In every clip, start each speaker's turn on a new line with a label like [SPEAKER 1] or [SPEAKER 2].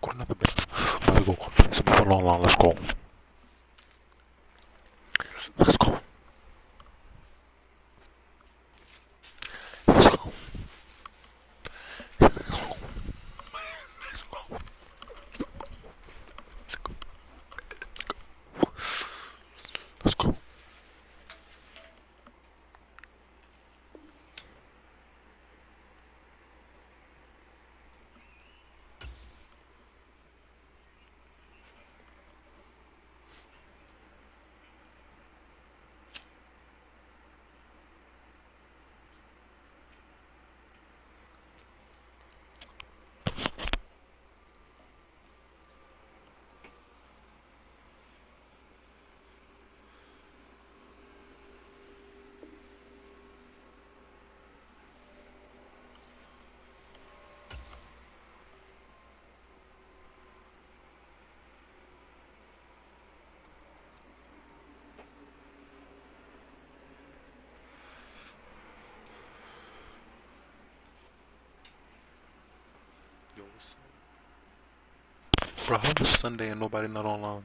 [SPEAKER 1] Got another bit. There we go. Let's move along. Let's go. Let's go. Let's go. Let's go. Let's go. Bro, how was Sunday and nobody not online?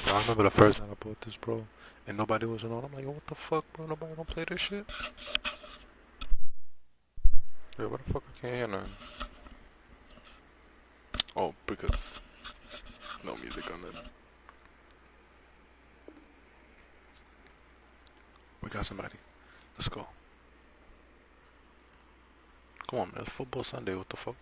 [SPEAKER 1] I remember the first night I bought this, bro, and nobody was on. I'm like, yo, what the fuck, bro? Nobody don't play this shit? Yeah, what the fuck? I can't hear nothing. Oh, because no music on it. We got somebody. Let's go. Come on, man. It's football Sunday. What the fuck?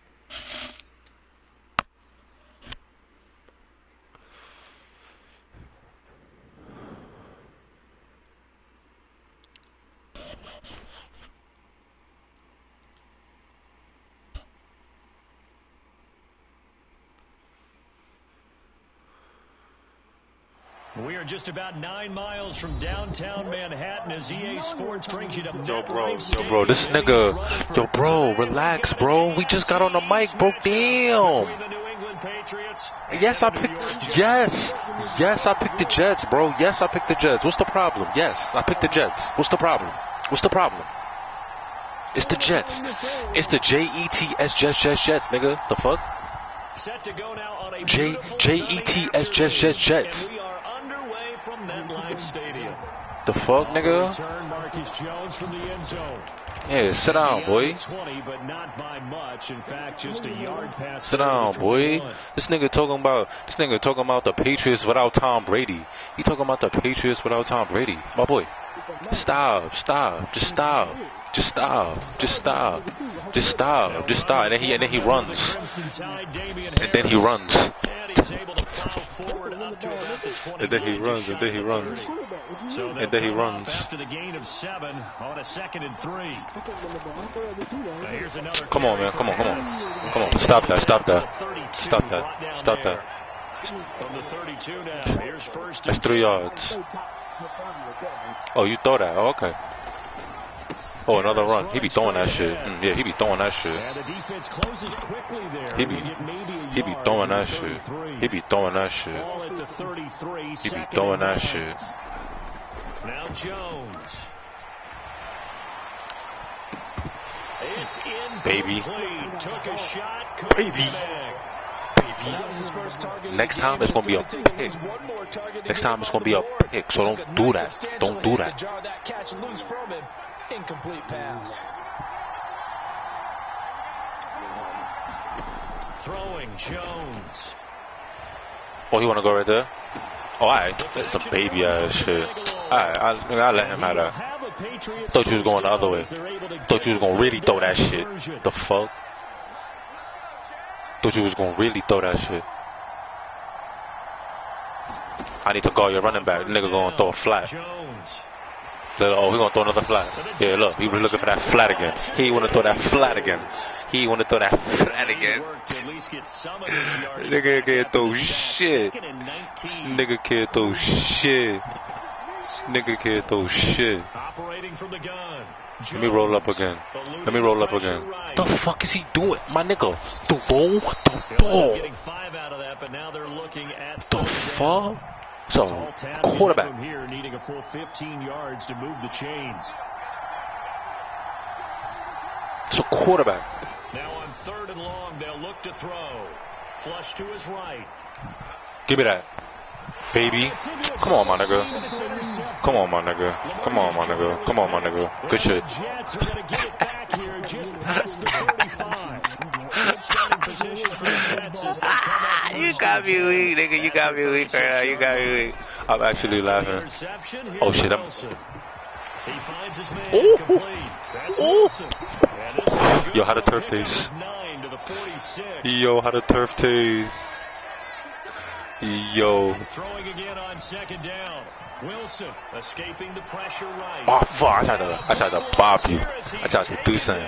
[SPEAKER 2] We are just about 9 miles from downtown Manhattan as EA Sports brings you to
[SPEAKER 1] Yo, bro, this nigga, yo, bro, relax, bro. We just got on the mic, bro. Damn. Yes, I picked the Jets, bro. Yes, I picked the Jets. What's the problem? Yes, I picked the Jets. What's the problem? What's the problem? It's the Jets. It's the Jets, Jets, nigga. The fuck?
[SPEAKER 2] Set to go now on a
[SPEAKER 1] Jets, Jets.
[SPEAKER 2] Stadium.
[SPEAKER 1] The fuck, nigga? Yeah, sit down, boy.
[SPEAKER 2] 20, but not by much. In fact, just a yard pass.
[SPEAKER 1] Sit down, boy. This nigga talking about the Patriots without Tom Brady. He talking about the Patriots without Tom Brady. My boy. Stop. Just stop. And then he runs. And then he runs. And then he runs.
[SPEAKER 2] After the gain of 7 on a 2nd and 3.
[SPEAKER 1] Come on, man. Come on. Stop that.
[SPEAKER 2] From the 32 now. Here's first.
[SPEAKER 1] That's 3 yards. Oh, you throw that. Oh, okay. Oh, another run. He be throwing that shit. Yeah, he be throwing that shit.
[SPEAKER 2] And the defense closes quickly there.
[SPEAKER 1] He be throwing that shit. He be throwing that shit.
[SPEAKER 2] Ball at the 33.
[SPEAKER 1] He be throwing that shit.
[SPEAKER 2] Now Jones. It's
[SPEAKER 1] Baby.
[SPEAKER 2] Took a shot.
[SPEAKER 1] Baby. Next time it's gonna be a pick. Next time it's gonna be a pick. So don't do that. Don't do that.
[SPEAKER 3] Incomplete pass.
[SPEAKER 2] Throwing Jones.
[SPEAKER 1] Oh, he wanna go right there? Oh, alright. That's some baby ass shit. Alright, I let him have that. Thought you was going the other way. Thought you was gonna really throw that shit. The fuck? Thought you was gonna really throw that shit. I need to guard your running back. Nigga gonna throw a flat. Oh, he gonna throw another flat. Yeah, look, he was looking for that flat again. He wanna throw that flat again. He wanna throw that flat again. Nigga can't throw shit. Nigga can't throw shit. Nigga can't throw shit. Let me roll up again. Let me roll up again. The fuck is he doing? My nigga. The ball? The ball. The fuck? So, quarterback.
[SPEAKER 2] Here, needing a full 15 yards to move the chains.
[SPEAKER 1] It's a quarterback.
[SPEAKER 2] Now on 3rd and long, they'll look to throw. Flush to his right.
[SPEAKER 1] Give me that. Baby. Come on, my nigga. Come on, my nigga. Come on, my nigga. Come on, my nigga. Good shit.
[SPEAKER 2] Jets are going to get it back here just past the 35. Good starting position for the Jets as they come up.
[SPEAKER 1] You got me weak, nigga. You got me weak, girl. You got me weak. I'm actually laughing. Oh, shit.
[SPEAKER 2] He finds his man complete. That's Wilson.
[SPEAKER 1] Yo, how the turf taste? Yo, how the turf taste? Yo.
[SPEAKER 2] Throwing again on 2nd down. Wilson escaping the pressure right.
[SPEAKER 1] Oh, fuck. I tried to bob you. I tried to do something.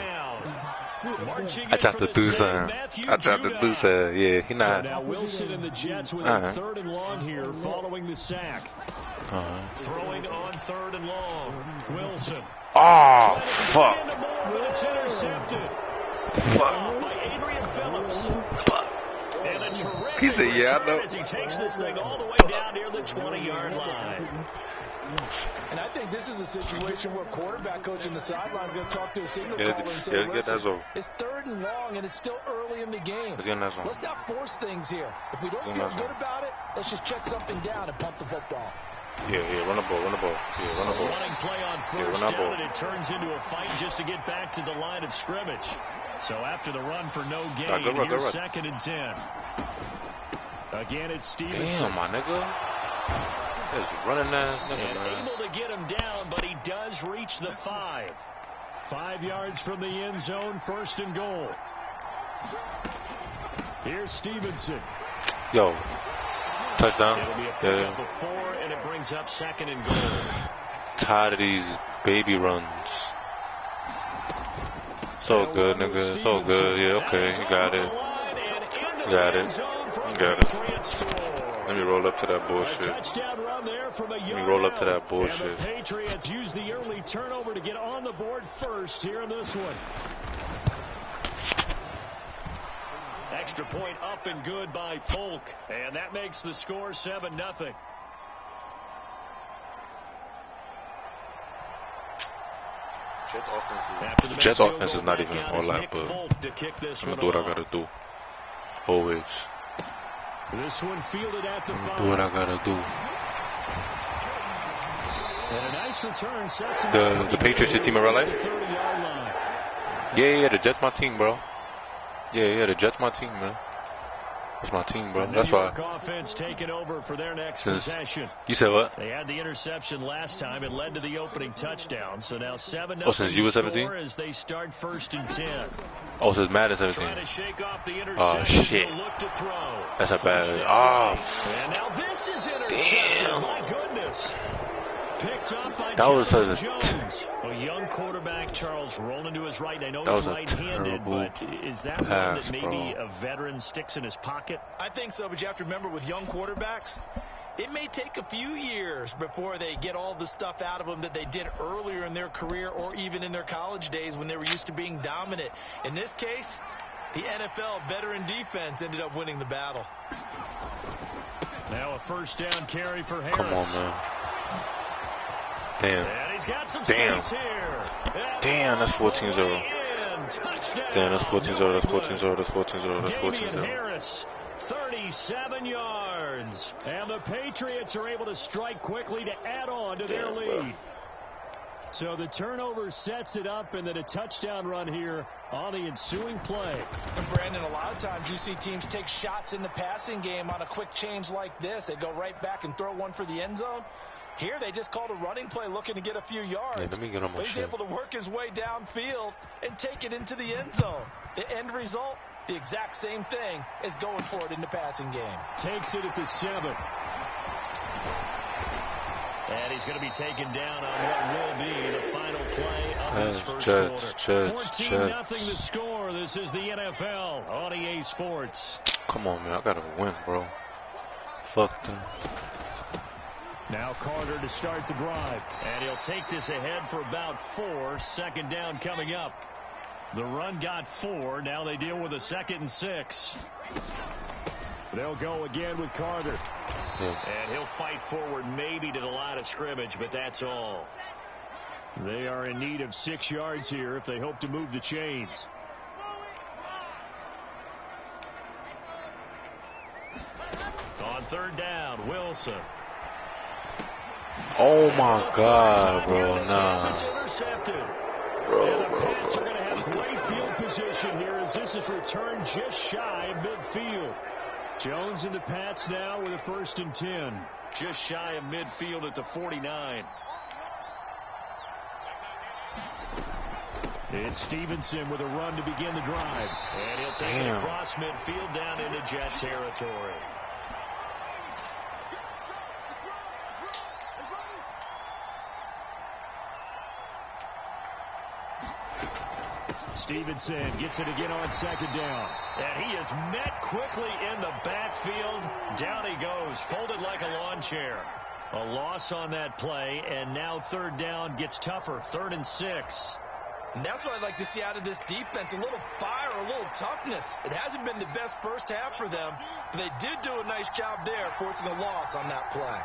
[SPEAKER 1] I tried to do something. Yeah, he not.
[SPEAKER 2] So now Wilson and the Jets with a 3rd and long here following the sack. Throwing on 3rd and long. Wilson.
[SPEAKER 1] Oh, fuck.
[SPEAKER 2] It's intercepted.
[SPEAKER 1] Fuck.
[SPEAKER 2] By Adrian Phillips. And a terrific
[SPEAKER 1] He said, yeah, I know.
[SPEAKER 2] as he takes this thing all the way down near the 20-yard line.
[SPEAKER 3] And I think this is a situation where quarterback coach in the sideline is going to talk to a signal caller and say, listen, it's 3rd and long and it's still early in the game. Let's not force things here. If we don't feel good about it, let's just check something down and pump the football.
[SPEAKER 1] Yeah, run the ball. Yeah, run the ball.
[SPEAKER 2] Running play on 1st down, and it turns into a fight just to get back to the line of scrimmage. So after the run for no gain, here's 2nd and 10. Again, it's Stevenson.
[SPEAKER 1] Damn, my nigga. Just running that nigga, man.
[SPEAKER 2] Able to get him down, but he does reach the 5. 5 yards from the end zone, 1st and goal. Here's Stevenson.
[SPEAKER 1] Yo. Touchdown.
[SPEAKER 2] It'll be a pickup of 4, and it brings up 2nd and goal.
[SPEAKER 1] Tired of these baby runs. So good, nigga. So good. Yeah, okay. You got it. You got it. You got it. Let me roll up to that bullshit. Let me roll up to that bullshit.
[SPEAKER 2] And the Patriots use the early turnover to get on the board first here in this one. Extra point up and good by Folk. And that makes the score 7-0.
[SPEAKER 1] Jets offense is not even all that, but I'm gonna do what I gotta do. Always.
[SPEAKER 2] This one fielded at the 5.
[SPEAKER 1] Do what I gotta do.
[SPEAKER 2] And a nice return sets him
[SPEAKER 1] The Patriots your team in real life? Yeah, the Jets my team, bro. Yeah, the Jets my team, man. That's my team, bro. That's why.
[SPEAKER 2] Offense taking over for their next possession.
[SPEAKER 1] You said what?
[SPEAKER 2] They had the interception last time. It led to the opening touchdown. So now 7-0.
[SPEAKER 1] Oh, since you were 17?
[SPEAKER 2] As they start 1st and 10.
[SPEAKER 1] Oh, since Madden 17.
[SPEAKER 2] Trying to shake off the
[SPEAKER 1] Oh shit.
[SPEAKER 2] look to throw.
[SPEAKER 1] That's a bad. Oh.
[SPEAKER 2] And now this is intercepted.
[SPEAKER 1] Damn.
[SPEAKER 2] My goodness. Picked up by
[SPEAKER 1] That was such
[SPEAKER 2] Jones. A young quarterback, Charles, rolling to his right. I know
[SPEAKER 1] that
[SPEAKER 2] he's
[SPEAKER 1] was
[SPEAKER 2] right-handed, but is that one that maybe
[SPEAKER 1] bro.
[SPEAKER 2] a veteran sticks in his pocket?
[SPEAKER 3] I think so, but you have to remember with young quarterbacks, it may take a few years before they get all the stuff out of them that they did earlier in their career or even in their college days when they were used to being dominant. In this case, the NFL veteran defense ended up winning the battle.
[SPEAKER 2] Now a 1st down carry for Harris.
[SPEAKER 1] Come on, man. Damn.
[SPEAKER 2] And he's got some
[SPEAKER 1] Damn.
[SPEAKER 2] space here.
[SPEAKER 1] Damn, that's 14-0.
[SPEAKER 2] Wilson, touchdown.
[SPEAKER 1] Damn, that's 14-0. That's 14-0. That's 14-0. That's 14-0.
[SPEAKER 2] Harris, 37 yards. And the Patriots are able to strike quickly to add on to their lead.
[SPEAKER 1] Bro.
[SPEAKER 2] So the turnover sets it up, and then a touchdown run here on the ensuing play.
[SPEAKER 3] And Brandon, a lot of times you see teams take shots in the passing game on a quick change like this. They go right back and throw one for the end zone. Here they just called a running play looking to get a few yards.
[SPEAKER 1] Yeah, let me get on my
[SPEAKER 3] but he's able to work his way downfield and take it into the end zone. The end result, the exact same thing as going for it in the passing game.
[SPEAKER 2] Takes it at the 7. And he's going to be taken down on what will be the final play of this first quarter. 14-0 the score. This is the NFL on EA Sports.
[SPEAKER 1] Come on, man. I got to win, bro. Fuck them.
[SPEAKER 2] Now Carter to start the drive. And he'll take this ahead for about 4. Second down coming up. The run got 4. Now they deal with a 2nd and 6. They'll go again with Carter. And he'll fight forward maybe to the line of scrimmage, but that's all. They are in need of 6 yards here if they hope to move the chains. On 3rd down, Wilson.
[SPEAKER 1] Oh my God, bro, nah.
[SPEAKER 2] It's intercepted.
[SPEAKER 1] Bro,
[SPEAKER 2] and the Pats are going to have great field position here as this is returned just shy of midfield. Jones and the Pats now with a 1st and 10. Just shy of midfield at the 49. It's Stevenson with a run to begin the drive. And he'll take it across midfield down into Jet territory. Stevenson gets it again on 2nd down. And he is met quickly in the backfield. Down he goes, folded like a lawn chair. A loss on that play, and now 3rd down gets tougher. 3rd and 6.
[SPEAKER 3] And that's what I'd like to see out of this defense. A little fire, a little toughness. It hasn't been the best first half for them, but they did do a nice job there, forcing a loss on that play.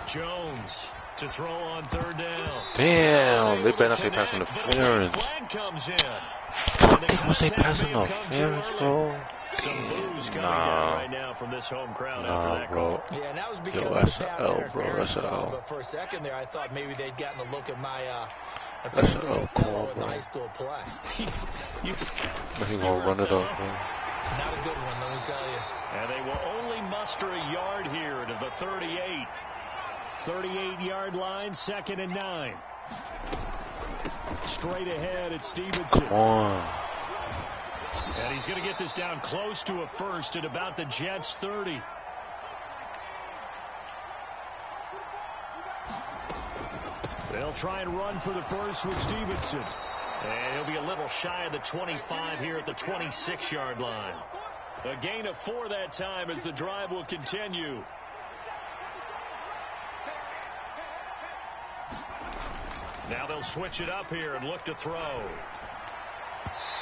[SPEAKER 2] Jones to throw on 3rd down.
[SPEAKER 1] Damn, they better not say pass interference.
[SPEAKER 2] Flag comes in.
[SPEAKER 1] They must say pass interference, bro.
[SPEAKER 2] Nah, right now from this home crowd after that
[SPEAKER 1] bro.
[SPEAKER 2] call.
[SPEAKER 3] Yeah, and that was because
[SPEAKER 1] Yo,
[SPEAKER 3] of
[SPEAKER 1] that's
[SPEAKER 3] the
[SPEAKER 1] an
[SPEAKER 3] pass
[SPEAKER 1] L, bro.
[SPEAKER 3] interference
[SPEAKER 1] That's an
[SPEAKER 3] call.
[SPEAKER 1] L.
[SPEAKER 3] But for a second there, I thought maybe they'd gotten a look at my
[SPEAKER 1] That's an L call,
[SPEAKER 3] in the
[SPEAKER 1] bro.
[SPEAKER 3] high school play.
[SPEAKER 1] He gonna run it up, bro.
[SPEAKER 3] Not a good one, let me tell you.
[SPEAKER 2] And they will only muster a yard here to the 38. 38-yard line, 2nd and 9. Straight ahead at Stevenson.
[SPEAKER 1] Come on.
[SPEAKER 2] And he's going to get this down close to a 1st at about the Jets' 30. They'll try and run for the 1st with Stevenson. And he'll be a little shy of the 25 here at the 26-yard line. A gain of 4 that time as the drive will continue. Now they'll switch it up here and look to throw.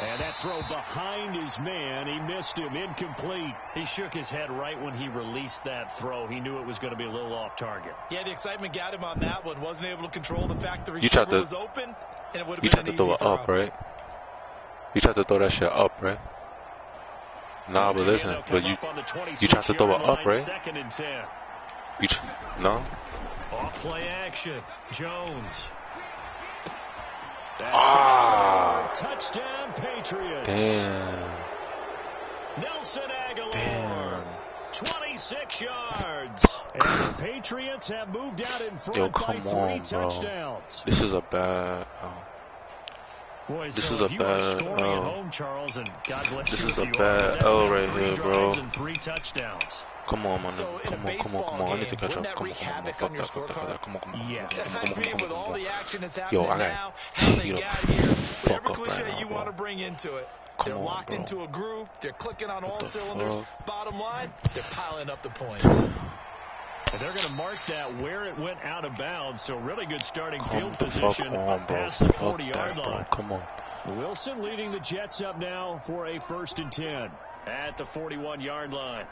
[SPEAKER 2] And that throw behind his man. He missed him. Incomplete. He shook his head right when he released that throw. He knew it was going to be a little off target.
[SPEAKER 3] Yeah, the excitement got him on that one. Wasn't able to control the fact the receiver was open, and it would have been an easy throw.
[SPEAKER 1] You tried to throw it up, right? You tried to throw that shit up, right? Nah, but listen, but you tried to throw it up, right?
[SPEAKER 2] 2nd and 10.
[SPEAKER 1] No?
[SPEAKER 2] Off play action. Jones. Touchdown Patriots.
[SPEAKER 1] Damn.
[SPEAKER 2] Nelson Aguilar.
[SPEAKER 1] Damn.
[SPEAKER 2] 26 yards. And the Patriots have moved out in front by 3 touchdowns.
[SPEAKER 1] This is a bad.
[SPEAKER 2] Boy,
[SPEAKER 1] this
[SPEAKER 2] so
[SPEAKER 1] is a bad.
[SPEAKER 2] At home, Charles, and God bless
[SPEAKER 1] this
[SPEAKER 2] you
[SPEAKER 1] is a bad L right here, bro.
[SPEAKER 2] And 3 touchdowns.
[SPEAKER 1] Come on, man.
[SPEAKER 3] So
[SPEAKER 1] Come on. I need to catch up. Come on. Fuck that. Come on.
[SPEAKER 2] Yeah.
[SPEAKER 3] I mean, with all the action that's happening now, how they got here, whatever cliche you want to bring into it. They're locked into a groove. They're clicking on all cylinders. Bottom line, they're piling up the points.
[SPEAKER 2] And they're going to mark that where it went out of bounds. So really good starting field position past the 40-yard line.
[SPEAKER 1] Come on.
[SPEAKER 2] Wilson leading the Jets up now for a 1st and 10 at the 41-yard line.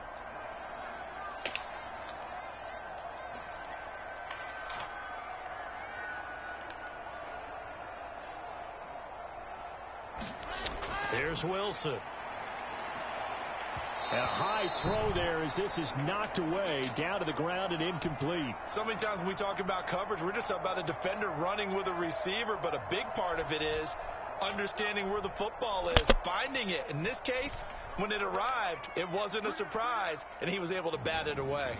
[SPEAKER 2] Here's Wilson. A high throw there as this is knocked away, down to the ground and incomplete.
[SPEAKER 3] So many times when we talk about coverage, we're just about a defender running with a receiver, but a big part of it is understanding where the football is, finding it. In this case, when it arrived, it wasn't a surprise, and he was able to bat it away.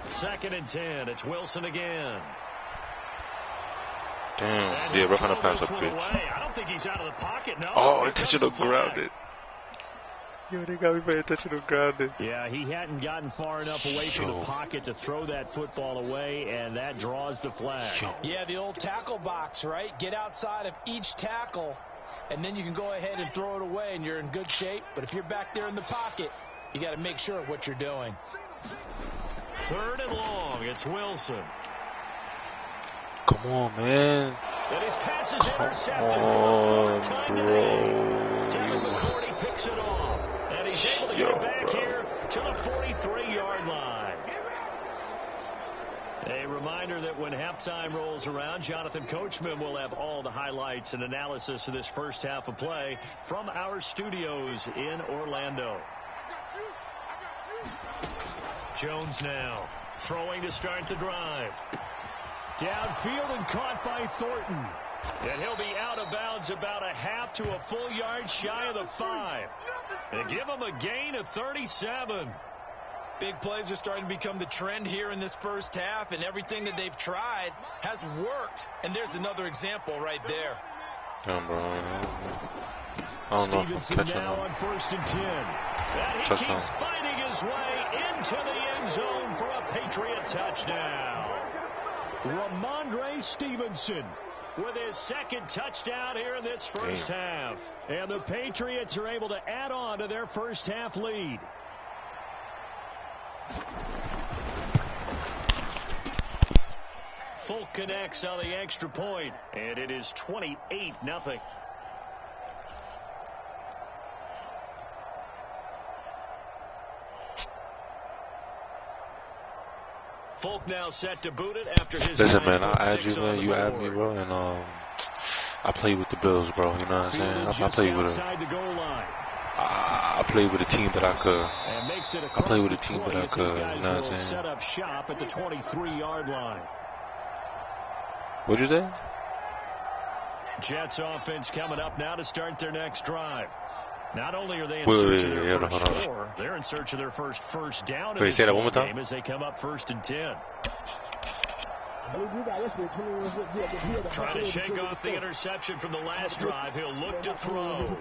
[SPEAKER 2] Second and 10. It's Wilson again.
[SPEAKER 1] Damn. Yeah, rough on the pass up, bitch.
[SPEAKER 2] I don't think he's out of the pocket. No.
[SPEAKER 1] Oh, intentional grounded. Yo, they got me by intentional grounded.
[SPEAKER 2] Yeah, he hadn't gotten far enough away from the pocket to throw that football away, and that draws the flag.
[SPEAKER 3] Yeah, the old tackle box, right? Get outside of each tackle, and then you can go ahead and throw it away, and you're in good shape. But if you're back there in the pocket, you got to make sure of what you're doing.
[SPEAKER 2] Third and long. It's Wilson.
[SPEAKER 1] Come on, man.
[SPEAKER 2] And his pass is intercepted.
[SPEAKER 1] Come on, bro.
[SPEAKER 2] Devin McCourty picks it off. And he's able to get back here to the 43-yard line. A reminder that when halftime rolls around, Jonathan Coachman will have all the highlights and analysis of this first half of play from our studios in Orlando. Jones now throwing to start the drive. Downfield and caught by Thornton. And he'll be out of bounds about a half to a full yard shy of the 5. And give him a gain of 37.
[SPEAKER 3] Big plays are starting to become the trend here in this first half, and everything that they've tried has worked. And there's another example right there.
[SPEAKER 1] Damn, bro. I don't know if I'm catching
[SPEAKER 2] now on first and 10. And he keeps fighting his way into the end zone for a Patriot touchdown. Ramondre Stevenson with his second touchdown here in this first half. And the Patriots are able to add on to their first half lead. Folk connects on the extra point, and it is 28-0. Folk now set to boot it after his.
[SPEAKER 1] Listen, man, I'll add you, man. You add me, bro, and I play with the Bills, bro. You know what I'm saying? I play with I play with a team that I could. I play with a team that I could. You know what I'm saying?
[SPEAKER 2] Set up shop at the 23-yard line.
[SPEAKER 1] What'd you say?
[SPEAKER 2] Jets offense coming up now to start their next drive. Not only are they in search of their first score, they're in search of their first down in this game as they come up first and 10. Trying to shake off the interception from the last drive. He'll look to throw. And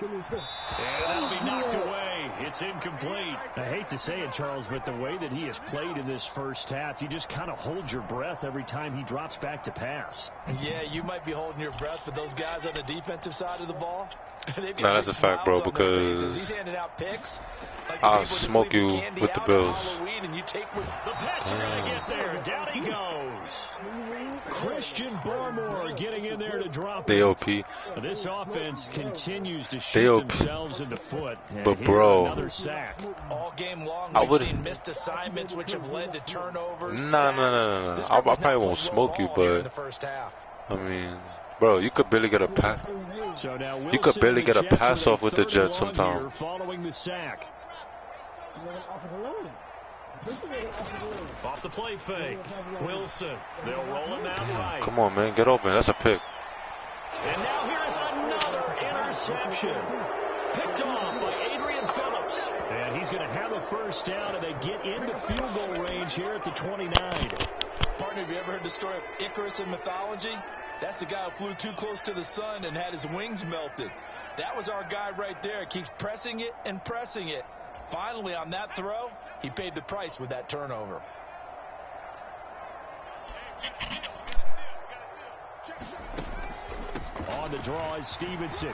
[SPEAKER 2] that'll be knocked away. It's incomplete. I hate to say it, Charles, but the way that he has played in this first half, you just kind of hold your breath every time he drops back to pass.
[SPEAKER 3] Yeah, you might be holding your breath, but those guys on the defensive side of the ball,
[SPEAKER 1] no, that's a fact, bro, because
[SPEAKER 3] he's handing out picks. Like
[SPEAKER 1] I'll smoke you with the Bills.
[SPEAKER 3] And you take with
[SPEAKER 2] the Pats are going to get there. Down he goes. Christian Barmore getting in there to drop it.
[SPEAKER 1] DOP.
[SPEAKER 2] This offense continues to shoot themselves in the foot.
[SPEAKER 1] But, bro,
[SPEAKER 3] another sack. All game long, we've seen missed assignments, which have led to turnovers.
[SPEAKER 1] No. I probably won't smoke you, but
[SPEAKER 3] in the first half.
[SPEAKER 1] I mean, bro, you could barely get a pass. You could barely get a pass off with the Jets sometimes.
[SPEAKER 2] Following the sack. Off the play fake. Wilson. They'll roll him out right.
[SPEAKER 1] Come on, man. Get open. That's a pick.
[SPEAKER 2] And now here's another interception. Picked off by Adrian Phillips. And he's going to have a first down, and they get into field goal range here at the 29.
[SPEAKER 3] Partner, have you ever heard the story of Icarus in mythology? That's the guy who flew too close to the sun and had his wings melted. That was our guy right there. Keeps pressing it and pressing it. Finally, on that throw, he paid the price with that turnover.
[SPEAKER 2] On the draw is Stevenson.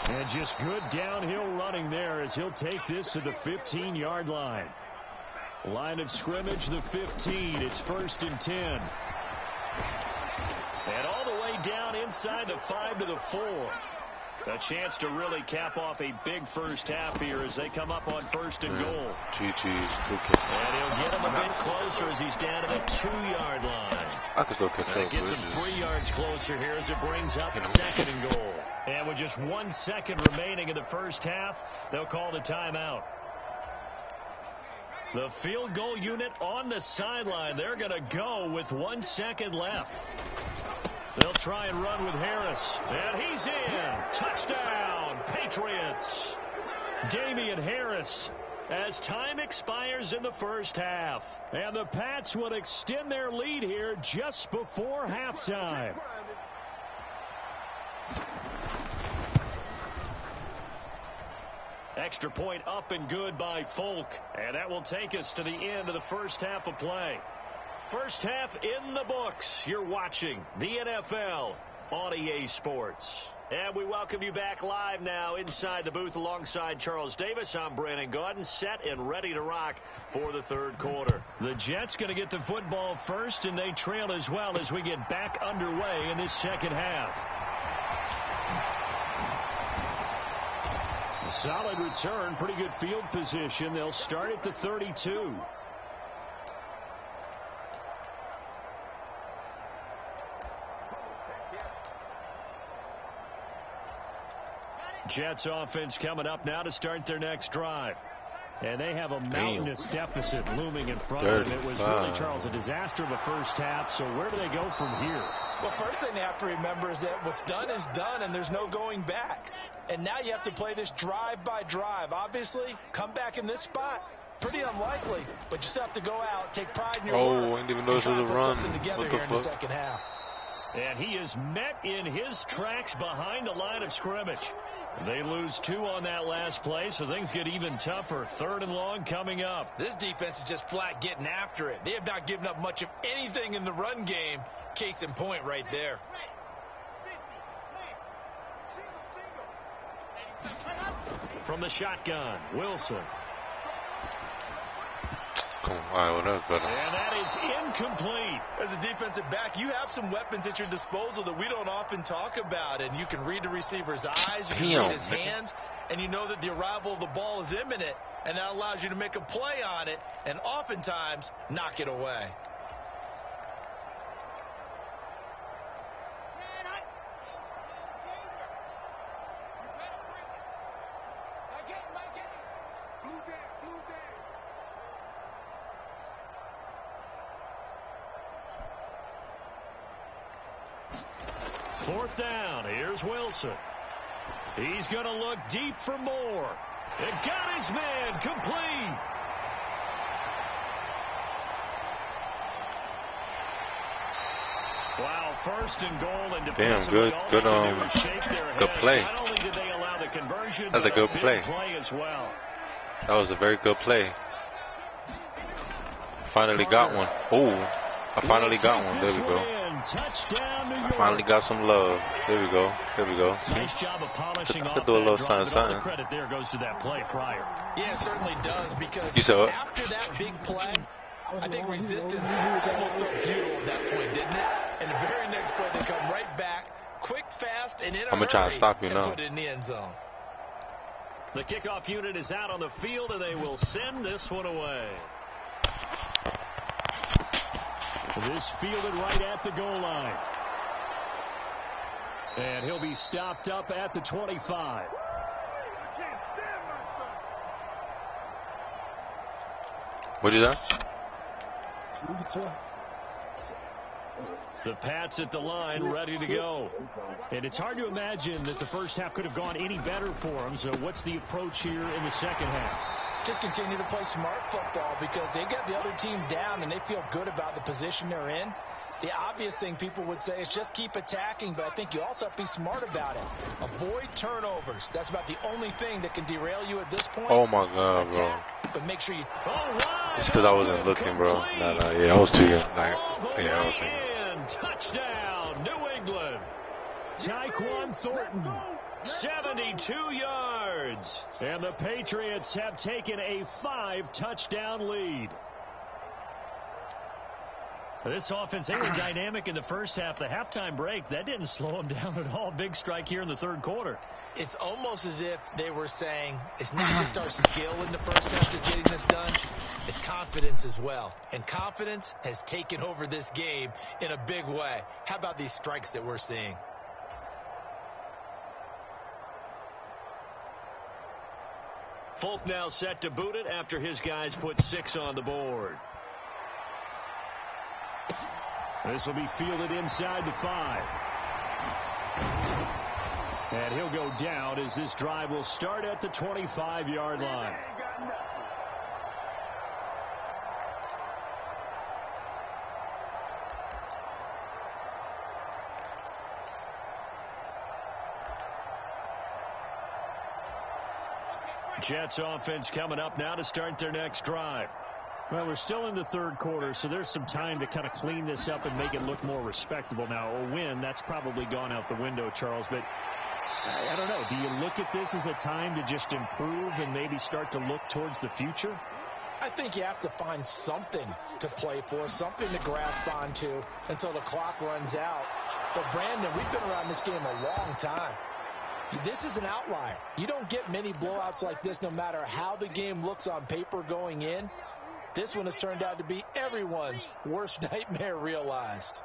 [SPEAKER 2] And just good downhill running there as he'll take this to the 15-yard line. Line of scrimmage, the 15. It's first and 10. And all the way down inside the 5 to the 4. A chance to really cap off a big first half here as they come up on 1st and goal.
[SPEAKER 1] GG's.
[SPEAKER 2] And he'll get him a bit closer as he's down to the 2-yard line.
[SPEAKER 1] I could still catch up.
[SPEAKER 2] Gets him 3 yards closer here as it brings up 2nd and goal. And with just 1 second remaining in the first half, they'll call the timeout. The field goal unit on the sideline. They're going to go with 1 second left. They'll try and run with Harris. And he's in. Touchdown, Patriots. Damian Harris as time expires in the first half. And the Pats will extend their lead here just before halftime. Extra point up and good by Folk. And that will take us to the end of the first half of play. First half in the books. You're watching the NFL on EA Sports. And we welcome you back live now inside the booth alongside Charles Davis. I'm Brandon Gaudin, set and ready to rock for the 3rd quarter. The Jets going to get the football first, and they trail as well as we get back underway in this second half. A solid return, pretty good field position. They'll start at the 32. Jets offense coming up now to start their next drive. And they have a mountainous deficit looming in front of them. It was really, Charles, a disaster of a first half. So where do they go from here?
[SPEAKER 3] Well, first thing they have to remember is that what's done is done, and there's no going back. And now you have to play this drive by drive. Obviously, come back in this spot, pretty unlikely. But you still have to go out, take pride in your work.
[SPEAKER 1] I didn't even know this was a run.
[SPEAKER 3] What the fuck? In the second half.
[SPEAKER 2] And he is met in his tracks behind the line of scrimmage. They lose 2 on that last play, so things get even tougher. 3rd and long coming up.
[SPEAKER 3] This defense is just flat getting after it. They have not given up much of anything in the run game. Case in point right there.
[SPEAKER 2] From the shotgun, Wilson.
[SPEAKER 1] All right, well, that was better.
[SPEAKER 2] And that is incomplete.
[SPEAKER 3] As a defensive back, you have some weapons at your disposal that we don't often talk about. And you can read the receiver's eyes, you can read his hands, and you know that the arrival of the ball is imminent. And that allows you to make a play on it and oftentimes knock it away.
[SPEAKER 2] Fourth down. Here's Wilson. He's going to look deep for more. It got his man complete. Wow, 1st and goal, and defensively,
[SPEAKER 1] good play.
[SPEAKER 2] Not only did they allow the conversion,
[SPEAKER 1] that's a good play
[SPEAKER 2] as well.
[SPEAKER 1] That was a very good play. Finally got one. I finally got one. There we go.
[SPEAKER 2] Touchdown, New York.
[SPEAKER 1] I finally got some love. There we go.
[SPEAKER 2] Nice job of polishing off
[SPEAKER 1] do a little
[SPEAKER 2] that drive,
[SPEAKER 1] sign.
[SPEAKER 2] All the credit there goes to that play prior.
[SPEAKER 3] Yeah, it certainly does, because after that big play, I think resistance almost felt futile at that point, didn't it? And the very next play, they come right back, quick, fast, and in a hurry.
[SPEAKER 1] I'm going to try to stop you now.
[SPEAKER 3] Put it in the end zone.
[SPEAKER 2] The kickoff unit is out on the field, and they will send this one away. This fielded right at the goal line. And he'll be stopped up at the 25.
[SPEAKER 1] What is that?
[SPEAKER 2] The Pats at the line, ready to go. And it's hard to imagine that the first half could have gone any better for them. So what's the approach here in the second half?
[SPEAKER 3] Just continue to play smart football, because they got the other team down and they feel good about the position they're in. The obvious thing people would say is just keep attacking, but I think you also have to be smart about it. Avoid turnovers. That's about the only thing that can derail you at this point.
[SPEAKER 1] Oh my God, bro.
[SPEAKER 3] But make sure you...
[SPEAKER 1] It's because I wasn't looking, bro. Yeah, I was too young. I was too young.
[SPEAKER 2] Touchdown, New England. Tyquan Thornton. 72 yards. And the Patriots have taken a 5-touchdown lead. This offense, they were dynamic in the first half. The halftime break, that didn't slow them down at all. Big strike here in the third quarter.
[SPEAKER 3] It's almost as if they were saying, it's not just our skill in the first half that's getting this done, it's confidence as well. And confidence has taken over this game in a big way. How about these strikes that we're seeing?
[SPEAKER 2] Folk now set to boot it after his guys put 6 on the board. This will be fielded inside the 5. And he'll go down as this drive will start at the 25-yard line. Jets offense coming up now to start their next drive. Well, we're still in the third quarter, so there's some time to kind of clean this up and make it look more respectable. Now, a win, that's probably gone out the window, Charles, but I don't know. Do you look at this as a time to just improve and maybe start to look towards the future?
[SPEAKER 3] I think you have to find something to play for, something to grasp onto until the clock runs out. But, Brandon, we've been around this game a long time. This is an outlier. You don't get many blowouts like this no matter how the game looks on paper going in. This one has turned out to be everyone's worst nightmare realized.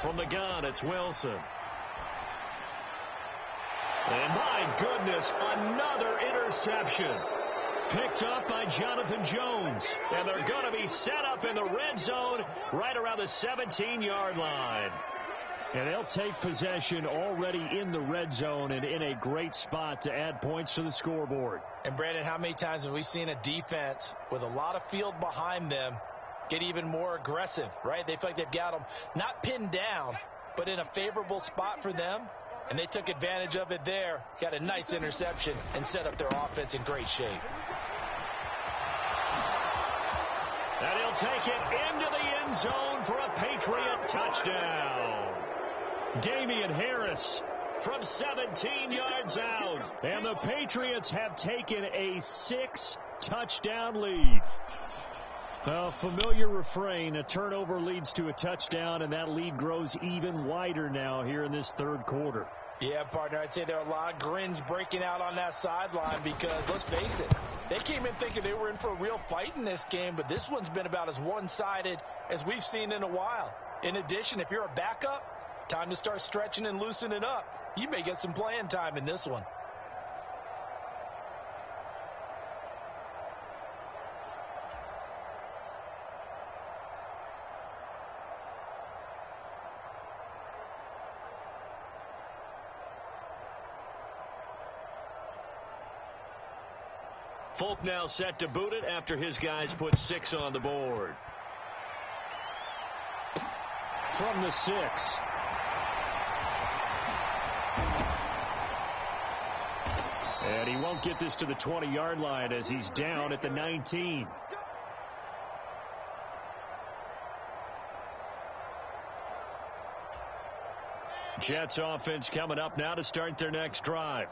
[SPEAKER 2] From the gun, it's Wilson. And my goodness, another interception. Picked up by Jonathan Jones. And they're going to be set up in the red zone right around the 17-yard line. And they'll take possession already in the red zone and in a great spot to add points to the scoreboard.
[SPEAKER 3] And, Brandon, how many times have we seen a defense with a lot of field behind them get even more aggressive, right? They feel like they've got them not pinned down, but in a favorable spot for them. And they took advantage of it there, got a nice interception, and set up their offense in great shape.
[SPEAKER 2] And he'll take it into the end zone for a Patriot touchdown. Damian Harris from 17 yards out. And the Patriots have taken a 6-touchdown lead. A familiar refrain, a turnover leads to a touchdown, and that lead grows even wider now here in this third quarter.
[SPEAKER 3] Yeah, partner, I'd say there are a lot of grins breaking out on that sideline because, let's face it, they came in thinking they were in for a real fight in this game, but this one's been about as one-sided as we've seen in a while. In addition, if you're a backup, time to start stretching and loosening up. You may get some playing time in this one.
[SPEAKER 2] Folk now set to boot it after his guys put 6 on the board. From the 6. And he won't get this to the 20-yard line as he's down at the 19. Jets offense coming up now to start their next drive.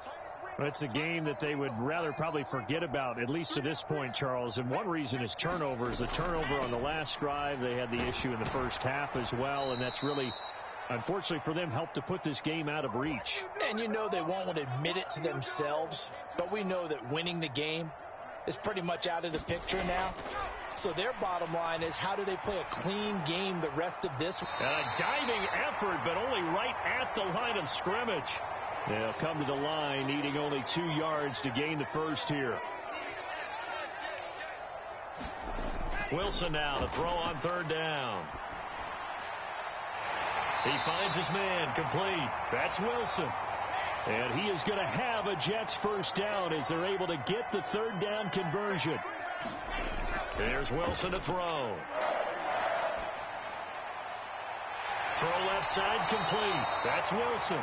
[SPEAKER 2] It's a game that they would rather probably forget about, at least to this point, Charles. And one reason is turnovers. The turnover on the last drive, they had the issue in the first half as well, and that's really, unfortunately for them, helped to put this game out of reach.
[SPEAKER 3] And you know they won't admit it to themselves, but we know that winning the game is pretty much out of the picture now. So their bottom line is, how do they play a clean game the rest of this?
[SPEAKER 2] And a diving effort, but only right at the line of scrimmage. They'll come to the line, needing only 2 yards to gain the first here. Wilson now to throw on third down. He finds his man, complete. That's Wilson. And he is going to have a Jets first down as they're able to get the third down conversion. There's Wilson to throw. Throw left side, complete. That's Wilson.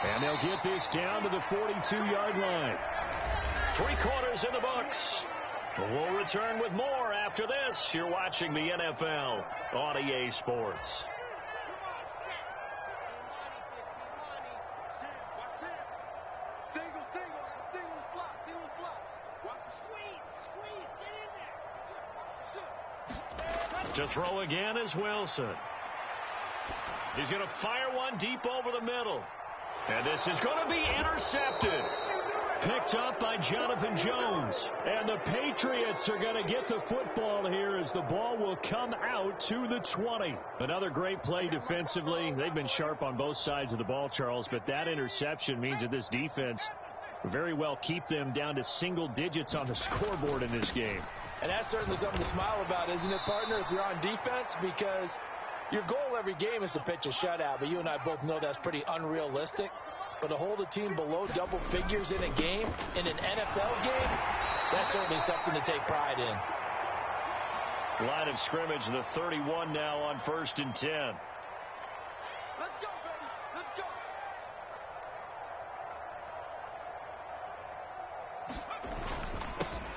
[SPEAKER 2] And they'll get this down to the 42-yard line. 3 quarters in the books. We'll return with more after this. You're watching the NFL on EA Sports. To throw again is Wilson. He's going to fire one deep over the middle. And this is going to be intercepted. Picked up by Jonathan Jones. And the Patriots are going to get the football here as the ball will come out to the 20. Another great play defensively. They've been sharp on both sides of the ball, Charles, but that interception means that this defense very well keep them down to single digits on the scoreboard in this game.
[SPEAKER 3] And that's certainly something to smile about, isn't it, partner, if you're on defense? Because your goal every game is to pitch a shutout, but you and I both know that's pretty unrealistic. But to hold a team below double figures in a game, in an NFL game, that's certainly something to take pride in.
[SPEAKER 2] Line of scrimmage, the 31 now on 1st and 10.
[SPEAKER 4] Let's go, baby. Let's go.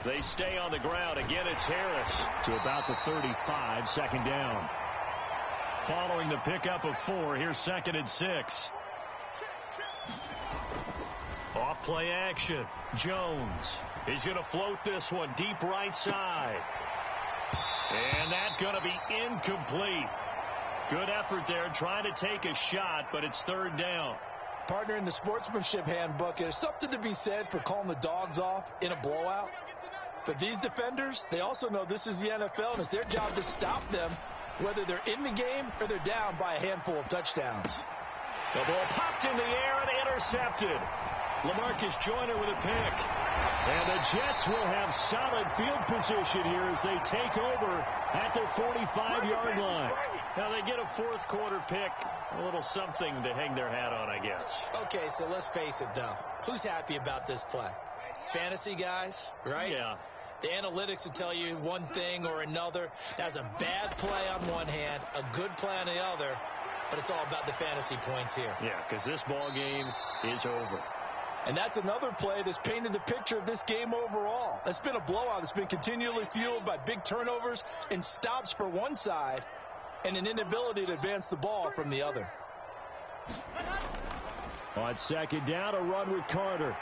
[SPEAKER 2] They stay on the ground. Again, it's Harris to about the 35, 2nd down. Following the pickup of 4, here's 2nd and 6. Off play action. Jones. He's going to float this one deep right side. And that's going to be incomplete. Good effort there trying to take a shot, but it's 3rd down.
[SPEAKER 3] Partner, in the sportsmanship handbook, there's something to be said for calling the dogs off in a blowout. But these defenders, they also know this is the NFL, and it's their job to stop them, whether they're in the game or they're down by a handful of touchdowns.
[SPEAKER 2] The ball popped in the air and intercepted. LaMarcus Joyner with a pick. And the Jets will have solid field position here as they take over at their 45-yard line. Now they get a 4th quarter pick. A little something to hang their hat on, I guess.
[SPEAKER 3] Okay, so let's face it, though. Who's happy about this play? Fantasy guys, right?
[SPEAKER 2] Yeah.
[SPEAKER 3] The analytics will tell you one thing or another. That's a bad play on one hand, a good play on the other. But it's all about the fantasy points here.
[SPEAKER 2] Yeah, because this ball game is over.
[SPEAKER 3] And that's another play that's painted the picture of this game overall. It's been a blowout. It's been continually fueled by big turnovers and stops for one side and an inability to advance the ball from the other.
[SPEAKER 2] On 2nd down, a run with Carter.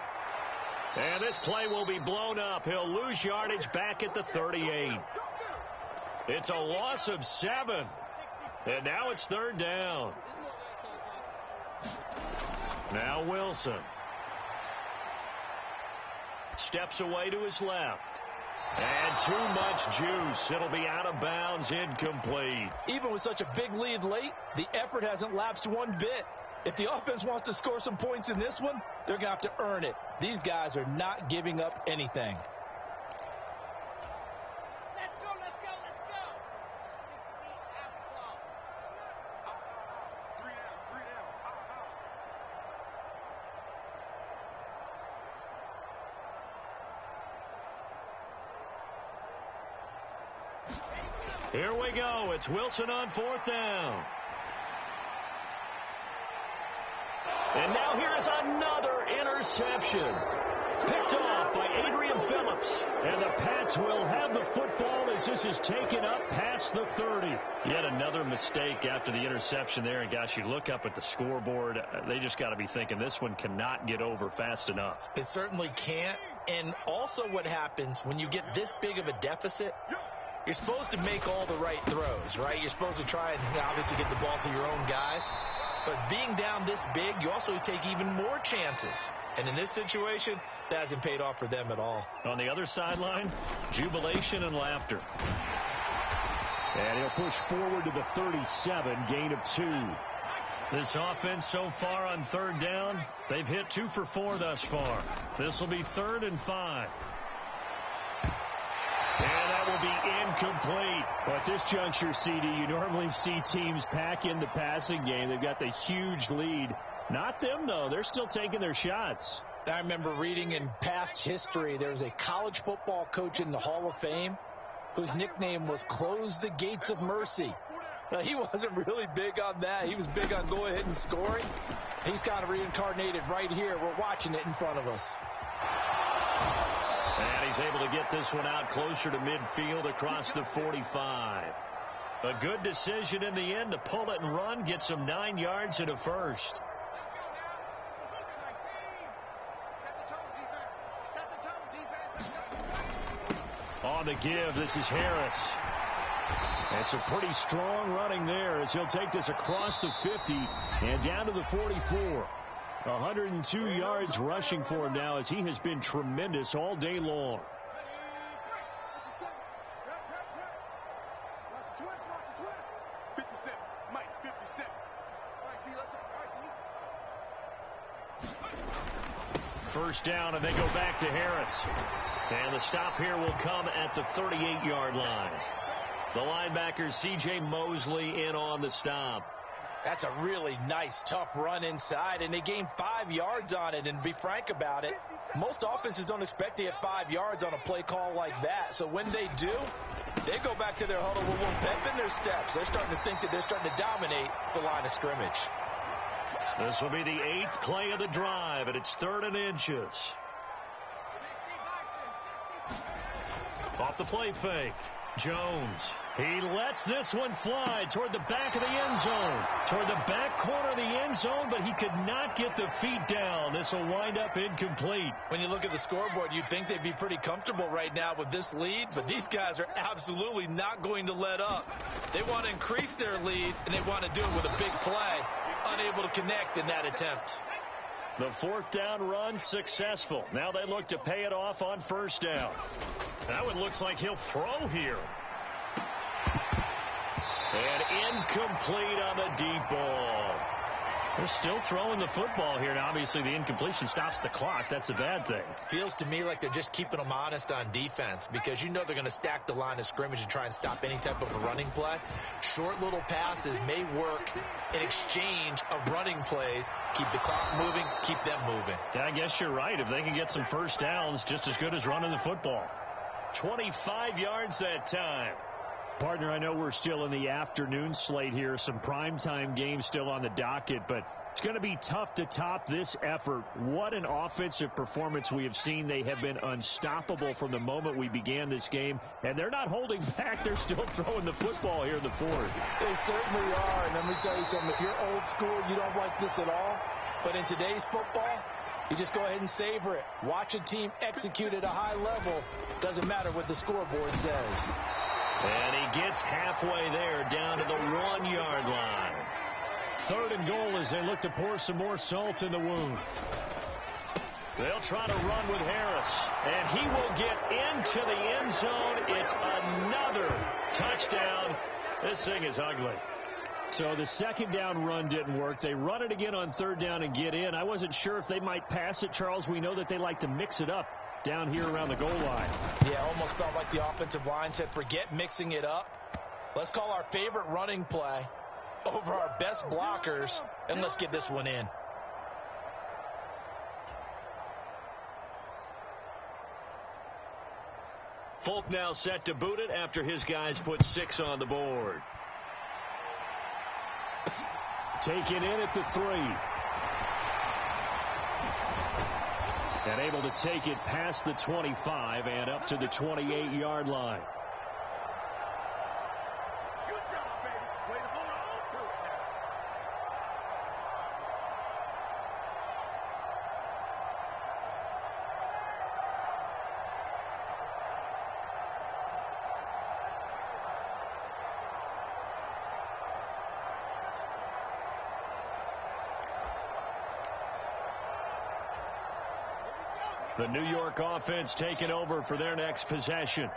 [SPEAKER 2] And this play will be blown up. He'll lose yardage back at the 38. It's a loss of 7. And now it's 3rd down. Now Wilson. Steps away to his left. And too much juice. It'll be out of bounds, incomplete.
[SPEAKER 3] Even with such a big lead late, the effort hasn't lapsed one bit. If the offense wants to score some points in this one, they're going to have to earn it. These guys are not giving up anything.
[SPEAKER 4] Let's go, let's go, let's go. 60 out clock. Out. 3 down.
[SPEAKER 2] Here we go. It's Wilson on 4th down. And now here's another interception. Picked off by Adrian Phillips. And the Pats will have the football as this is taken up past the 30. Yet another mistake after the interception there. And gosh, you look up at the scoreboard, they just got to be thinking this one cannot get over fast enough.
[SPEAKER 3] It certainly can't. And also what happens when you get this big of a deficit, you're supposed to make all the right throws, right? You're supposed to try and obviously get the ball to your own guys. But being down this big, you also take even more chances. And in this situation, that hasn't paid off for them at all.
[SPEAKER 2] On the other sideline, jubilation and laughter. And he'll push forward to the 37, gain of 2. This offense so far on 3rd down, they've hit 2 for 4 thus far. This will be 3rd and 5. And that will be incomplete. But at this juncture, CD, you normally see teams pack in the passing game. They've got the huge lead. Not them, though. They're still taking their shots.
[SPEAKER 3] I remember reading in past history, there was a college football coach in the Hall of Fame whose nickname was Close the Gates of Mercy. Now, he wasn't really big on that. He was big on go ahead and scoring. He's kind of reincarnated right here. We're watching it in front of us.
[SPEAKER 2] And he's able to get this one out closer to midfield across the 45. A good decision in the end to pull it and run, get some 9 yards and a first. On the give, this is Harris. And some pretty strong running there as he'll take this across the 50 and down to the 44. 102 yards rushing for him now as he has been tremendous all day long. First down, and they go back to Harris. And the stop here will come at the 38-yard line. The linebacker, C.J. Mosley, in on the stop.
[SPEAKER 3] That's a really nice, tough run inside, and they gained 5 yards on it. And to be frank about it, most offenses don't expect to get 5 yards on a play call like that. So when they do, they go back to their huddle with a little pep in their steps. They're starting to think that they're starting to dominate the line of scrimmage.
[SPEAKER 2] This will be the 8th play of the drive, and it's 3rd and inches. Off the play fake. Jones. He lets this one fly toward the back of the end zone. Toward the back corner of the end zone, but he could not get the feet down. This will wind up incomplete.
[SPEAKER 3] When you look at the scoreboard, you'd think they'd be pretty comfortable right now with this lead, but these guys are absolutely not going to let up. They want to increase their lead, and they want to do it with a big play. Unable to connect in that attempt.
[SPEAKER 2] The 4th down run successful. Now they look to pay it off on 1st down. That one looks like he'll throw here. And incomplete on the deep ball. They're still throwing the football here. Now, obviously, the incompletion stops the clock. That's a bad thing.
[SPEAKER 3] Feels to me like they're just keeping them honest on defense because you know they're going to stack the line of scrimmage and try and stop any type of a running play. Short little passes may work in exchange of running plays. Keep the clock moving, keep them moving.
[SPEAKER 2] I guess you're right. If they can get some first downs, just as good as running the football. 25 yards that time. Partner, I know we're still in the afternoon slate here. Some primetime games still on the docket, but it's going to be tough to top this effort. What an offensive performance we have seen. They have been unstoppable from the moment we began this game, and they're not holding back. They're still throwing the football here in the 4th.
[SPEAKER 3] They certainly are, and let me tell you something. If you're old school, you don't like this at all, but in today's football, you just go ahead and savor it. Watch a team execute at a high level. Doesn't matter what the scoreboard says.
[SPEAKER 2] And he gets halfway there down to the 1-yard line. 3rd and goal as they look to pour some more salt in the wound. They'll try to run with Harris. And he will get into the end zone. It's another touchdown. This thing is ugly. So the 2nd down run didn't work. They run it again on 3rd down and get in. I wasn't sure if they might pass it, Charles. We know that they like to mix it up down here around the goal line.
[SPEAKER 3] Yeah, almost felt like the offensive line said, forget mixing it up. Let's call our favorite running play over our best blockers, and let's get this one in.
[SPEAKER 2] Folk now set to boot it after his guys put 6 on the board. Taken in at the 3. And able to take it past the 25 and up to the 28-yard line.
[SPEAKER 4] Good job, baby. Way to hold on to it now.
[SPEAKER 2] The New York offense taking over for their next possession.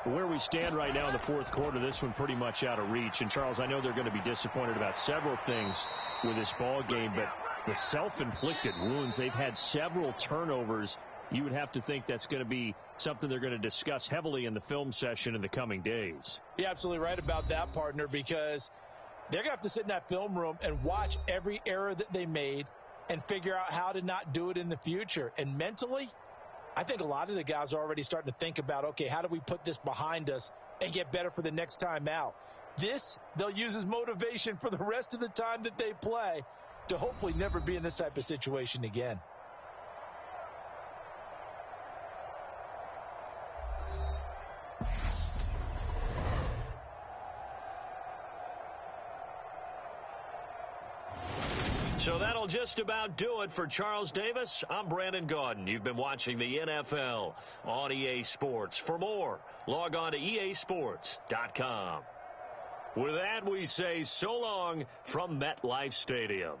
[SPEAKER 2] Where we stand right now in the 4th quarter, this one pretty much out of reach. And, Charles, I know they're going to be disappointed about several things with this ball game, but the self-inflicted wounds, they've had several turnovers. You would have to think that's going to be something they're going to discuss heavily in the film session in the coming days.
[SPEAKER 3] You're absolutely right about that, partner, because they're going to have to sit in that film room and watch every error that they made and figure out how to not do it in the future. And mentally, I think a lot of the guys are already starting to think about, okay, how do we put this behind us and get better for the next time out? This, they'll use as motivation for the rest of the time that they play to hopefully never be in this type of situation again.
[SPEAKER 2] So that'll just about do it for Charles Davis. I'm Brandon Gaudin. You've been watching the NFL on EA Sports. For more, log on to easports.com. With that, we say so long from MetLife Stadium.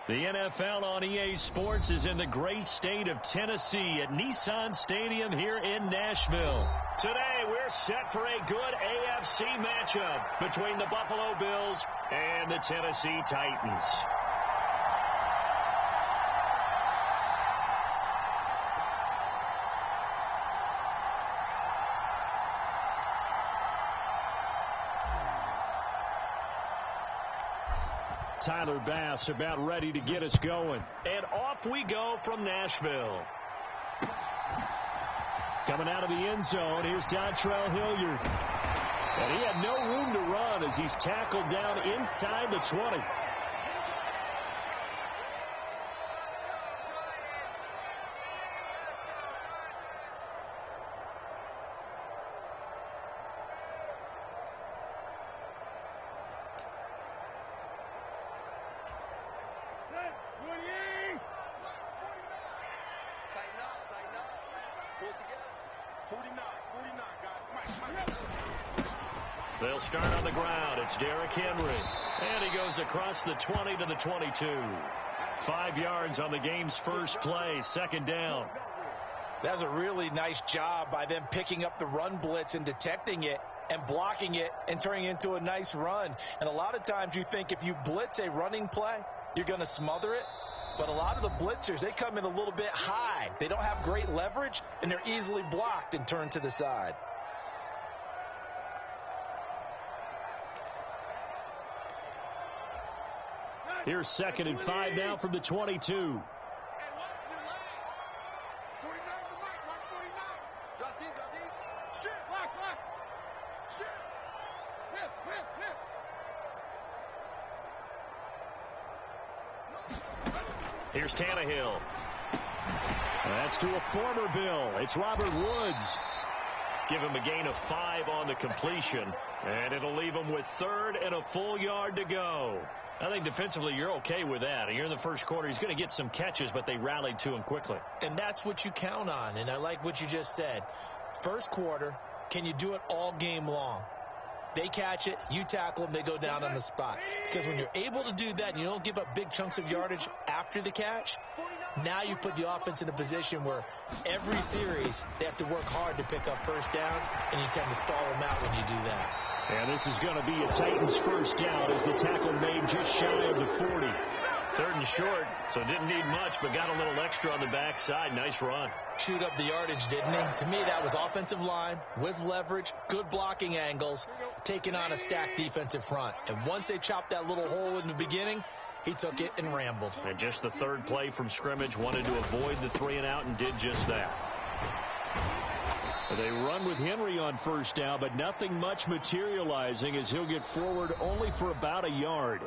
[SPEAKER 2] The NFL on EA Sports is in the great state of Tennessee at Nissan Stadium here in Nashville. Today, we're set for a good AFC matchup between the Buffalo Bills and the Tennessee Titans. Tyler Bass about ready to get us going. And off we go from Nashville. Coming out of the end zone, here's Dontrell Hilliard. And he had no room to run as he's tackled down inside the 20. They'll start on the ground. It's Derrick Henry. And he goes across the 20 to the 22. 5 yards on the game's first play. Second down.
[SPEAKER 3] That's a really nice job by them picking up the run blitz and detecting it and blocking it and turning it into a nice run. And a lot of times you think if you blitz a running play, you're going to smother it. But a lot of the blitzers, they come in a little bit high. They don't have great leverage, and they're easily blocked and turned to the side.
[SPEAKER 2] Here's 2nd and 5 now from the 22. Here's Tannehill. That's to a former Bill. It's Robert Woods. Give him a gain of 5 on the completion. And it'll leave him with 3rd and a full yard to go. I think defensively you're okay with that. Here in the first quarter, he's going to get some catches, but they rallied to him quickly.
[SPEAKER 3] And that's what you count on, and I like what you just said. First quarter, can you do it all game long? They catch it, you tackle them, they go down on the spot. Because when you're able to do that and you don't give up big chunks of yardage after the catch, now you put the offense in a position where every series they have to work hard to pick up first downs, and you tend to stall them out when you do that.
[SPEAKER 2] And this is going to be a Titans first down as the tackle made just shy of the 40. 3rd and short, so didn't need much, but got a little extra on the backside. Nice run.
[SPEAKER 3] Chewed up the yardage, didn't he? To me, that was offensive line with leverage, good blocking angles, taking on a stacked defensive front. And once they chopped that little hole in the beginning, he took it and rambled.
[SPEAKER 2] And just the 3rd play from scrimmage, wanted to avoid the 3 and out and did just that. They run with Henry on first down, but nothing much materializing as he'll get forward only for about a yard.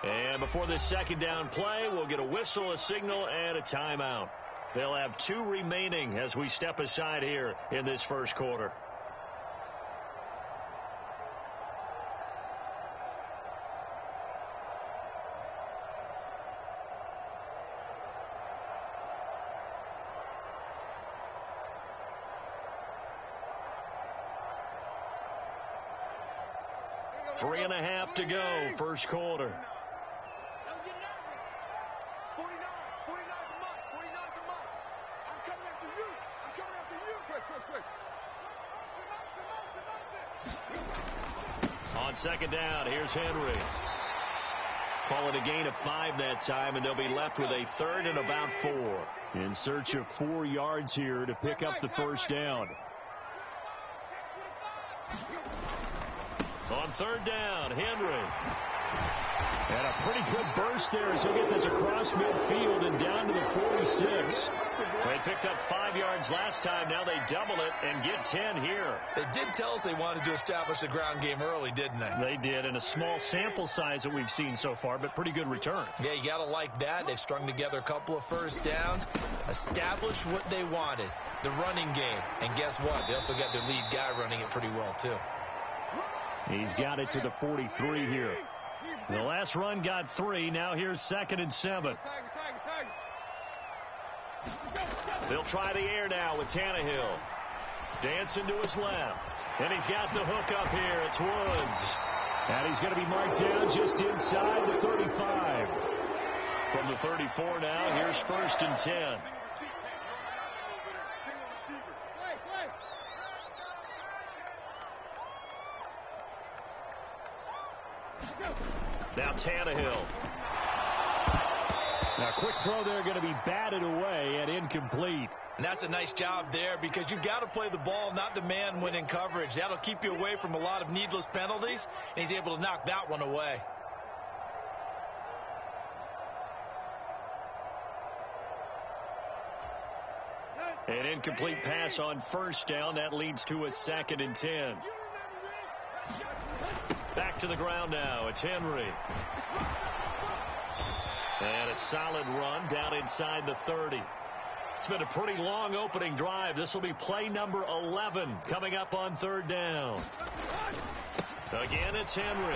[SPEAKER 2] And before this 2nd down play, we'll get a whistle, a signal, and a timeout. They'll have 2 remaining as we step aside here in this first quarter. Three and a half to go, first quarter. On 2nd down, here's Henry. Call it a gain of 5 that time, and they'll be left with a 3rd and about 4. In search of 4 yards here to pick up the first down. On 3rd down, Henry. And a pretty good burst there as he'll get this across midfield and down to the 46. They picked up 5 yards last time. Now they double it and get 10 here.
[SPEAKER 3] They did tell us they wanted to establish the ground game early, didn't they?
[SPEAKER 2] They did, in a small sample size that we've seen so far, but pretty good return.
[SPEAKER 3] Yeah, you got to like that. They've strung together a couple of first downs, established what they wanted, the running game. And guess what? They also got their lead guy running it pretty well, too.
[SPEAKER 2] He's got it to the 43 here. The last run got 3. Now here's 2nd and 7. They'll try the air now with Tannehill. Dancing to his left. And he's got the hook up here. It's Woods. And he's going to be marked down just inside the 35. From the 34 now, here's 1st and 10. Now Tannehill. Now, quick throw there, going to be batted away and incomplete.
[SPEAKER 3] And that's a nice job there because you've got to play the ball, not the man when in coverage. That'll keep you away from a lot of needless penalties, and he's able to knock that one away.
[SPEAKER 2] An incomplete pass on 1st down. That leads to a 2nd and 10. Back to the ground now. It's Henry. And a solid run down inside the 30. It's been a pretty long opening drive. This will be play number 11 coming up on 3rd down. Again, it's Henry.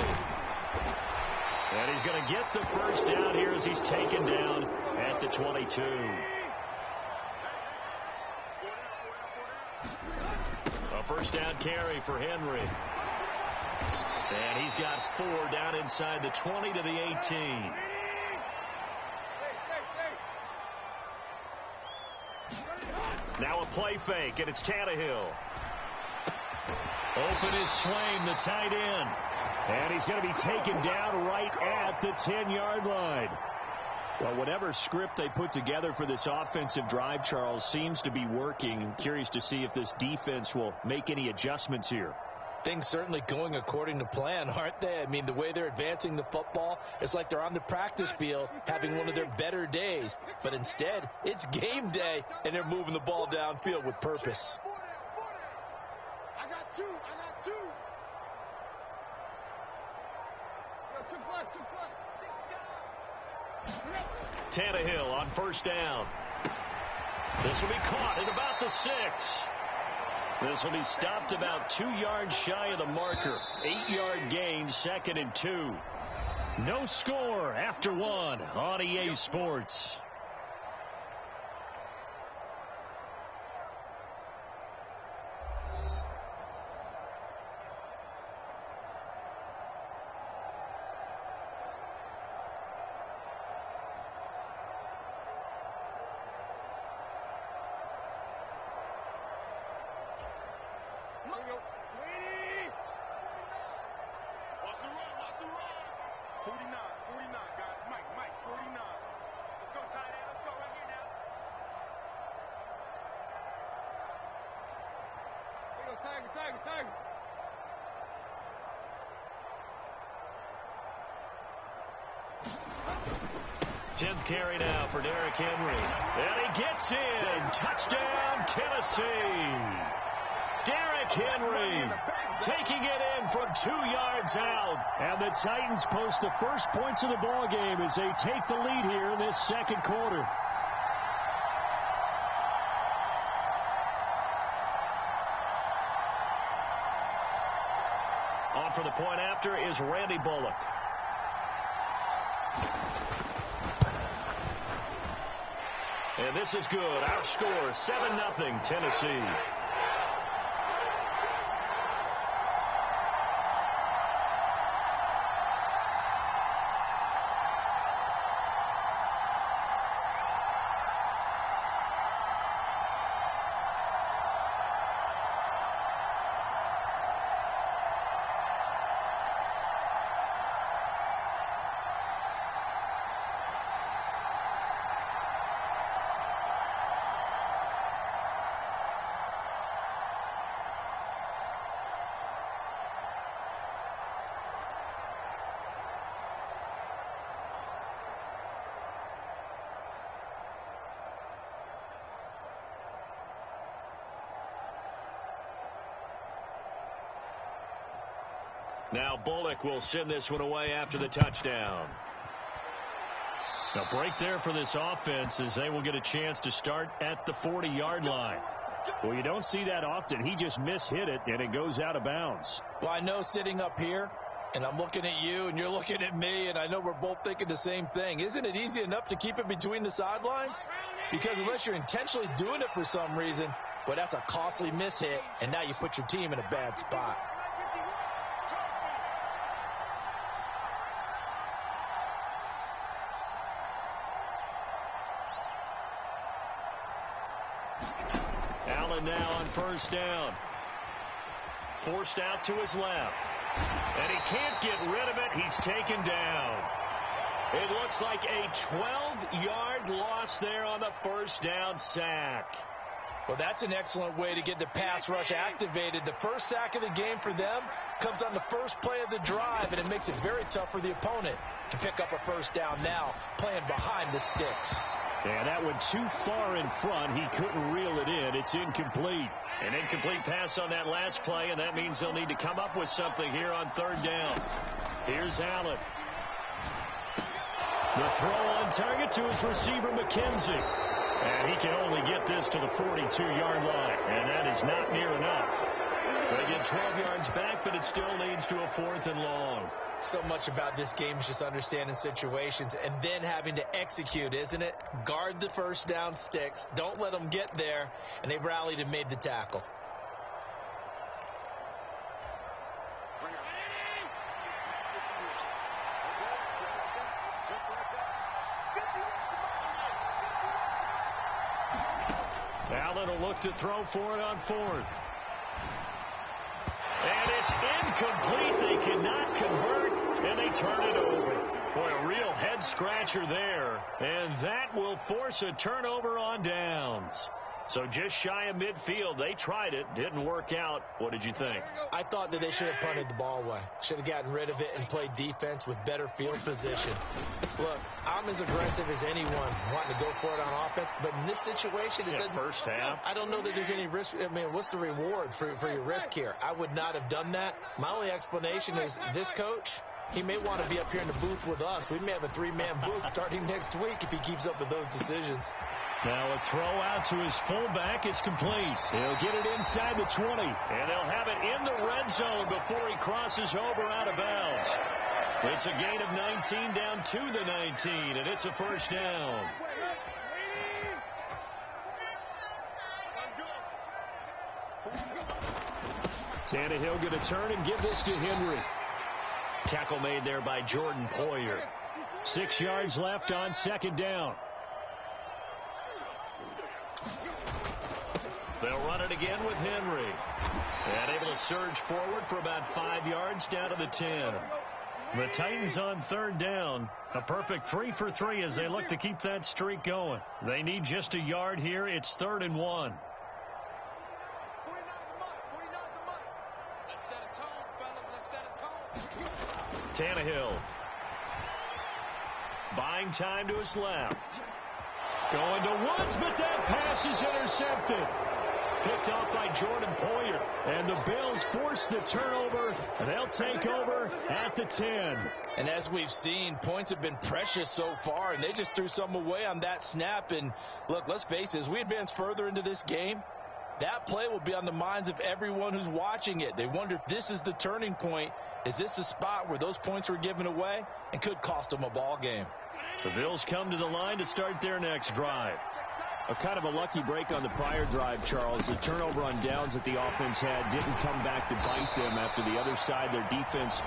[SPEAKER 2] And he's going to get the 1st down here as he's taken down at the 22. A 1st down carry for Henry. And he's got 4 down inside the 20 to the 18. Now a play fake, and it's Tannehill. Open is Swain, the tight end. And he's going to be taken down right at the 10-yard line. Well, whatever script they put together for this offensive drive, Charles, seems to be working. I'm curious to see if this defense will make any adjustments here.
[SPEAKER 3] Things certainly going according to plan, aren't they? I mean, the way they're advancing the football, it's like they're on the practice field having one of their better days. But instead, it's game day, and they're moving the ball downfield with purpose.
[SPEAKER 4] I got two. Yo, took blood.
[SPEAKER 2] Tannehill on 1st down. This will be caught at about the 6. This will be stopped about 2 yards shy of the marker. 8-yard gain, 2nd and 2. No score after 1 on EA Sports.
[SPEAKER 4] Watch the run. 49, guys. Mike, 49. Let's go, tight end. Let's go right here now. There you go, Tiger.
[SPEAKER 2] 10th carry now for Derrick Henry. And he gets in. Touchdown, Tennessee. Derrick Henry taking it in from 2 yards out. And the Titans post the first points of the ball game as they take the lead here in this second quarter. On for the point after is Randy Bullock. And this is good. Our score, 7-0 Tennessee. Now Bullock will send this one away after the touchdown. A break there for this offense as they will get a chance to start at the 40-yard line. Well, you don't see that often. He just mishit it, and it goes out of bounds.
[SPEAKER 3] Well, I know sitting up here, and I'm looking at you, and you're looking at me, and I know we're both thinking the same thing. Isn't it easy enough to keep it between the sidelines? Because unless you're intentionally doing it for some reason, well, that's a costly mishit, and now you put your team in a bad spot.
[SPEAKER 2] Allen now on first down. Forced out to his left. And he can't get rid of it. He's taken down. It looks like a 12-yard loss there on the first down sack.
[SPEAKER 3] Well, that's an excellent way to get the pass rush activated. The first sack of the game for them comes on the first play of the drive, and it makes it very tough for the opponent to pick up a first down now, playing behind the sticks.
[SPEAKER 2] Yeah, that went too far in front. He couldn't reel it in. It's incomplete. An incomplete pass on that last play, and that means they'll need to come up with something here on third down. Here's Allen. The throw on target to his receiver, McKenzie. And he can only get this to the 42-yard line, and that is not near enough. They get 12 yards back, but it still leads to a 4th and long.
[SPEAKER 3] So much about this game is just understanding situations and then having to execute, isn't it? Guard the first down sticks. Don't let them get there, and they've rallied and made the tackle.
[SPEAKER 2] Allen will look to throw for it on 4th. And it's incomplete. They cannot convert, and they turn it over. Boy, a real head-scratcher there. And that will force a turnover on downs. So just shy of midfield. They tried it. Didn't work out. What did you think?
[SPEAKER 3] I thought that they should have punted the ball away. Should have gotten rid of it and played defense with better field position. Look, I'm as aggressive as anyone wanting to go for it on offense, but in this situation, it doesn't.
[SPEAKER 2] First half.
[SPEAKER 3] I don't know that there's any risk. I mean, what's the reward for your risk here? I would not have done that. My only explanation is this coach, he may want to be up here in the booth with us. We may have a 3-man booth starting next week if he keeps up with those decisions.
[SPEAKER 2] Now a throw out to his fullback is complete. He'll get it inside the 20, and they'll have it in the red zone before he crosses over out of bounds. It's a gain of 19 down to the 19, and it's a first down. Tannehill going to turn and give this to Henry. Tackle made there by Jordan Poyer. 6 yards left on second down. They'll run it again with Henry. And able to surge forward for about 5 yards down to the 10. The Titans on third down. A perfect 3 for 3 as they look to keep that streak going. They need just a yard here. It's 3rd and 1.
[SPEAKER 4] Let's set a tone, fellas. Let's set a tone.
[SPEAKER 2] Tannehill. Buying time to his left. Going to Woods, but that pass is intercepted. Picked off by Jordan Poyer. And the Bills force the turnover. They'll take over at the 10.
[SPEAKER 3] And as we've seen, points have been precious so far, and they just threw some away on that snap. And look, let's face it, as we advance further into this game, that play will be on the minds of everyone who's watching it. They wonder if this is the turning point. Is this the spot where those points were given away and could cost them a ball game?
[SPEAKER 2] The Bills come to the line to start their next drive. A kind of a lucky break on the prior drive, Charles. The turnover on downs that the offense had didn't come back to bite them after the other side. Their defense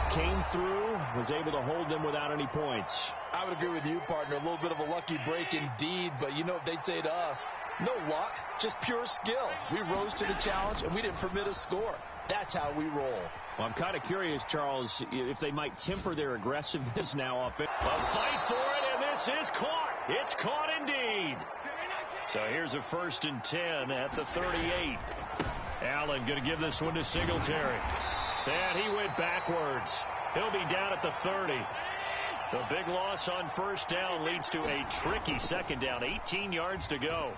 [SPEAKER 2] came through, was able to hold them without any points.
[SPEAKER 3] I would agree with you, partner. A little bit of a lucky break indeed, but you know what they'd say to us? No luck, just pure skill. We rose to the challenge, and we didn't permit a score. That's how we roll.
[SPEAKER 2] Well, I'm kind of curious, Charles, if they might temper their aggressiveness now up. A fight for it, and this is caught. It's caught indeed. So here's a 1st and 10 at the 38. Allen going to give this one to Singletary. And he went backwards. He'll be down at the 30. The big loss on first down leads to a tricky second down. 18 yards to go.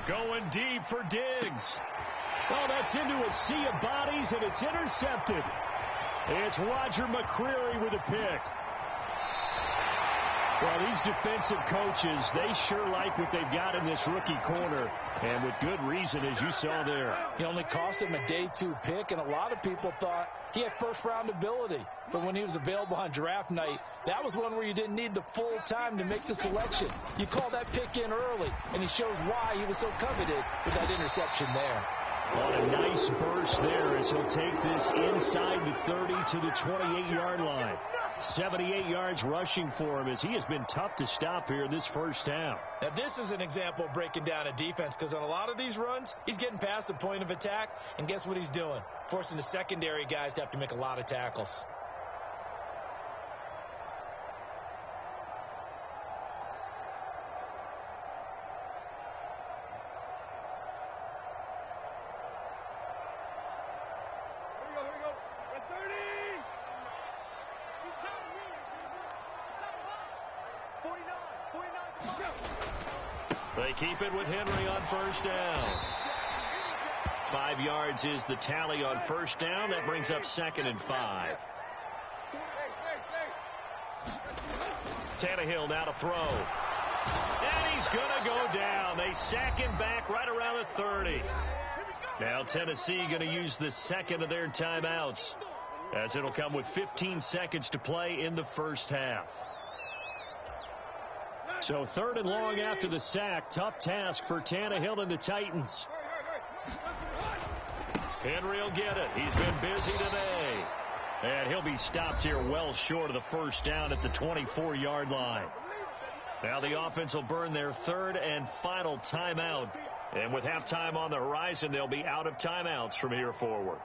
[SPEAKER 2] Going deep for Diggs. Oh, that's into a sea of bodies, and it's intercepted. It's Roger McCreary with a pick. Well, these defensive coaches, they sure like what they've got in this rookie corner, and with good reason, as you saw there.
[SPEAKER 3] He only cost him a day 2 pick, and a lot of people thought he had first-round ability. But when he was available on draft night, that was one where you didn't need the full time to make the selection. You call that pick in early, and he shows why he was so coveted with that interception there.
[SPEAKER 2] On a nice burst there as he'll take this inside the 30 to the 28-yard line. 78 yards rushing for him as he has been tough to stop here in this first half.
[SPEAKER 3] Now, this is an example of breaking down a defense because on a lot of these runs, he's getting past the point of attack, and guess what he's doing? Forcing the secondary guys to have to make a lot of tackles.
[SPEAKER 2] They keep it with Henry on first down. 5 yards is the tally on first down. That brings up 2nd and 5. Tannehill now to throw. And he's going to go down. They sack him back right around the 30. Now Tennessee going to use the second of their timeouts, as it'll come with 15 seconds to play in the first half. So 3rd and long after the sack. Tough task for Tannehill and the Titans. Henry will get it. He's been busy today. And he'll be stopped here well short of the first down at the 24-yard line. Now the offense will burn their 3rd and final timeout. And with halftime on the horizon, they'll be out of timeouts from here forward.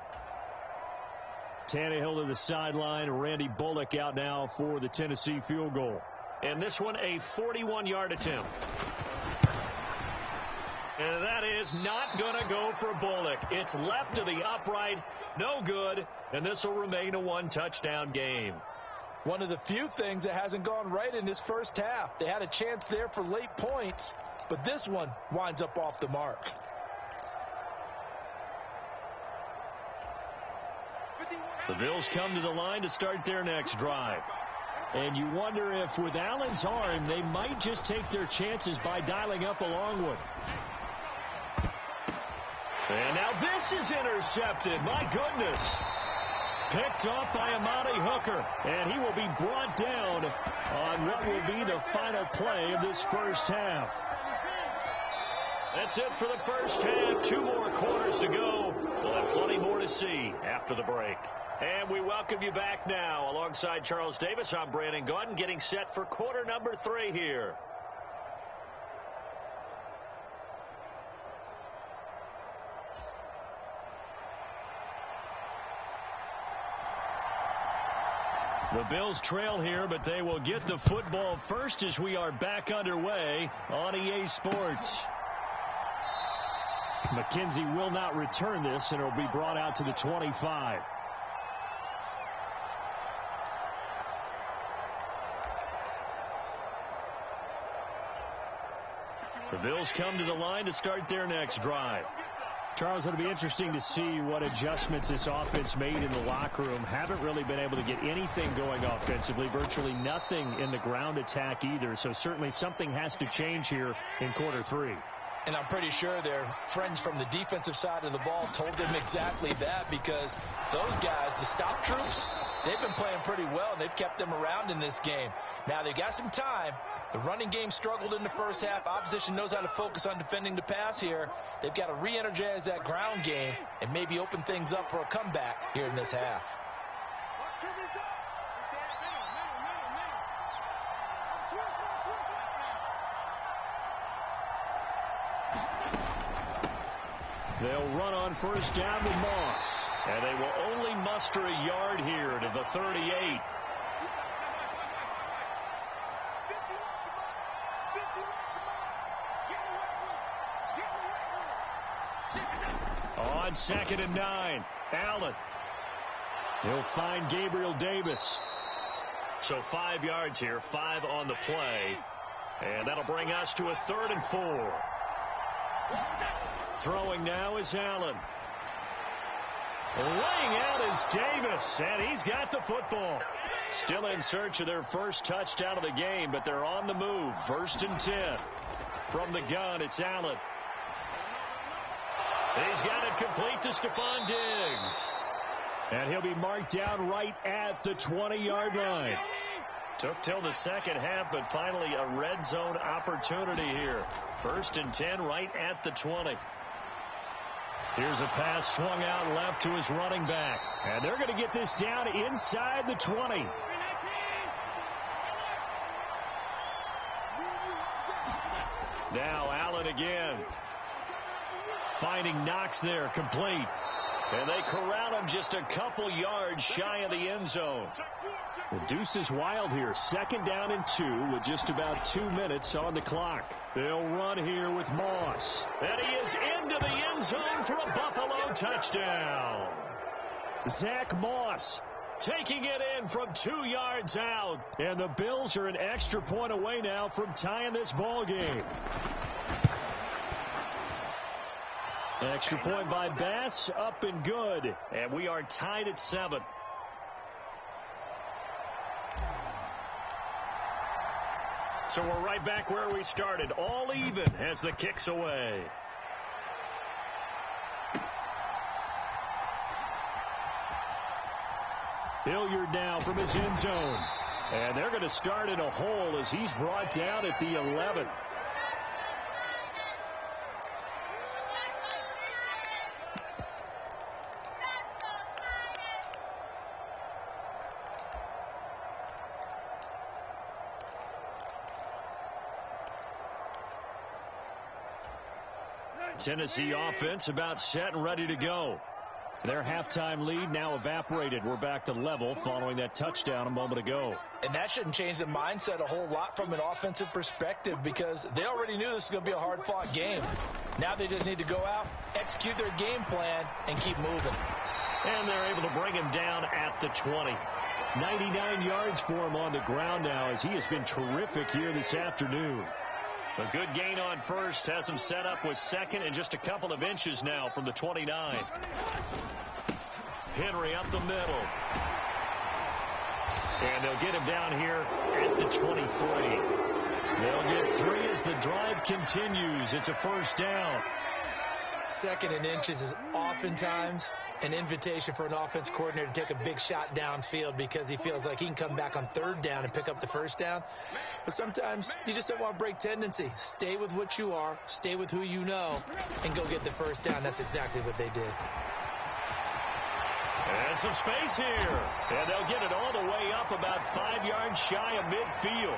[SPEAKER 2] Tannehill to the sideline. Randy Bullock out now for the Tennessee field goal. And this one a 41-yard attempt. And that is not going to go for Bullock. It's left to the upright. No good. And this will remain a 1-touchdown game.
[SPEAKER 3] One of the few things that hasn't gone right in this first half. They had a chance there for late points, but this one winds up off the mark.
[SPEAKER 2] The Bills come to the line to start their next drive. And you wonder if with Allen's arm, they might just take their chances by dialing up a long one. And now this is intercepted. My goodness. Picked off by Amani Hooker. And he will be brought down on what will be the final play of this first half. That's it for the first half. 2 more quarters to go. We'll have plenty more to see after the break. And we welcome you back now. Alongside Charles Davis, I'm Brandon Gaudin, getting set for quarter number 3 here. The Bills trail here, but they will get the football first as we are back underway on EA Sports. McKenzie will not return this, and it will be brought out to the 25. The Bills come to the line to start their next drive. Charles, it'll be interesting to see what adjustments this offense made in the locker room. Haven't really been able to get anything going offensively. Virtually nothing in the ground attack either. So certainly something has to change here in quarter 3.
[SPEAKER 3] And I'm pretty sure their friends from the defensive side of the ball told them exactly that, because those guys, the stop troops, they've been playing pretty well, and they've kept them around in this game. Now, they got some time. The running game struggled in the first half. Opposition knows how to focus on defending the pass here. They've got to re-energize that ground game and maybe open things up for a comeback here in this half.
[SPEAKER 2] They'll run on first down with Moss. And they will only muster a yard here to the 38. On 2nd and 9, Allen. He'll find Gabriel Davis. So 5 yards here, 5 on the play. And that'll bring us to a 3rd and 4. Throwing now is Allen. Laying out is Davis, and he's got the football. Still in search of their first touchdown of the game, but they're on the move. 1st and 10. From the gun, it's Allen. He's got it complete to Stephon Diggs. And he'll be marked down right at the 20-yard line. Took till the second half, but finally a red zone opportunity here. 1st and 10 right at the 20. Here's a pass swung out left to his running back. And they're going to get this down inside the 20. Now Allen again. Finding Knox there, complete. And they corral him just a couple yards shy of the end zone. The deuce is wild here. 2nd down and 2 with just about 2 minutes on the clock. They'll run here with Moss. And he is into the end zone for a Buffalo touchdown. Zach Moss taking it in from 2 yards out. And the Bills are an extra point away now from tying this ball game. Extra point by Bass, up and good. And we are tied at 7. So we're right back where we started. All even as the kick's away. Hilliard now from his end zone. And they're going to start in a hole as he's brought down at the 11. Tennessee offense about set and ready to go. Their halftime lead now evaporated. We're back to level following that touchdown a moment ago.
[SPEAKER 3] And that shouldn't change the mindset a whole lot from an offensive perspective because they already knew this was going to be a hard-fought game. Now they just need to go out, execute their game plan, and keep moving.
[SPEAKER 2] And they're able to bring him down at the 20. 99 yards for him on the ground now as he has been terrific here this afternoon. A good gain on first has him set up with 2nd and just a couple of inches now from the 29. Henry up the middle. And they'll get him down here at the 23. They'll get 3 as the drive continues. It's a 1st down.
[SPEAKER 3] 2nd and inches is oftentimes an invitation for an offense coordinator to take a big shot downfield because he feels like he can come back on 3rd down and pick up the 1st down. But sometimes you just don't want to break tendency. Stay with what you are, stay with who you know, and go get the 1st down. That's exactly what they did.
[SPEAKER 2] And some space here. And they'll get it all the way up about 5 yards shy of midfield.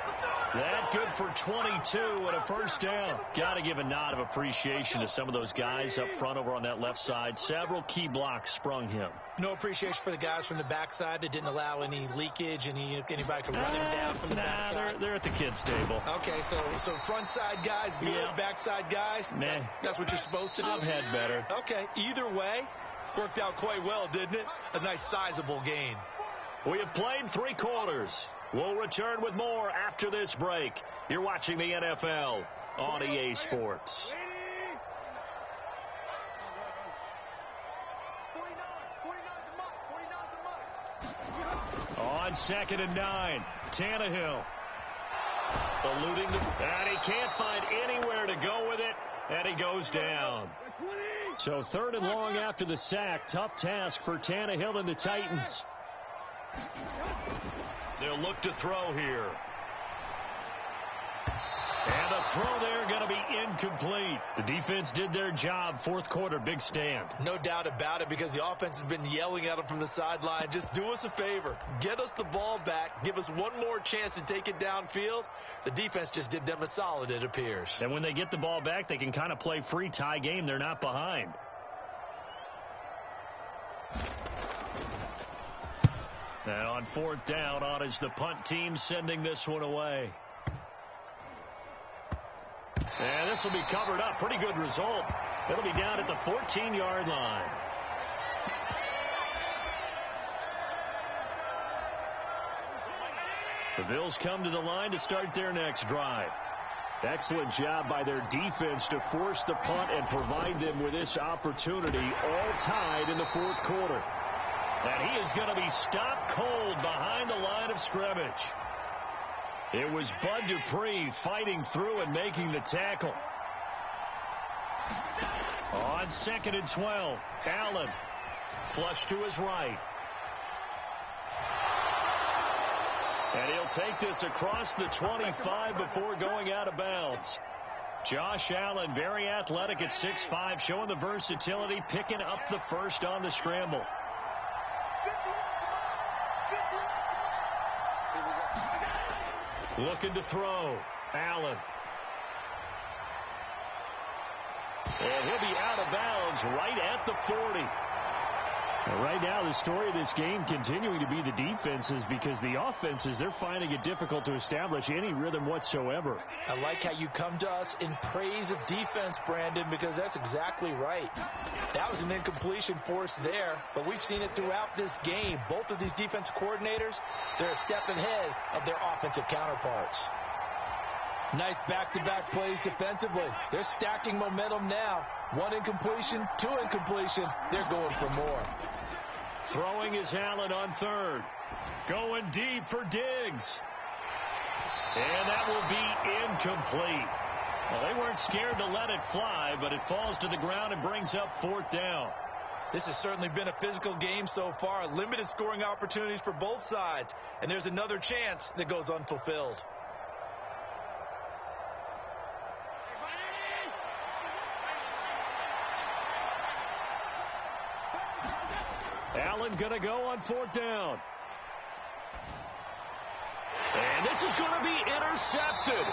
[SPEAKER 2] That good for 22 and a 1st down. Got to give a nod of appreciation to some of those guys up front over on that left side. Several key blocks sprung him.
[SPEAKER 3] No appreciation for the guys from the backside that didn't allow any leakage, anybody to run him down from the backside.
[SPEAKER 2] They're at the kids' table.
[SPEAKER 3] Okay, so front side guys good, yeah. Backside guys,
[SPEAKER 2] man,
[SPEAKER 3] that's what you're supposed to do.
[SPEAKER 2] I've had better.
[SPEAKER 3] Okay, either way, it's worked out quite well, didn't it? A nice sizable gain.
[SPEAKER 2] We have played 3 quarters. We'll return with more after this break. You're watching the NFL on EA Sports. On 2nd and 9, Tannehill. Eluding and he can't find anywhere to go with it, and he goes down. So 3rd and long after the sack. Tough task for Tannehill and the Titans. They'll look to throw here. And the throw there going to be incomplete. The defense did their job. 4th quarter, big stand.
[SPEAKER 3] No doubt about it because the offense has been yelling at them from the sideline. Just do us a favor. Get us the ball back. Give us one more chance to take it downfield. The defense just did them a solid, it appears.
[SPEAKER 2] And when they get the ball back, they can kind of play free tie game. They're not behind. And on 4th down, on is the punt team sending this one away. And this will be covered up. Pretty good result. It'll be down at the 14-yard line. The Bills come to the line to start their next drive. Excellent job by their defense to force the punt and provide them with this opportunity, all tied in the 4th quarter. And he is going to be stopped cold behind the line of scrimmage. It was Bud Dupree fighting through and making the tackle. On 2nd and 12, Allen flush to his right. And he'll take this across the 25 before going out of bounds. Josh Allen, very athletic at 6'5", showing the versatility, picking up the first on the scramble. Looking to throw. Allen. And he'll be out of bounds right at the 40. Right now, the story of this game continuing to be the defenses, because the offenses, they're finding it difficult to establish any rhythm whatsoever.
[SPEAKER 3] I like how you come to us in praise of defense, Brandon, because that's exactly right. That was an incompletion force there, but we've seen it throughout this game. Both of these defensive coordinators, they're a step ahead of their offensive counterparts. Nice back-to-back plays defensively. They're stacking momentum now. 1 incompletion, 2 incompletion. They're going for more.
[SPEAKER 2] Throwing is Allen on third. Going deep for Diggs. And that will be incomplete. Well, they weren't scared to let it fly, but it falls to the ground and brings up 4th down.
[SPEAKER 3] This has certainly been a physical game so far. Limited scoring opportunities for both sides. And there's another chance that goes unfulfilled.
[SPEAKER 2] Allen going to go on 4th down. And this is going to be intercepted.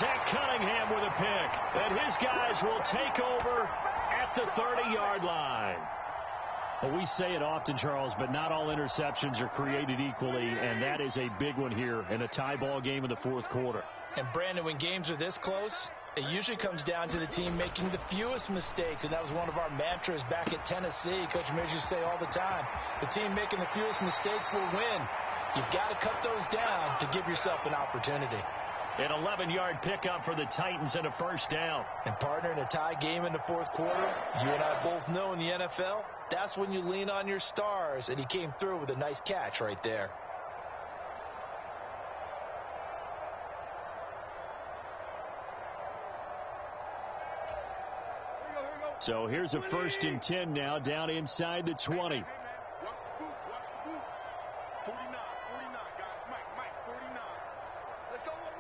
[SPEAKER 2] Zach Cunningham with a pick. And his guys will take over at the 30-yard line. Well, we say it often, Charles, but not all interceptions are created equally, and that is a big one here in a tie ball game in the 4th quarter.
[SPEAKER 3] And, Brandon, when games are this close, it usually comes down to the team making the fewest mistakes, and that was one of our mantras back at Tennessee. Coach Mears used to say all the time, the team making the fewest mistakes will win. You've got to cut those down to give yourself an opportunity.
[SPEAKER 2] An 11-yard pickup for the Titans and a 1st down.
[SPEAKER 3] And, partner, in a tie game in the 4th quarter, you and I both know in the NFL, that's when you lean on your stars, and he came through with a nice catch right there.
[SPEAKER 2] So here's a 1st and 10 now, down inside the 20.
[SPEAKER 4] Watch the boot, watch the boot. 49, guys. Mike, 49. Let's go, one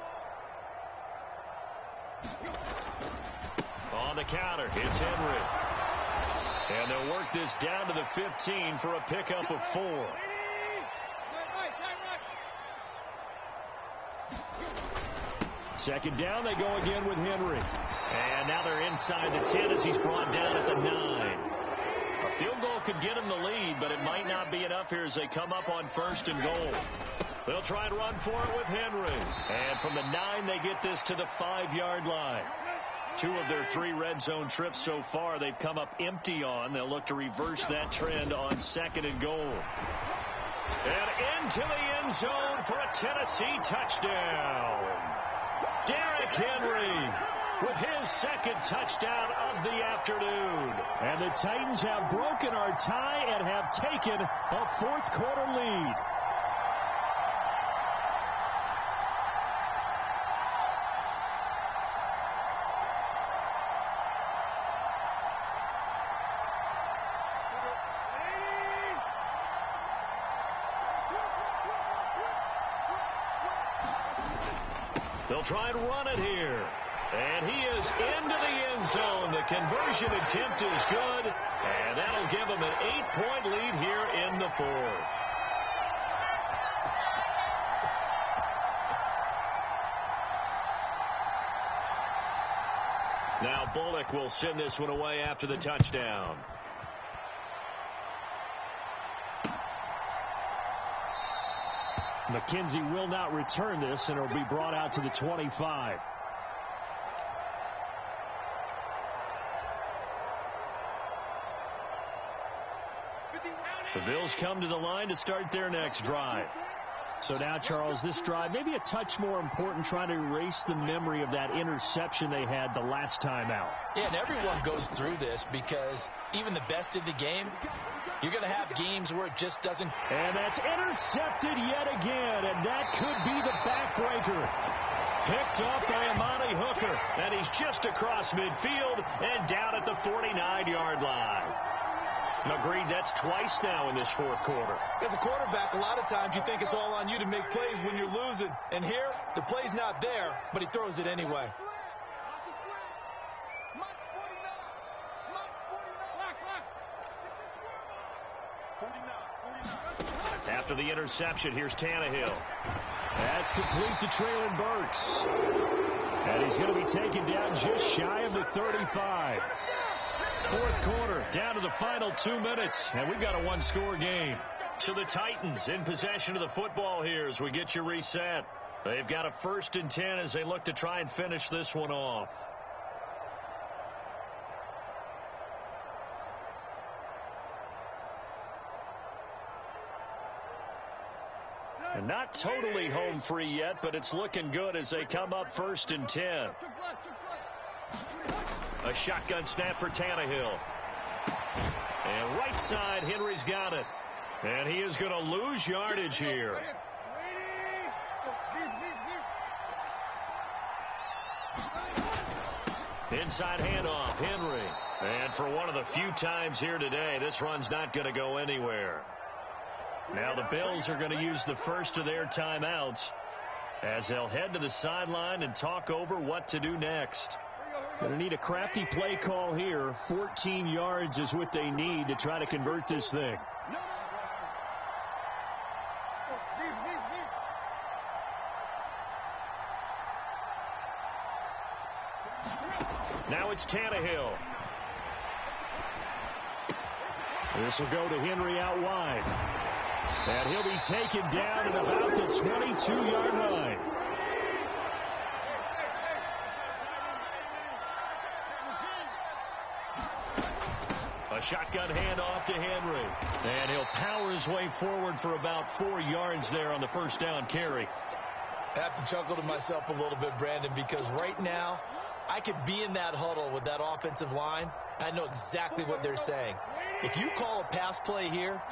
[SPEAKER 4] more.
[SPEAKER 2] On the counter, it's Henry. And they'll work this down to the 15 for a pickup of 4. Second down, they go again with Henry. And now they're inside the 10 as he's brought down at the 9. A field goal could get him the lead, but it might not be enough here as they come up on 1st and goal. They'll try and run for it with Henry. And from the 9, they get this to the 5-yard line. 2 of their 3 red zone trips so far, they've come up empty on. They'll look to reverse that trend on 2nd and goal. And into the end zone for a Tennessee touchdown. Derrick Henry with his 2nd touchdown of the afternoon. And the Titans have broken our tie and have taken a 4th quarter lead. They'll try and run it here. And he is into the end zone. The conversion attempt is good. And that'll give him an 8-point lead here in the 4th. Now Bullock will send this one away after the touchdown. McKenzie will not return this, and it'll be brought out to the 25. The Bills come to the line to start their next drive. So now, Charles, this drive maybe a touch more important, trying to erase the memory of that interception they had the last time out.
[SPEAKER 3] Yeah, and everyone goes through this because even the best in the game, you're going to have games where it just doesn't.
[SPEAKER 2] And that's intercepted yet again, and that could be the backbreaker. Picked up by Amani Hooker, and he's just across midfield and down at the 49-yard line. Agreed, that's twice now in this 4th quarter.
[SPEAKER 3] As a quarterback, a lot of times you think it's all on you to make plays when you're losing. And here, the play's not there, but he throws it anyway.
[SPEAKER 2] After the interception, here's Tannehill. That's complete to Traylon Burks. And he's going to be taken down just shy of the 35. Fourth quarter, down to the final 2 minutes, and we've got a one-score game. So the Titans in possession of the football here as we get you reset. They've got a 1st and 10 as they look to try and finish this one off. And not totally home free yet, but it's looking good as they come up 1st and 10. A shotgun snap for Tannehill. And right side, Henry's got it. And he is going to lose yardage here. Inside handoff, Henry. And for one of the few times here today, this run's not going to go anywhere. Now the Bills are going to use the first of their timeouts as they'll head to the sideline and talk over what to do next. Going to need a crafty play call here. 14 yards is what they need to try to convert this thing. Now it's Tannehill. This will go to Henry out wide. And he'll be taken down at about the 22-yard line. A shotgun handoff to Henry. And he'll power his way forward for about 4 yards there on the first down carry.
[SPEAKER 3] I have to chuckle to myself a little bit, Brandon, because right now I could be in that huddle with that offensive line. I know exactly what they're saying. If you call a pass play here,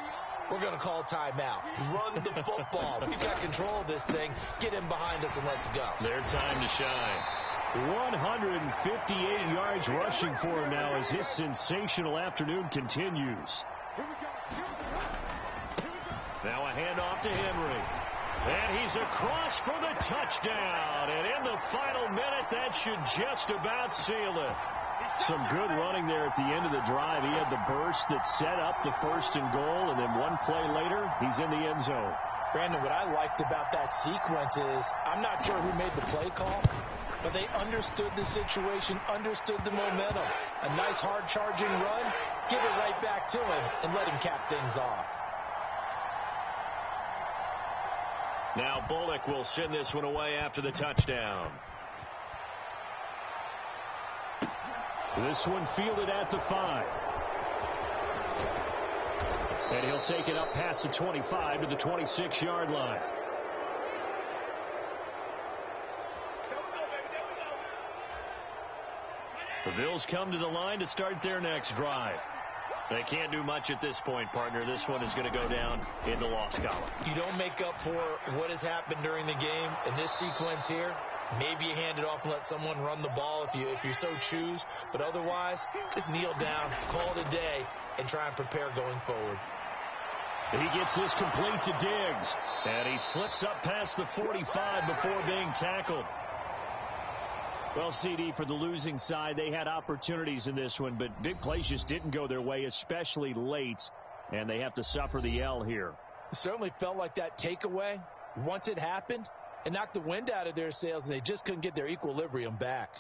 [SPEAKER 3] we're going to call timeout. Run the football. We've got control of this thing. Get in behind us and let's go.
[SPEAKER 2] Their time to shine. 158 yards rushing for him now as his sensational afternoon continues. Now a handoff to Henry. And he's across for the touchdown. And in the final minute, that should just about seal it. Some good running there at the end of the drive. He had the burst that set up the 1st and goal, and then one play later, he's in the end zone.
[SPEAKER 3] Brandon, what I liked about that sequence is I'm not sure who made the play call, but they understood the situation, understood the momentum. A nice hard-charging run, give it right back to him, and let him cap things off.
[SPEAKER 2] Now Bullock will send this one away after the touchdown. This one fielded at the 5. And he'll take it up past the 25 to the 26-yard line. The Bills come to the line to start their next drive. They can't do much at this point, partner. This one is going to go down in the loss column.
[SPEAKER 3] You don't make up for what has happened during the game in this sequence here. Maybe you hand it off and let someone run the ball if you so choose. But otherwise, just kneel down, call it a day, and try and prepare going forward.
[SPEAKER 2] He gets this complete to Diggs. And he slips up past the 45 before being tackled. Well, CD, for the losing side, they had opportunities in this one, but big plays just didn't go their way, especially late. And they have to suffer the L here.
[SPEAKER 3] It certainly felt like that takeaway, once it happened, it knocked the wind out of their sails, and they just couldn't get their equilibrium back.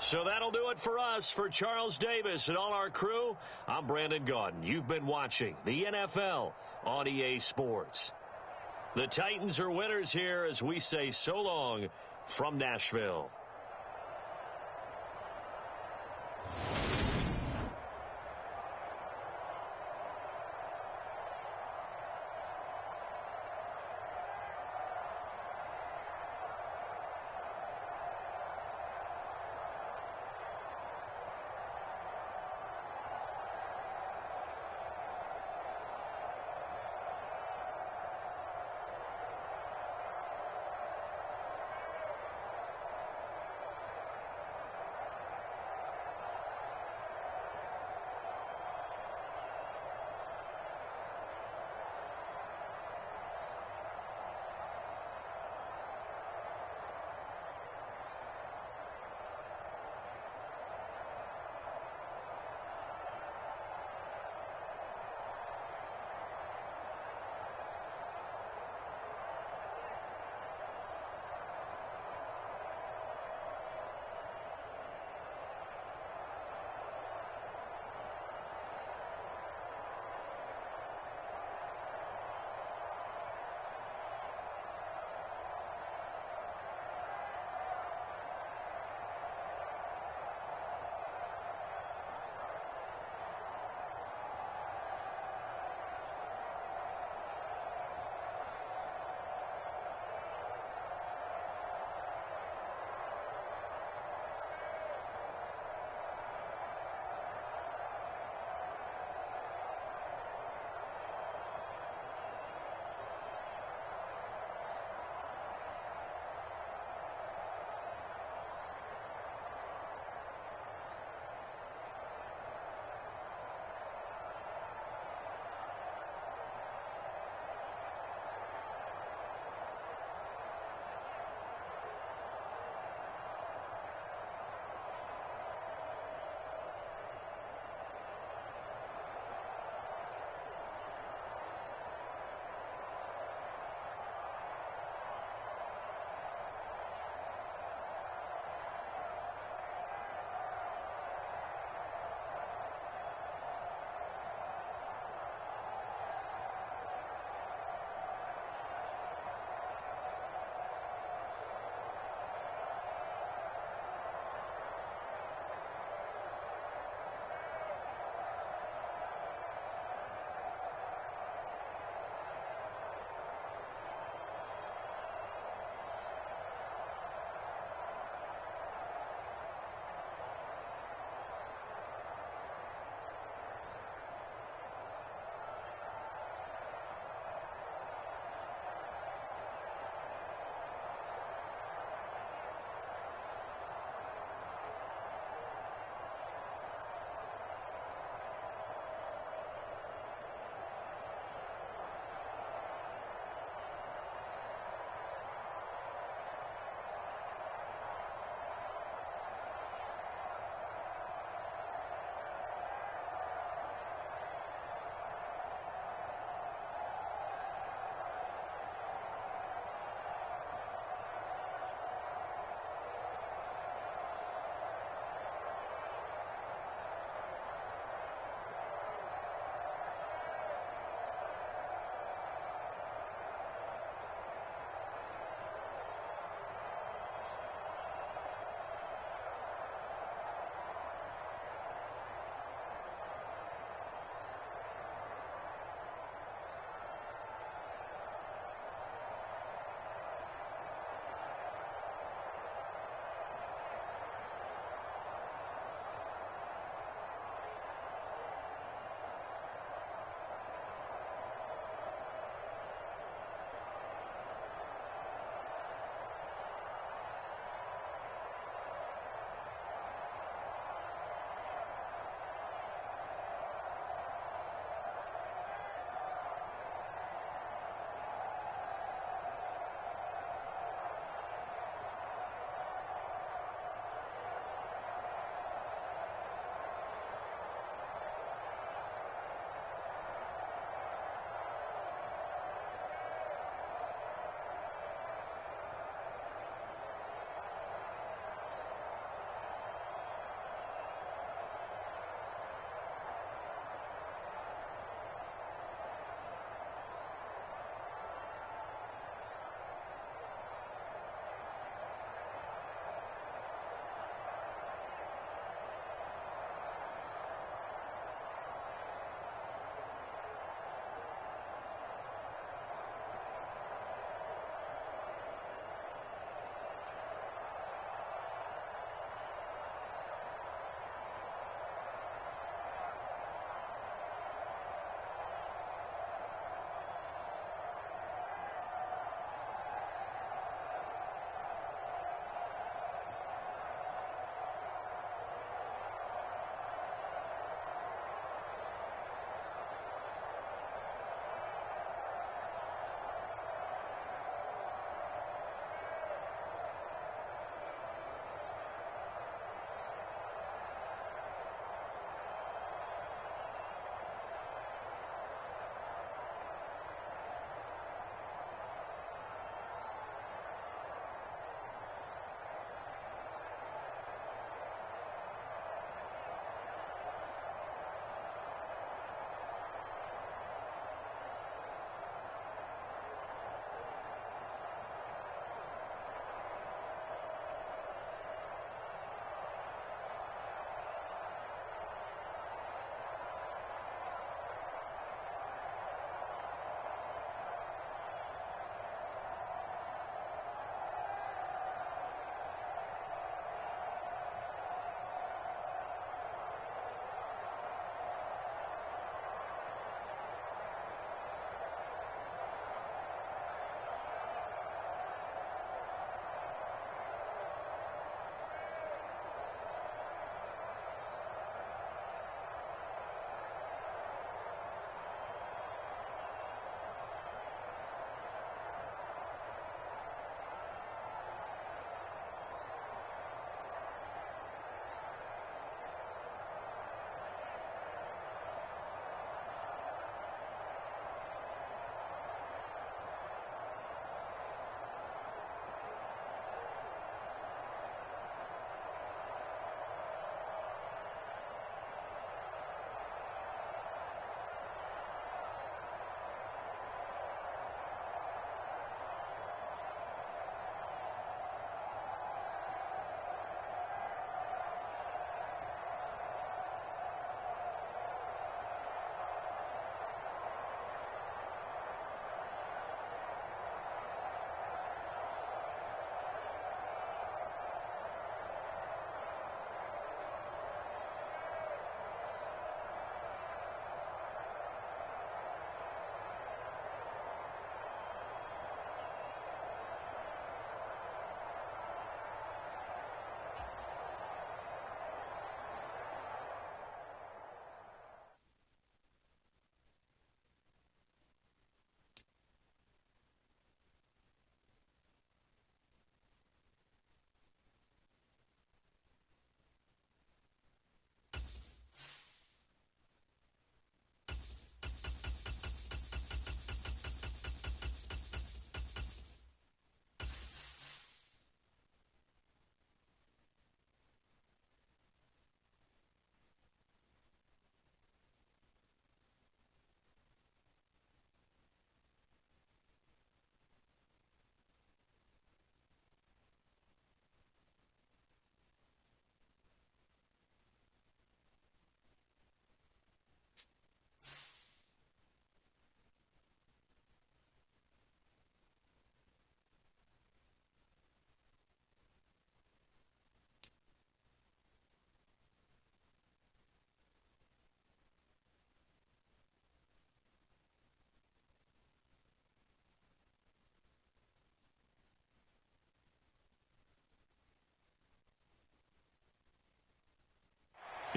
[SPEAKER 2] So that'll do it for us. For Charles Davis and all our crew, I'm Brandon Gaudin. You've been watching the NFL on EA Sports. The Titans are winners here as we say so long from Nashville.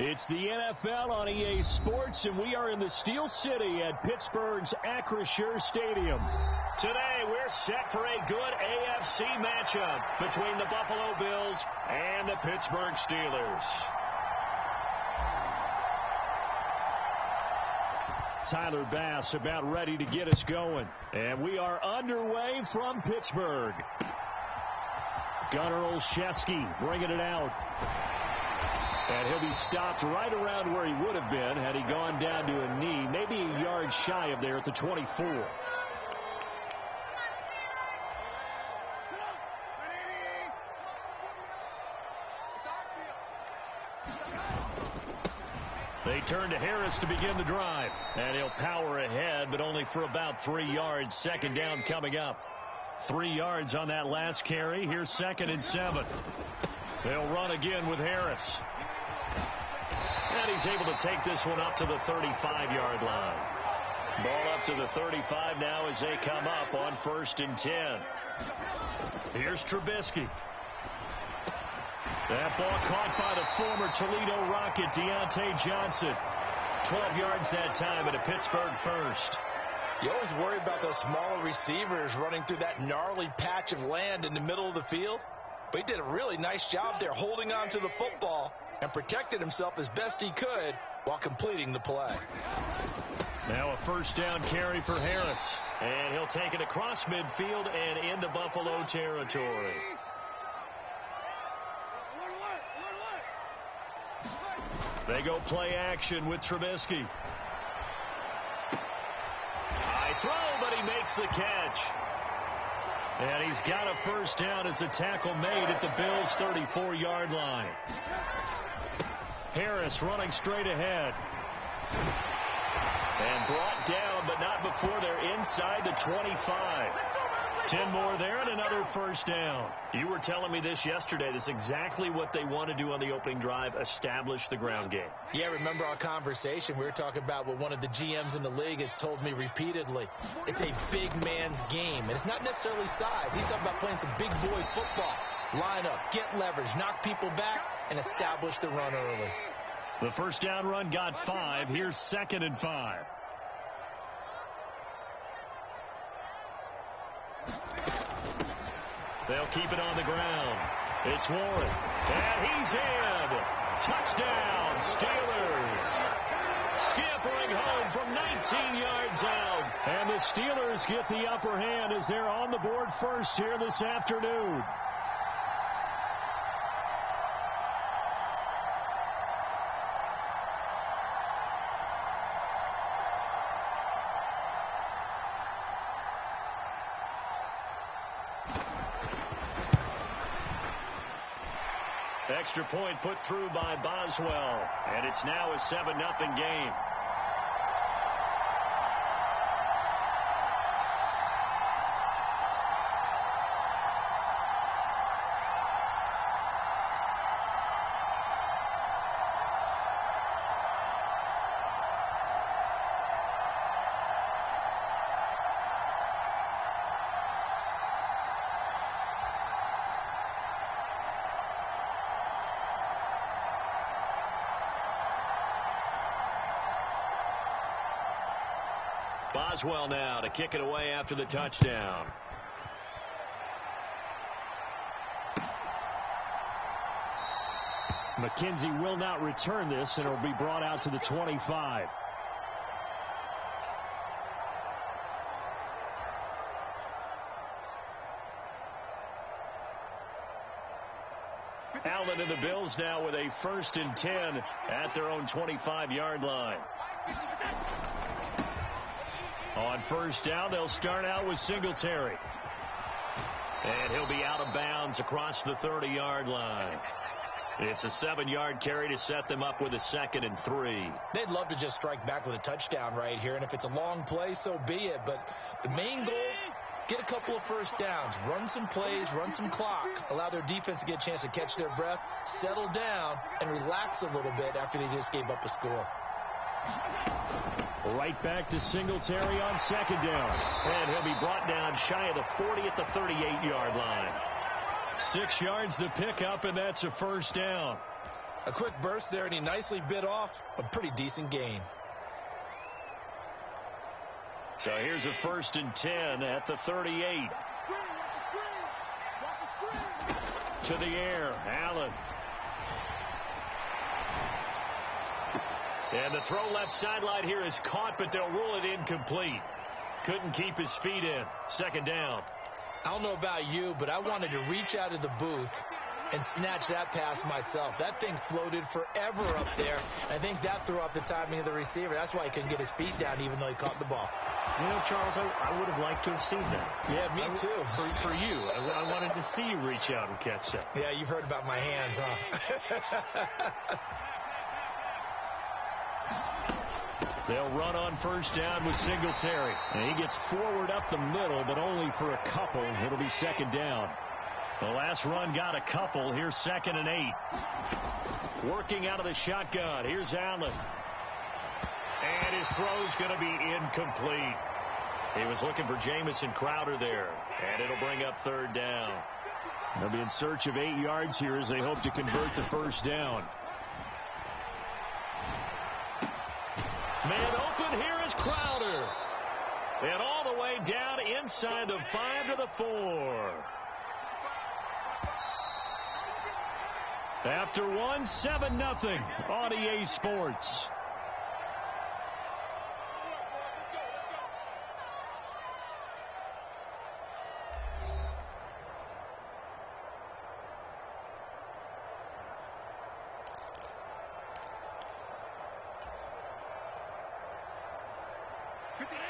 [SPEAKER 2] It's the NFL on EA Sports, and we are in the Steel City at Pittsburgh's Acrisure Stadium. Today, we're set for a good AFC matchup between the Buffalo Bills and the Pittsburgh Steelers. Tyler Bass about ready to get us going. And we are underway from Pittsburgh. Gunnar Olszewski bringing it out. And he'll be stopped right around where he would have been had he gone down to a knee, maybe a yard shy of there at the 24. They turn to Harris to begin the drive. And he'll power ahead, but only for about 3 yards. Second down coming up. 3 yards on that last carry. Here's 2nd and 7. They'll run again with Harris. And he's able to take this one up to the 35-yard line. Ball up to the 35 now as they come up on 1st and 10. Here's Trubisky. That ball caught by the former Toledo Rocket, Deontay Johnson. 12 yards that time at a Pittsburgh first.
[SPEAKER 3] You always worry about those smaller receivers running through that gnarly patch of land in the middle of the field. But he did a really nice job there holding on to the football and protected himself as best he could while completing the play.
[SPEAKER 2] Now a 1st down carry for Harris. And he'll take it across midfield and into Buffalo territory. They go play action with Trubisky. High throw, but he makes the catch. And he's got a 1st down as the tackle made at the Bills' 34-yard line. Harris running straight ahead. And brought down, but not before they're inside the 25. 10 more there and another 1st down. You were telling me this yesterday. This is exactly what they want to do on the opening drive, establish the ground game.
[SPEAKER 3] Yeah, remember our conversation. We were talking about what one of the GMs in the league has told me repeatedly. It's a big man's game, and it's not necessarily size. He's talking about playing some big boy football. Line up, get leverage, knock people back, and establish the run early.
[SPEAKER 2] The 1st down run got 5. Here's 2nd and 5. They'll keep it on the ground. It's Warren. And he's in. Touchdown, Steelers. Scampering home from 19 yards out. And the Steelers get the upper hand as they're on the board first here this afternoon. Extra point put through by Boswell. And it's now a 7-0 game. Boswell now to kick it away after the touchdown. McKenzie will not return this, and it will be brought out to the 25. Allen and the Bills now with a 1st and 10 at their own 25-yard line. On 1st down, they'll start out with Singletary. And he'll be out of bounds across the 30-yard line. It's a 7-yard carry to set them up with a 2nd and 3.
[SPEAKER 3] They'd love to just strike back with a touchdown right here, and if it's a long play, so be it. But the main goal, get a couple of 1st downs, run some plays, run some clock, allow their defense to get a chance to catch their breath, settle down, and relax a little bit after they just gave up a score.
[SPEAKER 2] Right back to Singletary on 2nd down. And he'll be brought down shy of the 40 at the 38-yard line. 6 yards the pickup, and that's a 1st down.
[SPEAKER 3] A quick burst there, and he nicely bit off a pretty decent gain.
[SPEAKER 2] So here's a 1st and 10 at the 38. To the air, Allen. And the throw left sideline here is caught, but they'll rule it incomplete. Couldn't keep his feet in. 2nd down.
[SPEAKER 3] I don't know about you, but I wanted to reach out of the booth and snatch that pass myself. That thing floated forever up there. I think that threw off the timing of the receiver. That's why he couldn't get his feet down even though he caught the ball.
[SPEAKER 2] You know, Charles, I would have liked to have seen that.
[SPEAKER 3] Yeah, me too.
[SPEAKER 2] For you. I wanted to see you reach out and catch that.
[SPEAKER 3] Yeah, you've heard about my hands, huh?
[SPEAKER 2] They'll run on 1st down with Singletary. And he gets forward up the middle, but only for a couple. It'll be 2nd down. The last run got a couple. Here's 2nd and 8. Working out of the shotgun. Here's Allen. And his throw's going to be incomplete. He was looking for Jamison Crowder there. And it'll bring up 3rd down. They'll be in search of 8 yards here as they hope to convert the 1st down. Man open, here is Crowder. And all the way down inside the 5 to the 4. After 1, 7-0 on EA Sports.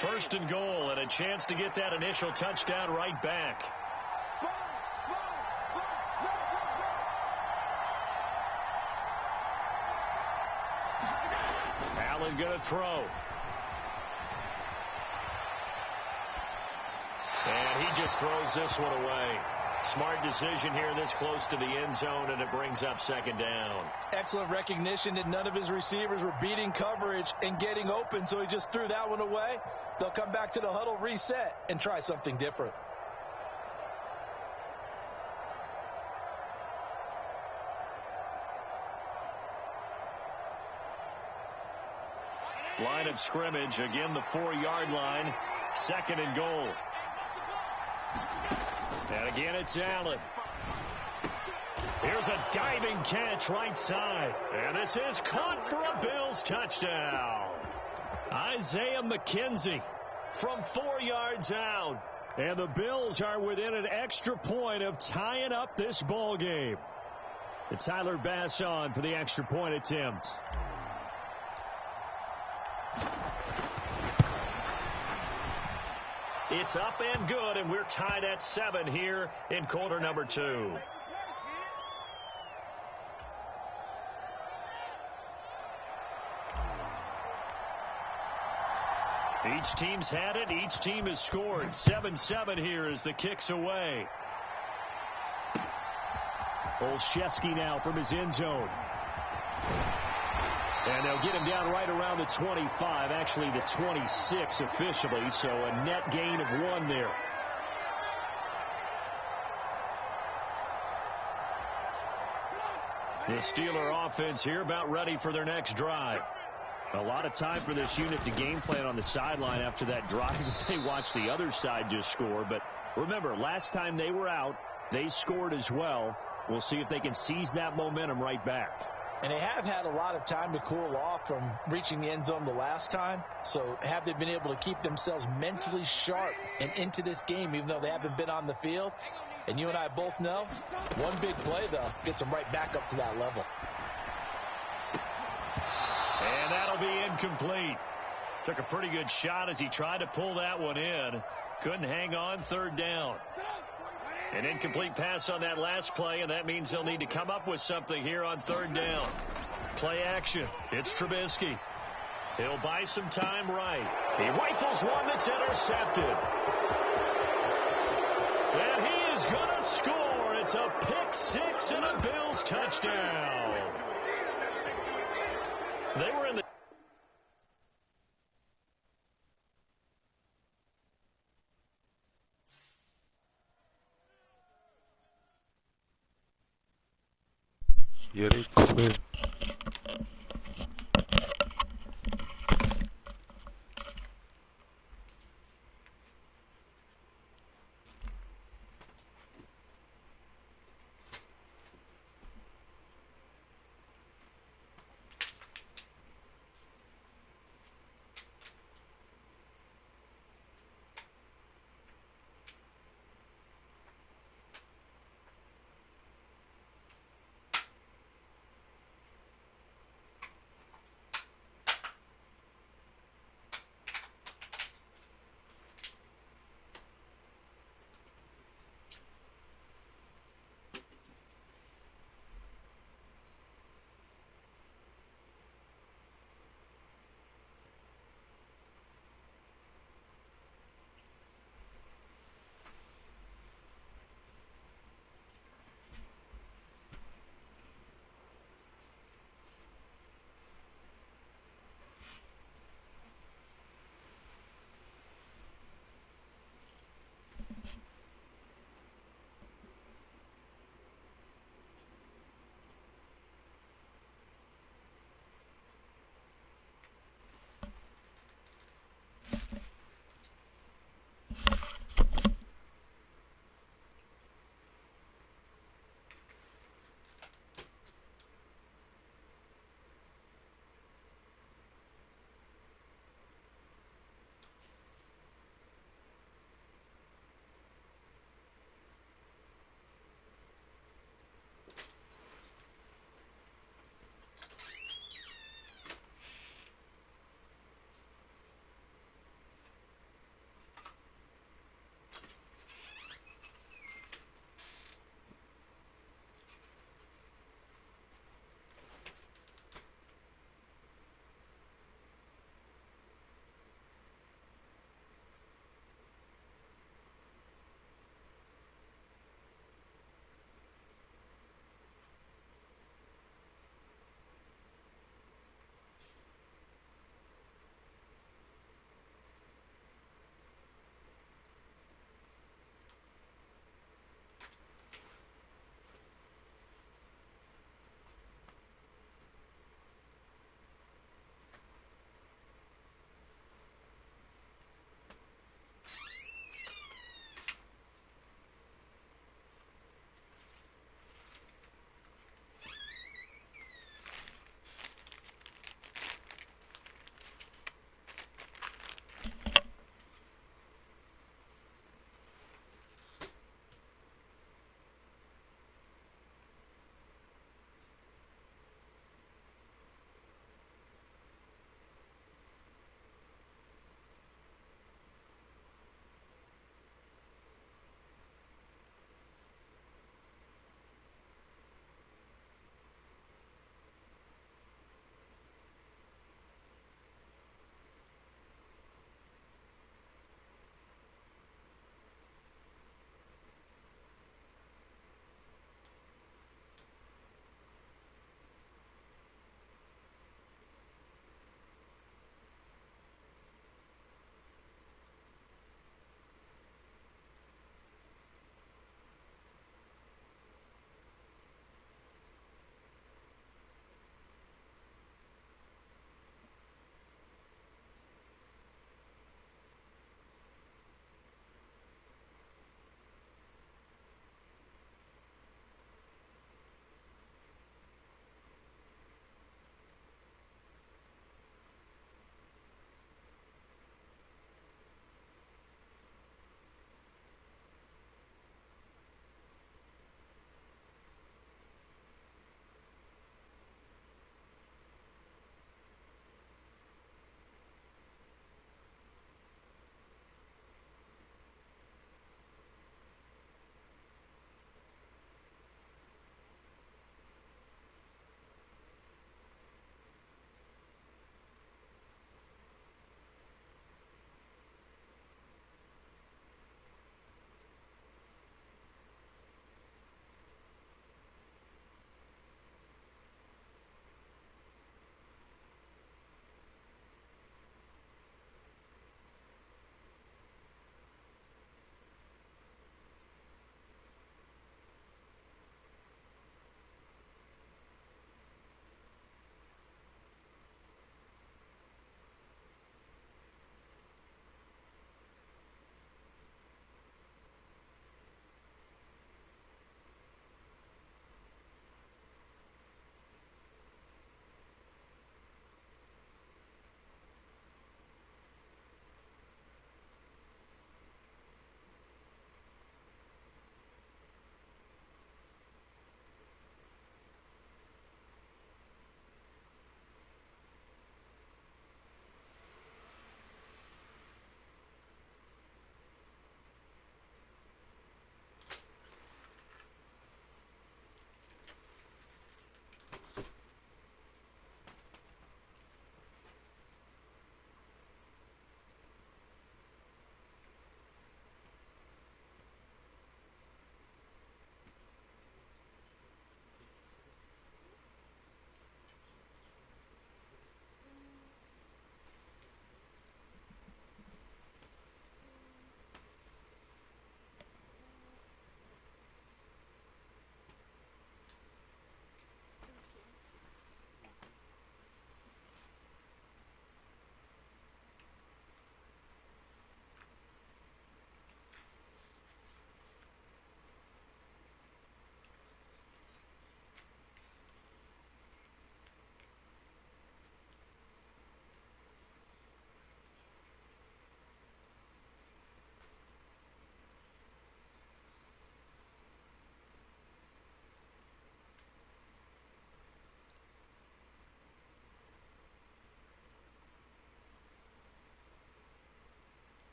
[SPEAKER 2] First and goal, and a chance to get that initial touchdown right back. Allen going to throw. And he just throws this one away. Smart decision here this close to the end zone, and it brings up 2nd down.
[SPEAKER 3] Excellent recognition that none of his receivers were beating coverage and getting open, so he just threw that one away. They'll come back to the huddle, reset, and try something different.
[SPEAKER 2] Line of scrimmage, again the 4-yard line. 2nd and goal. And again it's Allen. Here's a diving catch right side. And this is caught for a Bills touchdown. Isaiah McKenzie from 4 yards out. And the Bills are within an extra point of tying up this ball game. And Tyler Bass on for the extra point attempt. It's up and good, and we're tied at 7 here in quarter number 2. Each team's had it. Each team has scored. 7-7 here as the kick's away. Olszewski now from his end zone. And they'll get him down right around the 25, actually the 26 officially, so a net gain of 1 there. The Steeler offense here about ready for their next drive. A lot of time for this unit to game plan on the sideline after that drive that they watched the other side just score. But remember, last time they were out, they scored as well. We'll see if they can seize that momentum right back.
[SPEAKER 3] And they have had a lot of time to cool off from reaching the end zone the last time. So have they been able to keep themselves mentally sharp and into this game, even though they haven't been on the field? And you and I both know, one big play, though, gets them right back up to that level.
[SPEAKER 2] And that'll be incomplete. Took a pretty good shot as he tried to pull that one in. Couldn't hang on. 3rd down. An incomplete pass on that last play, and that means they'll need to come up with something here on 3rd down. Play action. It's Trubisky. He'll buy some time right. He rifles one that's intercepted. And he is going to score. It's a pick 6 and a Bills touchdown. They were in the
[SPEAKER 1] Yeah, they quit.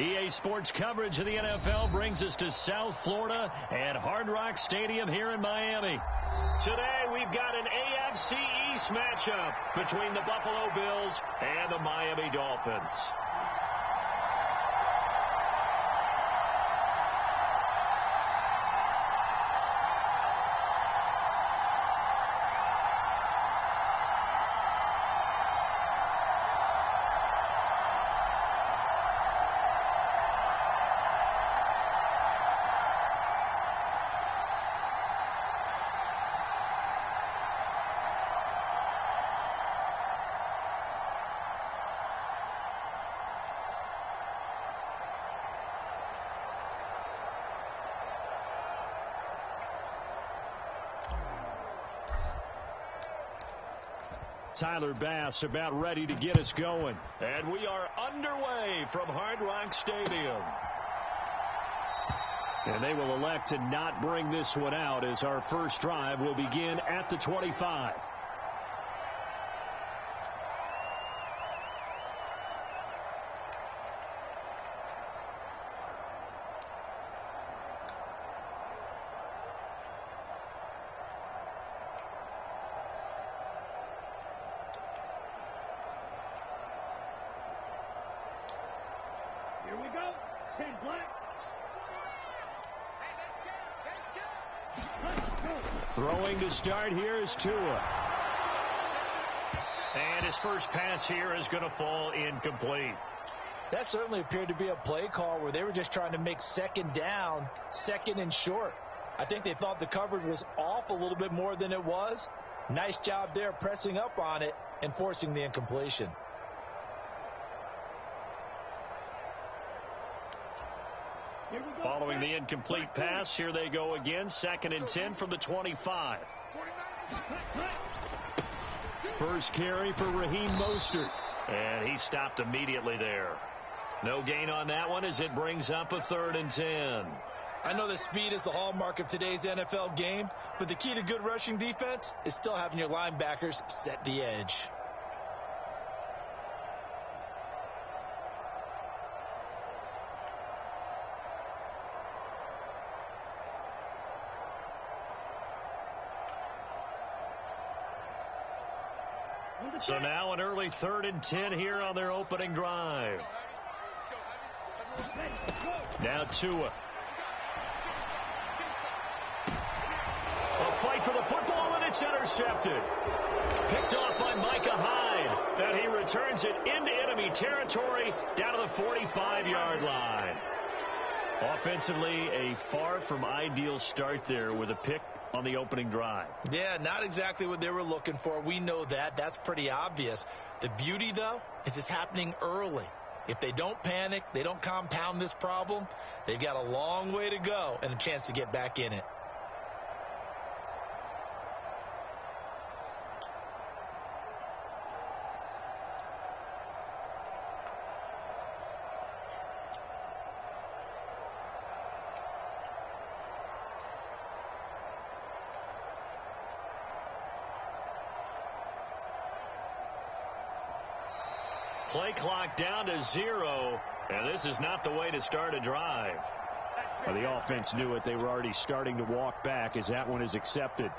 [SPEAKER 2] EA Sports coverage of the NFL brings us to South Florida and Hard Rock Stadium here in Miami. Today we've got an AFC East matchup between the Buffalo Bills and the Miami Dolphins. Tyler Bass about ready to get us going. And we are underway from Hard Rock Stadium. And they will elect to not bring this one out as our first drive will begin at the 25.
[SPEAKER 4] Here we go. 10 black.
[SPEAKER 2] Throwing to start here is Tua. And his first pass here is going to fall incomplete.
[SPEAKER 3] That certainly appeared to be a play call where they were just trying to make second down, second and short. I think they thought the coverage was off a little bit more than it was. Nice job there pressing up on it and forcing the incompletion.
[SPEAKER 2] Following the incomplete pass, here they go again. 2nd and 10 from the 25. First carry for Raheem Mostert. And he stopped immediately there. No gain on that one as it brings up a 3rd and 10.
[SPEAKER 3] I know that speed is the hallmark of today's NFL game, but the key to good rushing defense is still having your linebackers set the edge.
[SPEAKER 2] So now an early 3rd and 10 here on their opening drive. Now Tua. A fight for the football, and it's intercepted. Picked off by Micah Hyde. And he returns it into enemy territory down to the 45-yard line. Offensively, a far from ideal start there with a pick on the opening drive.
[SPEAKER 3] Yeah, not exactly what they were looking for. We know that. That's pretty obvious. The beauty, though, is it's happening early. If they don't panic, they don't compound this problem, they've got a long way to go and a chance to get back in it.
[SPEAKER 2] Play clock down to 0, and this is not the way to start a drive. Well, the offense knew it. They were already starting to walk back as that one is accepted.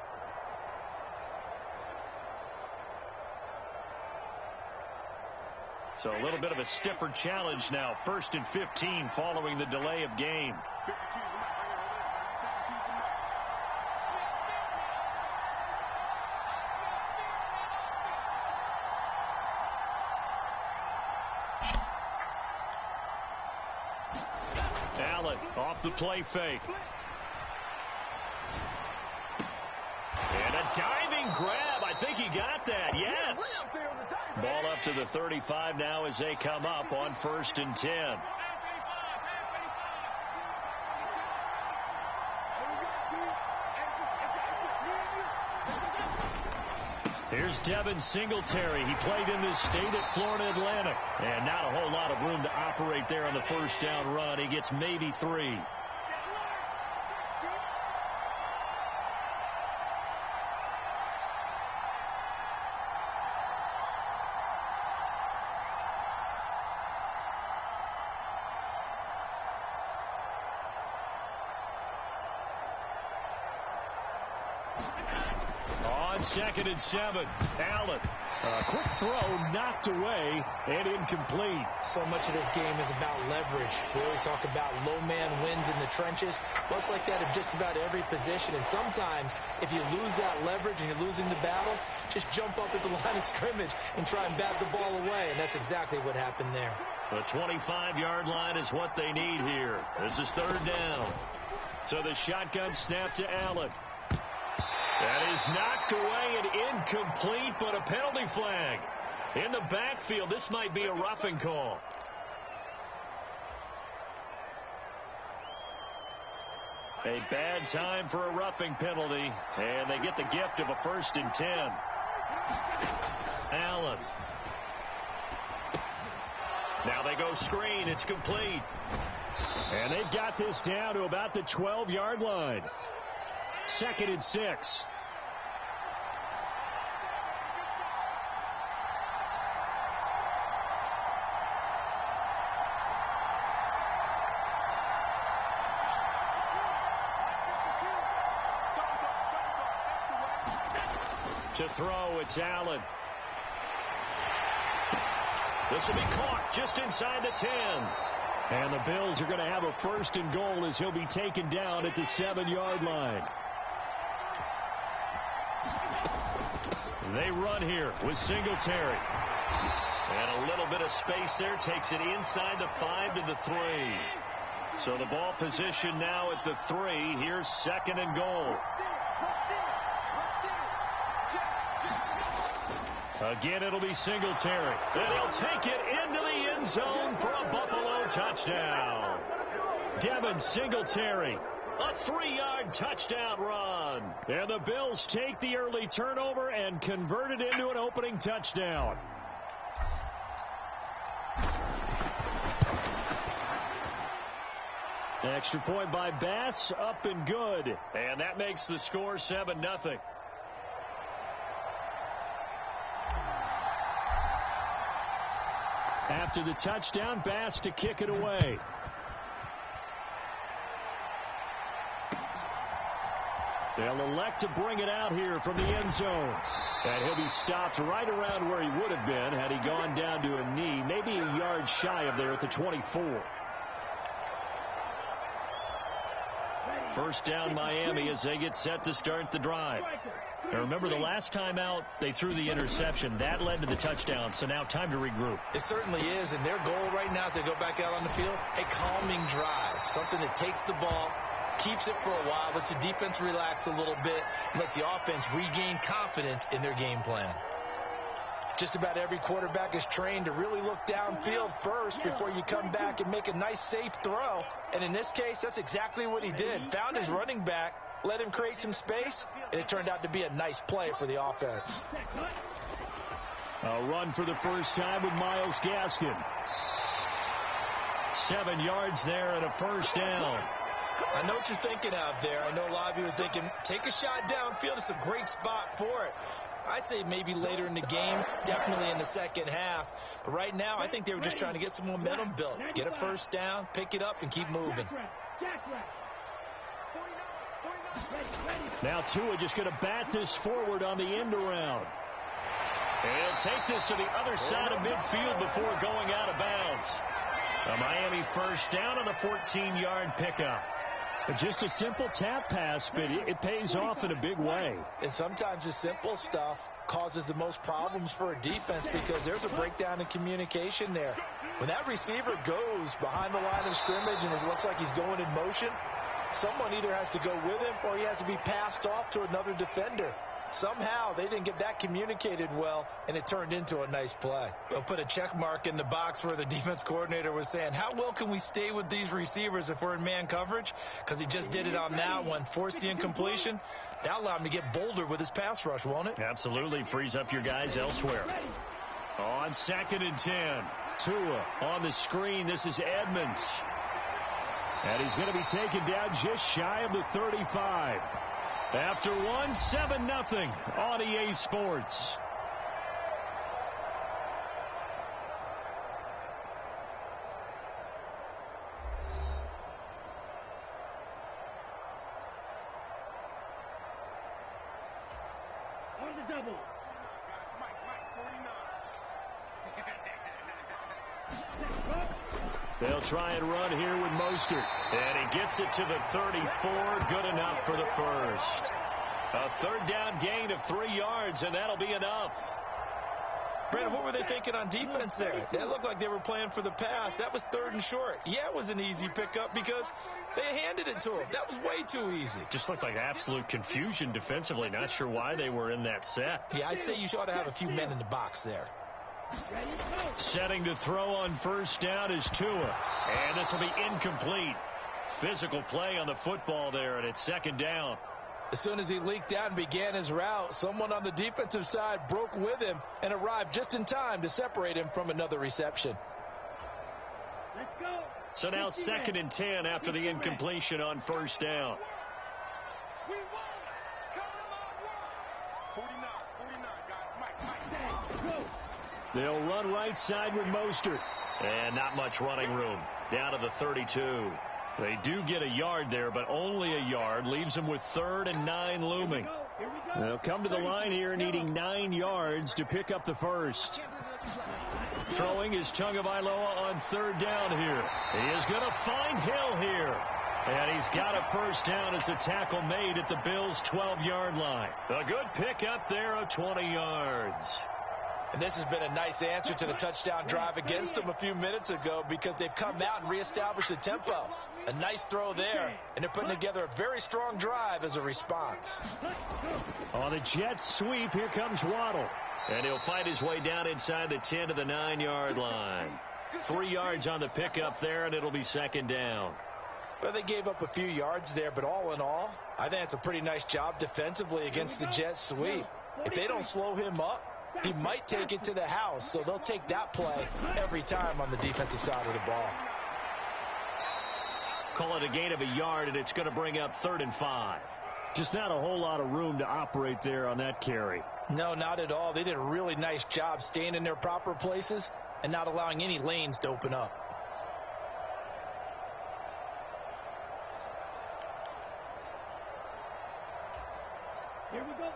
[SPEAKER 2] So a little bit of a stiffer challenge now. 1st and 15 following the delay of game. Allen off the play fake. And a diving grab. I think he got that. Yes. Ball up to the 35 now as they come up on 1st and 10. Here's Devin Singletary. He played in this state at Florida Atlantic. And not a whole lot of room to operate there on the first down run. He gets maybe 3. On 2nd and 7, Allen. Quick throw, knocked away, and incomplete.
[SPEAKER 3] So much of this game is about leverage. We always talk about low man wins in the trenches. Well, it's like that of just about every position. And sometimes, if you lose that leverage and you're losing the battle, just jump up at the line of scrimmage and try and bat the ball away. And that's exactly what happened there.
[SPEAKER 2] The 25-yard line is what they need here. This is 3rd down. So the shotgun snap to Allen. That is knocked away and incomplete, but a penalty flag. In the backfield, this might be a roughing call. A bad time for a roughing penalty, and they get the gift of a 1st and 10. Allen. Now they go screen. It's complete. And they've got this down to about the 12-yard line. 2nd and 6. To throw, it's Allen. This will be caught just inside the 10. And the Bills are going to have a 1st and goal as he'll be taken down at the 7-yard line. They run here with Singletary. And a little bit of space there takes it inside the 5 to the 3. So the ball position now at the 3. Here's 2nd and goal. Again, it'll be Singletary. And he'll take it into the end zone for a Buffalo touchdown. Devin Singletary, a 3-yard touchdown run. And the Bills take the early turnover and convert it into an opening touchdown. Extra point by Bass, up and good. And that makes the score 7-0. After the touchdown, Bass to kick it away. They'll elect to bring it out here from the end zone. And he'll be stopped right around where he would have been had he gone down to a knee, maybe a yard shy of there at the 24. 1st down Miami as they get set to start the drive. Now remember, the last time out, they threw the interception. That led to the touchdown, so now time to regroup.
[SPEAKER 3] It certainly is, and their goal right now as they go back out on the field, a calming drive, something that takes the ball, keeps it for a while, lets the defense relax a little bit, and lets the offense regain confidence in their game plan. Just about every quarterback is trained to really look downfield first before you come back and make a nice, safe throw. And in this case, that's exactly what he did. Found his running back, let him create some space, and it turned out to be a nice play for the offense.
[SPEAKER 2] A run for the first time with Myles Gaskin. 7 yards there and a 1st down.
[SPEAKER 3] I know what you're thinking out there. I know a lot of you are thinking, take a shot downfield. It's a great spot for it. I'd say maybe later in the game, definitely in the second half. But right now, I think they were just trying to get some momentum built. Get a 1st down, pick it up, and keep moving.
[SPEAKER 2] Now Tua just going to bat this forward on the end around. And he'll take this to the other side of midfield before going out of bounds. A Miami 1st down on a 14-yard pickup. Just a simple tap pass, but it pays off in a big way.
[SPEAKER 3] And sometimes the simple stuff causes the most problems for a defense because there's a breakdown in communication there. When that receiver goes behind the line of scrimmage and it looks like he's going in motion, someone either has to go with him or he has to be passed off to another defender. Somehow they didn't get that communicated well, and it turned into a nice play. They'll put a check mark in the box where the defense coordinator was saying, how well can we stay with these receivers if we're in man coverage? Because he just did it on that one, forced the incompletion. That'll allow him to get bolder with his pass rush, won't it?
[SPEAKER 2] Absolutely. Frees up your guys elsewhere. On 2nd and 10. Tua on the screen. This is Edmonds. And he's going to be taken down just shy of the 35. After 7-0 on EA Sports. They'll try and run here with Mostert. And he gets it to the 34. Good enough for the first. A third down gain of 3 yards, and that'll be enough.
[SPEAKER 3] Brandon, what were they thinking on defense there? It looked like they were playing for the pass. That was 3rd and short. Yeah, it was an easy pickup because they handed it to him. That was way too easy.
[SPEAKER 2] Just looked like absolute confusion defensively. Not sure why they were in that set.
[SPEAKER 3] Yeah, I'd say you ought to have a few men in the box there.
[SPEAKER 2] Setting to throw on first down is Tua. And this will be incomplete. Physical play on the football there, and it's 2nd down.
[SPEAKER 3] As soon as he leaked out and began his route, someone on the defensive side broke with him and arrived just in time to separate him from another reception.
[SPEAKER 4] Let's go.
[SPEAKER 2] So now 2nd and 10 after the incompletion on first down.
[SPEAKER 4] We won. Come on, 49, guys. Mike.
[SPEAKER 2] They'll run right side with Mostert. And not much running room. Down to the 32. They do get a yard there, but only a yard. Leaves them with 3rd and 9 looming. They'll come to the line here needing 9 yards to pick up the first. Throwing is Tagovailoa on 3rd down here. He is going to find Hill here. And he's got a first down as the tackle made at the Bills' 12-yard line. A good pickup there of 20 yards.
[SPEAKER 3] And this has been a nice answer to the touchdown drive against them a few minutes ago because they've come out and reestablished the tempo. A nice throw there, and they're putting together a very strong drive as a response.
[SPEAKER 2] On the jet sweep, here comes Waddle. And he'll find his way down inside the 10 to the 9-yard line. 3 yards on the pickup there, and it'll be 2nd down.
[SPEAKER 3] Well, they gave up a few yards there, but all in all, I think it's a pretty nice job defensively against the jet sweep. If they don't slow him up, he might take it to the house, so they'll take that play every time on the defensive side of the ball.
[SPEAKER 2] Call it a gain of a yard, and it's going to bring up 3rd and 5. Just not a whole lot of room to operate there on that carry.
[SPEAKER 3] No, not at all. They did a really nice job staying in their proper places and not allowing any lanes to open up.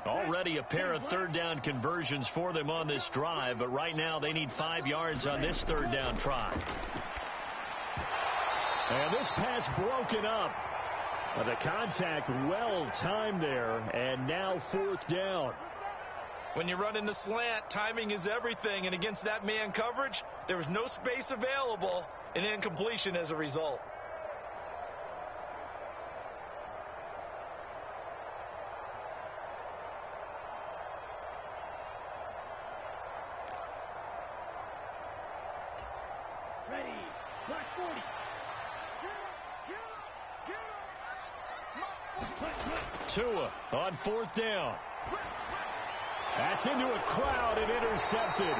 [SPEAKER 2] Already a pair of 3rd down conversions for them on this drive, but right now they need 5 yards on this 3rd down try. And this pass broken up. The contact well timed there, and now 4th down.
[SPEAKER 3] When you run in the slant, timing is everything, and against that man coverage, there was no space available, and incompletion as a result.
[SPEAKER 4] Ready. Black 40.
[SPEAKER 2] Tua on 4th down. That's into a crowd and intercepted.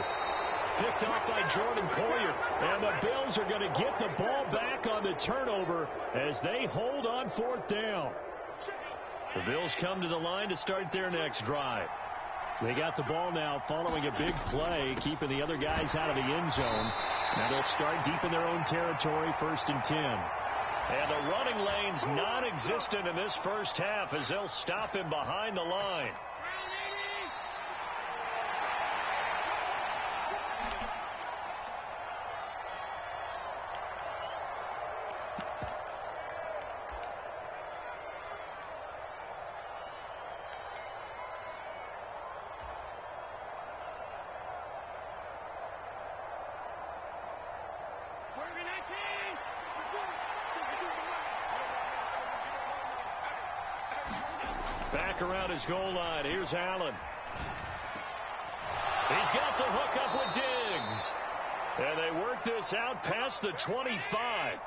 [SPEAKER 2] Picked off by Jordan Poyer. And the Bills are going to get the ball back on the turnover as they hold on 4th down. The Bills come to the line to start their next drive. They got the ball now following a big play, keeping the other guys out of the end zone. Now they'll start deep in their own territory, 1st and 10. And the running lane's non-existent in this first half as they'll stop him behind the line. Back around his goal line. Here's Allen. He's got the hook up with Diggs. And they work this out past the 25.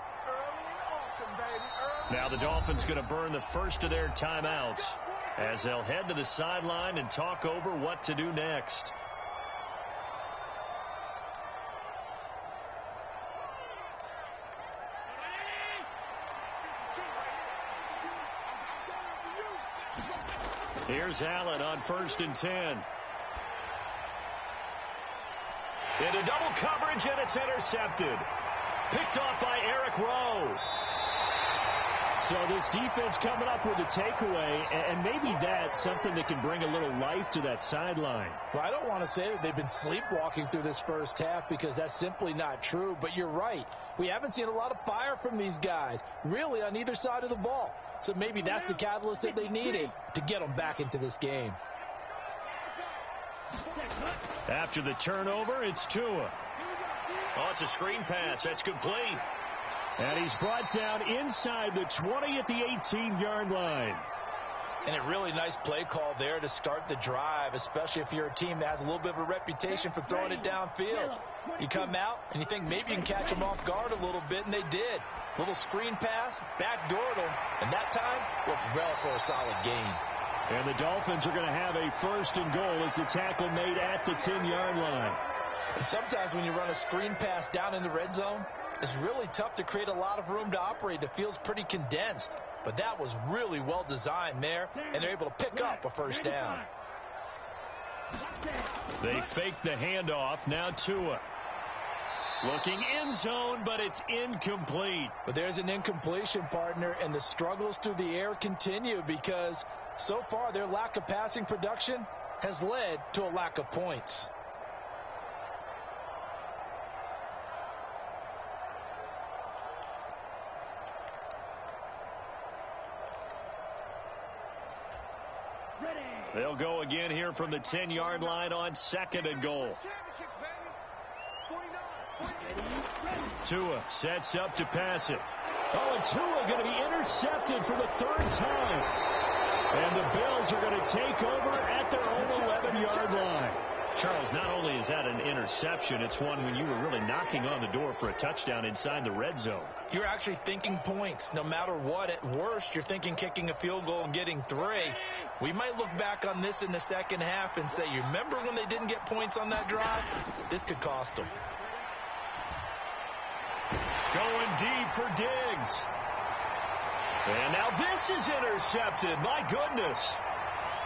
[SPEAKER 2] Now the Dolphins going to burn the first of their timeouts as they'll head to the sideline and talk over what to do next. Here's Allen on 1st and 10. Into double coverage, and it's intercepted. Picked off by Eric Rowe. So this defense coming up with a takeaway, and maybe that's something that can bring a little life to that sideline.
[SPEAKER 3] Well, I don't want to say that they've been sleepwalking through this first half because that's simply not true, but you're right. We haven't seen a lot of fire from these guys, really on either side of the ball. So maybe that's the catalyst that they needed to get them back into this game.
[SPEAKER 2] After the turnover, it's Tua.
[SPEAKER 5] Oh, it's a screen pass. That's complete.
[SPEAKER 2] And he's brought down inside the 20 at the 18-yard line.
[SPEAKER 3] And a really nice play call there to start the drive, especially if you're a team that has a little bit of a reputation for throwing it downfield. You come out and you think maybe you can catch them off guard a little bit, and they did. Little screen pass, backdoored them, and that time worked well for a solid gain.
[SPEAKER 2] And the Dolphins are going to have a first and goal as the tackle made at the 10-yard line.
[SPEAKER 3] And sometimes when you run a screen pass down in the red zone, it's really tough to create a lot of room to operate. The field's pretty condensed. But that was really well designed there, and they're able to pick up a first down.
[SPEAKER 2] They fake the handoff. Now Tua. Looking end zone, but it's incomplete.
[SPEAKER 3] But there's an incompletion, partner, and the struggles through the air continue because so far their lack of passing production has led to a lack of points.
[SPEAKER 2] They'll go again here from the 10-yard line on second and goal. Tua sets up to pass it. Oh, and Tua going to be intercepted for the third time. And the Bills are going to take over at their own 11-yard line. Charles, not only is that an interception, it's one when you were really knocking on the door for a touchdown inside the red zone.
[SPEAKER 3] You're actually thinking points no matter what. At worst, you're thinking kicking a field goal and getting 3. We might look back on this in the second half and say, you remember when they didn't get points on that drive? This could cost them.
[SPEAKER 2] Going deep for Diggs. And now this is intercepted. My goodness.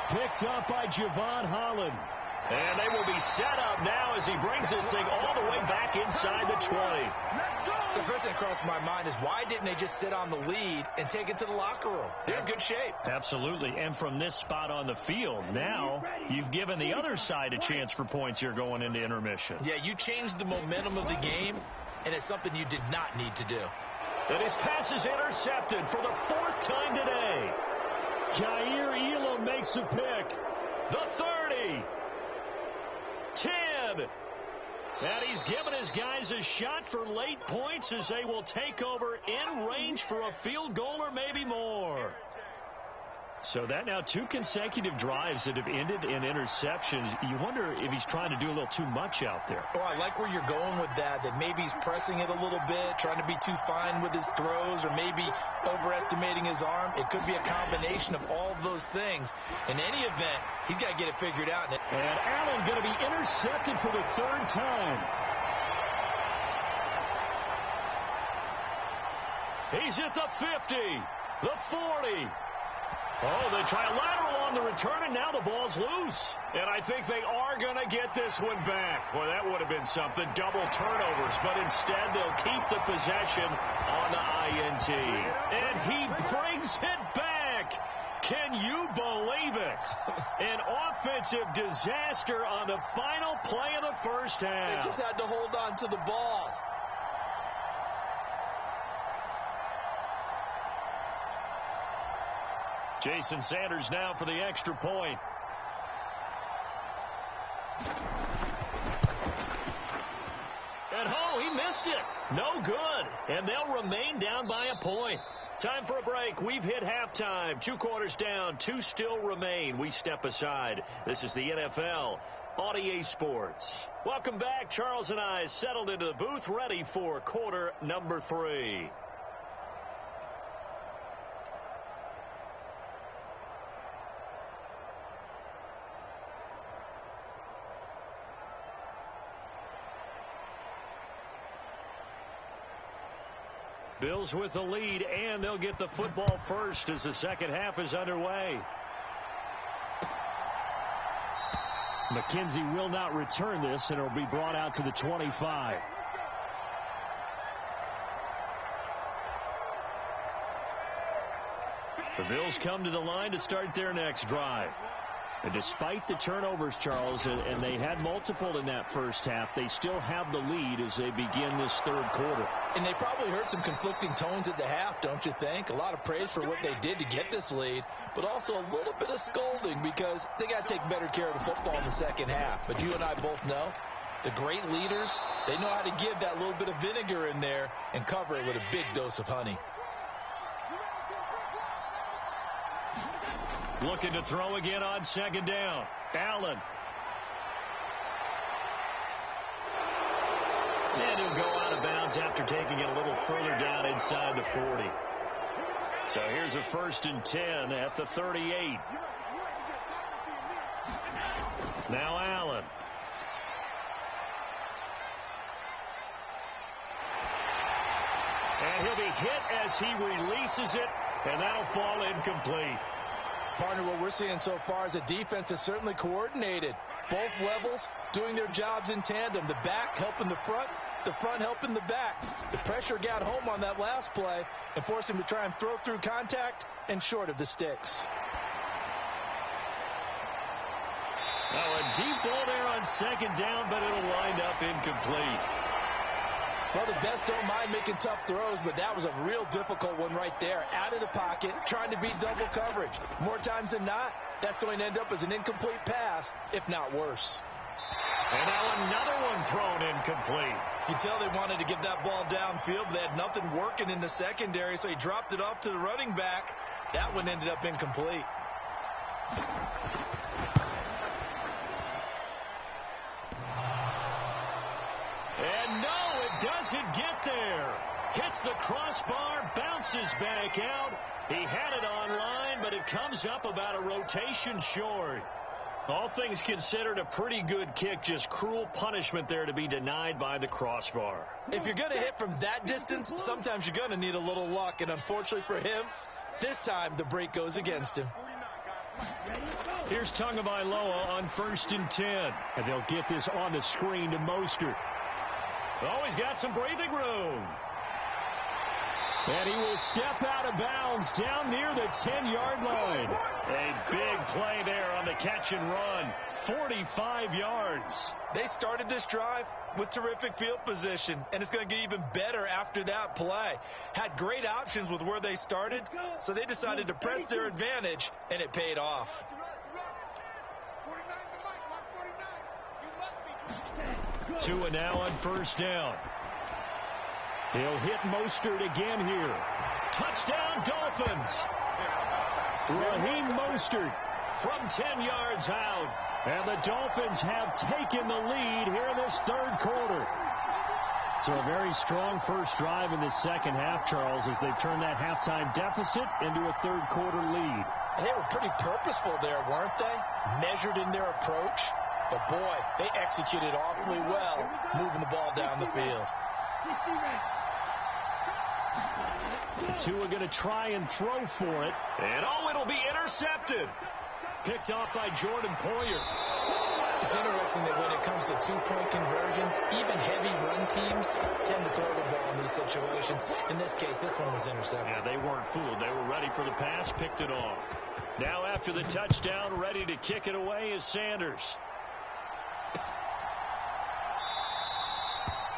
[SPEAKER 2] Picked up by Javon Holland. And they will be set up now as he brings this thing all the way back inside the 20.
[SPEAKER 3] So first thing that crossed my mind is why didn't they just sit on the lead and take it to the locker room? They're in good shape.
[SPEAKER 2] Absolutely. And from this spot on the field, now you've given the other side a chance for points here going into intermission.
[SPEAKER 3] Yeah, you changed the momentum of the game, and it's something you did not need to do.
[SPEAKER 2] And his pass is intercepted for the 4th time today. Jair Elam makes a pick. The 30. 10. And he's given his guys a shot for late points as they will take over in range for a field goal or maybe more. So that now 2 consecutive drives that have ended in interceptions. You wonder if he's trying to do a little too much out there.
[SPEAKER 3] Oh, I like where you're going with that maybe he's pressing it a little bit, trying to be too fine with his throws, or maybe overestimating his arm. It could be a combination of all of those things. In any event, he's got to get it figured out.
[SPEAKER 2] And Allen going to be intercepted for the 3rd time. He's at the 50, the 40. Oh, they try a lateral on the return, and now the ball's loose. And I think they are going to get this one back. Well, that would have been something, double turnovers. But instead, they'll keep the possession on the INT. And he brings it back. Can you believe it? An offensive disaster on the final play of the first half.
[SPEAKER 3] They just had to hold on to the ball.
[SPEAKER 2] Jason Sanders now for the extra point. And he missed it. No good. And they'll remain down by a point. Time for a break. We've hit halftime. 2 quarters down. 2 still remain. We step aside. This is the NFL on EA Sports. Welcome back. Charles and I settled into the booth, ready for quarter number 3. Bills with the lead, and they'll get the football first as the second half is underway. McKenzie will not return this, and it'll be brought out to the 25. The Bills come to the line to start their next drive. And despite the turnovers, Charles, and they had multiple in that first half, they still have the lead as they begin this third quarter.
[SPEAKER 3] And they probably heard some conflicting tones at the half, don't you think? A lot of praise for what they did to get this lead, but also a little bit of scolding because they got to take better care of the football in the second half. But you and I both know the great leaders, they know how to give that little bit of vinegar in there and cover it with a big dose of honey.
[SPEAKER 2] Looking to throw again on second down. Allen. And he'll go out of bounds after taking it a little further down inside the 40. So here's a 1st and 10 at the 38. Now Allen. And he'll be hit as he releases it, and that'll fall incomplete.
[SPEAKER 3] Partner, what we're seeing so far is the defense is certainly coordinated. Both levels doing their jobs in tandem. The back helping the front helping the back. The pressure got home on that last play and forced him to try and throw through contact and short of the sticks.
[SPEAKER 2] Now a deep ball there on second down, but it'll wind up incomplete.
[SPEAKER 3] Well, the best don't mind making tough throws, but that was a real difficult one right there. Out of the pocket, trying to beat double coverage. More times than not, that's going to end up as an incomplete pass, if not worse.
[SPEAKER 2] And now another one thrown incomplete.
[SPEAKER 3] You tell they wanted to get that ball downfield, but they had nothing working in the secondary, so he dropped it off to the running back. That one ended up incomplete.
[SPEAKER 2] And no, it doesn't get there. Hits the crossbar, bounces back out. He had it online, but it comes up about a rotation short. All things considered, a pretty good kick. Just cruel punishment there to be denied by the crossbar.
[SPEAKER 3] If you're going to hit from that distance, sometimes you're going to need a little luck. And unfortunately for him, this time the break goes against him.
[SPEAKER 2] Here's Tagovailoa on 1st and 10. And they'll get this on the screen to Mostert. Oh, he's got some breathing room. And he will step out of bounds down near the 10-yard line. A big play there on the catch and run. 45 yards.
[SPEAKER 3] They started this drive with terrific field position, and it's going to get even better after that play. Had great options with where they started, so they decided to press their advantage, and it paid off.
[SPEAKER 2] Tua now on 1st down. He'll hit Mostert again here. Touchdown, Dolphins. Raheem Mostert from 10 yards out. And the Dolphins have taken the lead here in this third quarter. So a very strong first drive in the second half, Charles, as they've turned that halftime deficit into a third quarter lead.
[SPEAKER 3] And they were pretty purposeful there, weren't they? Measured in their approach. But, boy, they executed awfully well, moving the ball down the field.
[SPEAKER 2] Tua going to try and throw for it. And, oh, it'll be intercepted. Picked off by Jordan Poyer.
[SPEAKER 3] It's interesting that when it comes to two-point conversions, even heavy run teams tend to throw the ball in these situations. In this case, this one was intercepted.
[SPEAKER 2] Yeah, they weren't fooled. They were ready for the pass, picked it off. Now after the touchdown, ready to kick it away is Sanders.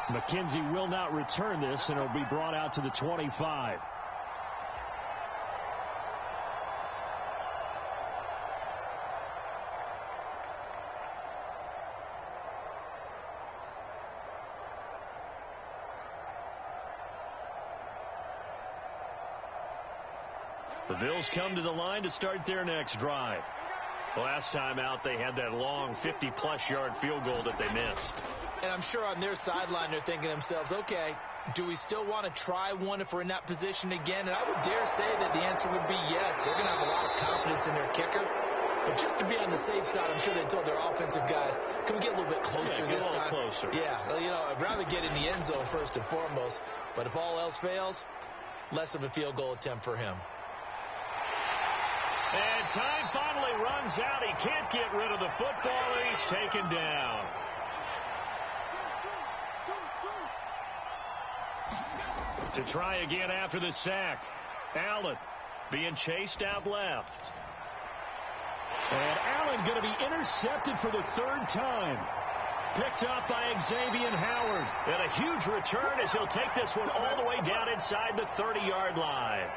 [SPEAKER 2] McKenzie will not return this, and it'll be brought out to the 25. The Bills come to the line to start their next drive. Last time out, they had that long 50-plus yard field goal that they missed.
[SPEAKER 3] And I'm sure on their sideline they're thinking to themselves, okay, do we still want to try one if we're in that position again? And I would dare say that the answer would be yes. They're going to have a lot of confidence in their kicker. But just to be on the safe side, I'm sure they told their offensive guys, can we get a little bit closer this time?
[SPEAKER 2] Get a little closer.
[SPEAKER 3] Yeah, you know, I'd rather get in the end zone first and foremost. But if all else fails, less of a field goal attempt for him.
[SPEAKER 2] And time finally runs out. He can't get rid of the football, and he's taken down. To try again after the sack. Allen. being chased out left. And Allen going to be intercepted for the third time. Picked up by Xavier Howard. And a huge return as he'll take this one all the way down inside the 30-yard line.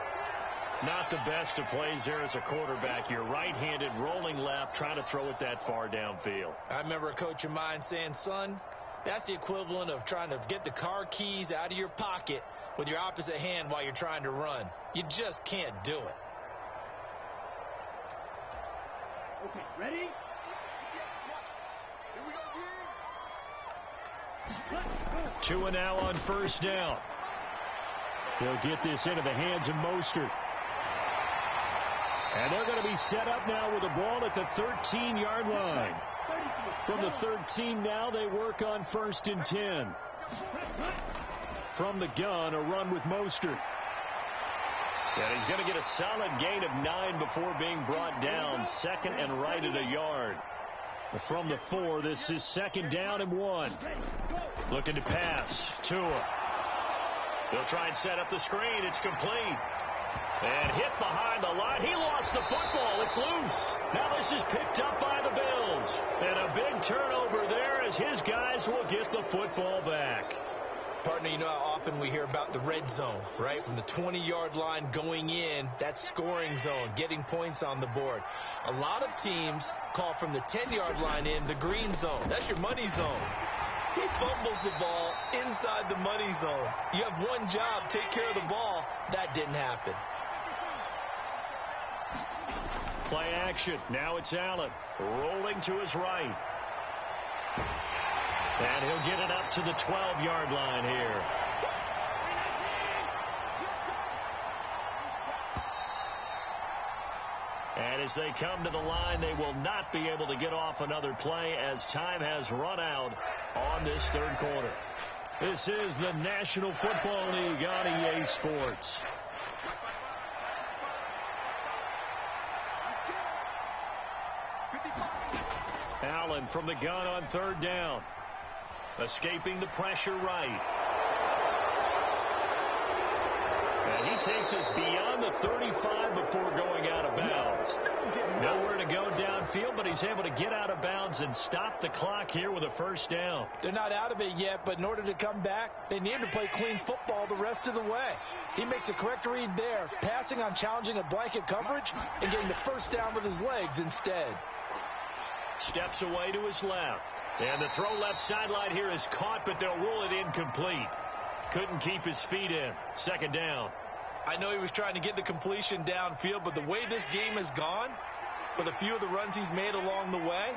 [SPEAKER 2] Not the best of plays there as a quarterback. You're right-handed, rolling left, trying to throw it that far downfield.
[SPEAKER 3] I remember a coach of mine saying, son, that's the equivalent of trying to get the car keys out of your pocket with your opposite hand while you're trying to run. You just can't do it.
[SPEAKER 4] Okay, ready? Here we go, again.
[SPEAKER 2] 2 and now on first down. They'll get this into the hands of Mostert. And they're going to be set up now with the ball at the 13-yard line. From the 13 now, they work on 1st and 10. From the gun, a run with Mostert. And he's going to get a solid gain of 9 before being brought down. 2nd and right at a yard. From the 4, this is 2nd down and 1. Looking to pass. Tua. They'll try and set up the screen. It's complete. And hit behind the line. He lost the football. It's loose. Now this is picked up by the Bills. And a big turnover there as his guys will get the football back.
[SPEAKER 3] Partner, you know how often we hear about the red zone, right? From the 20-yard line going in, that's scoring zone, getting points on the board. A lot of teams call from the 10-yard line in the green zone. That's your money zone. He fumbles the ball inside the money zone. You have one job, take care of the ball. That didn't happen.
[SPEAKER 2] Play action. Now it's Allen rolling to his right. And he'll get it up to the 12-yard line here. And as they come to the line, they will not be able to get off another play as time has run out on this third quarter. This is the National Football League on EA Sports. Allen from the gun on 3rd down. Escaping the pressure right. And he takes us beyond the 35 before going out of bounds. Nowhere to go downfield, but he's able to get out of bounds and stop the clock here with a 1st down.
[SPEAKER 3] They're not out of it yet, but in order to come back, they need to play clean football the rest of the way. He makes a correct read there, passing on challenging a blanket coverage and getting the 1st down with his legs instead.
[SPEAKER 2] Steps away to his left. And the throw left sideline here is caught, but they'll rule it incomplete. Couldn't keep his feet in. 2nd down.
[SPEAKER 3] I know he was trying to get the completion downfield, but the way this game has gone, with a few of the runs he's made along the way,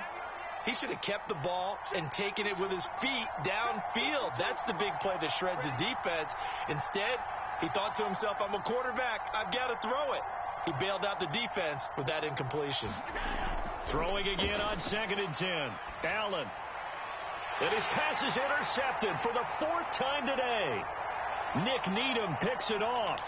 [SPEAKER 3] he should have kept the ball and taken it with his feet downfield. That's the big play that shreds the defense. Instead, he thought to himself, I'm a quarterback. I've got to throw it. He bailed out the defense with that incompletion.
[SPEAKER 2] Throwing again on 2nd and 10. Allen. And his pass is intercepted for the 4th time today. Nick Needham picks it off.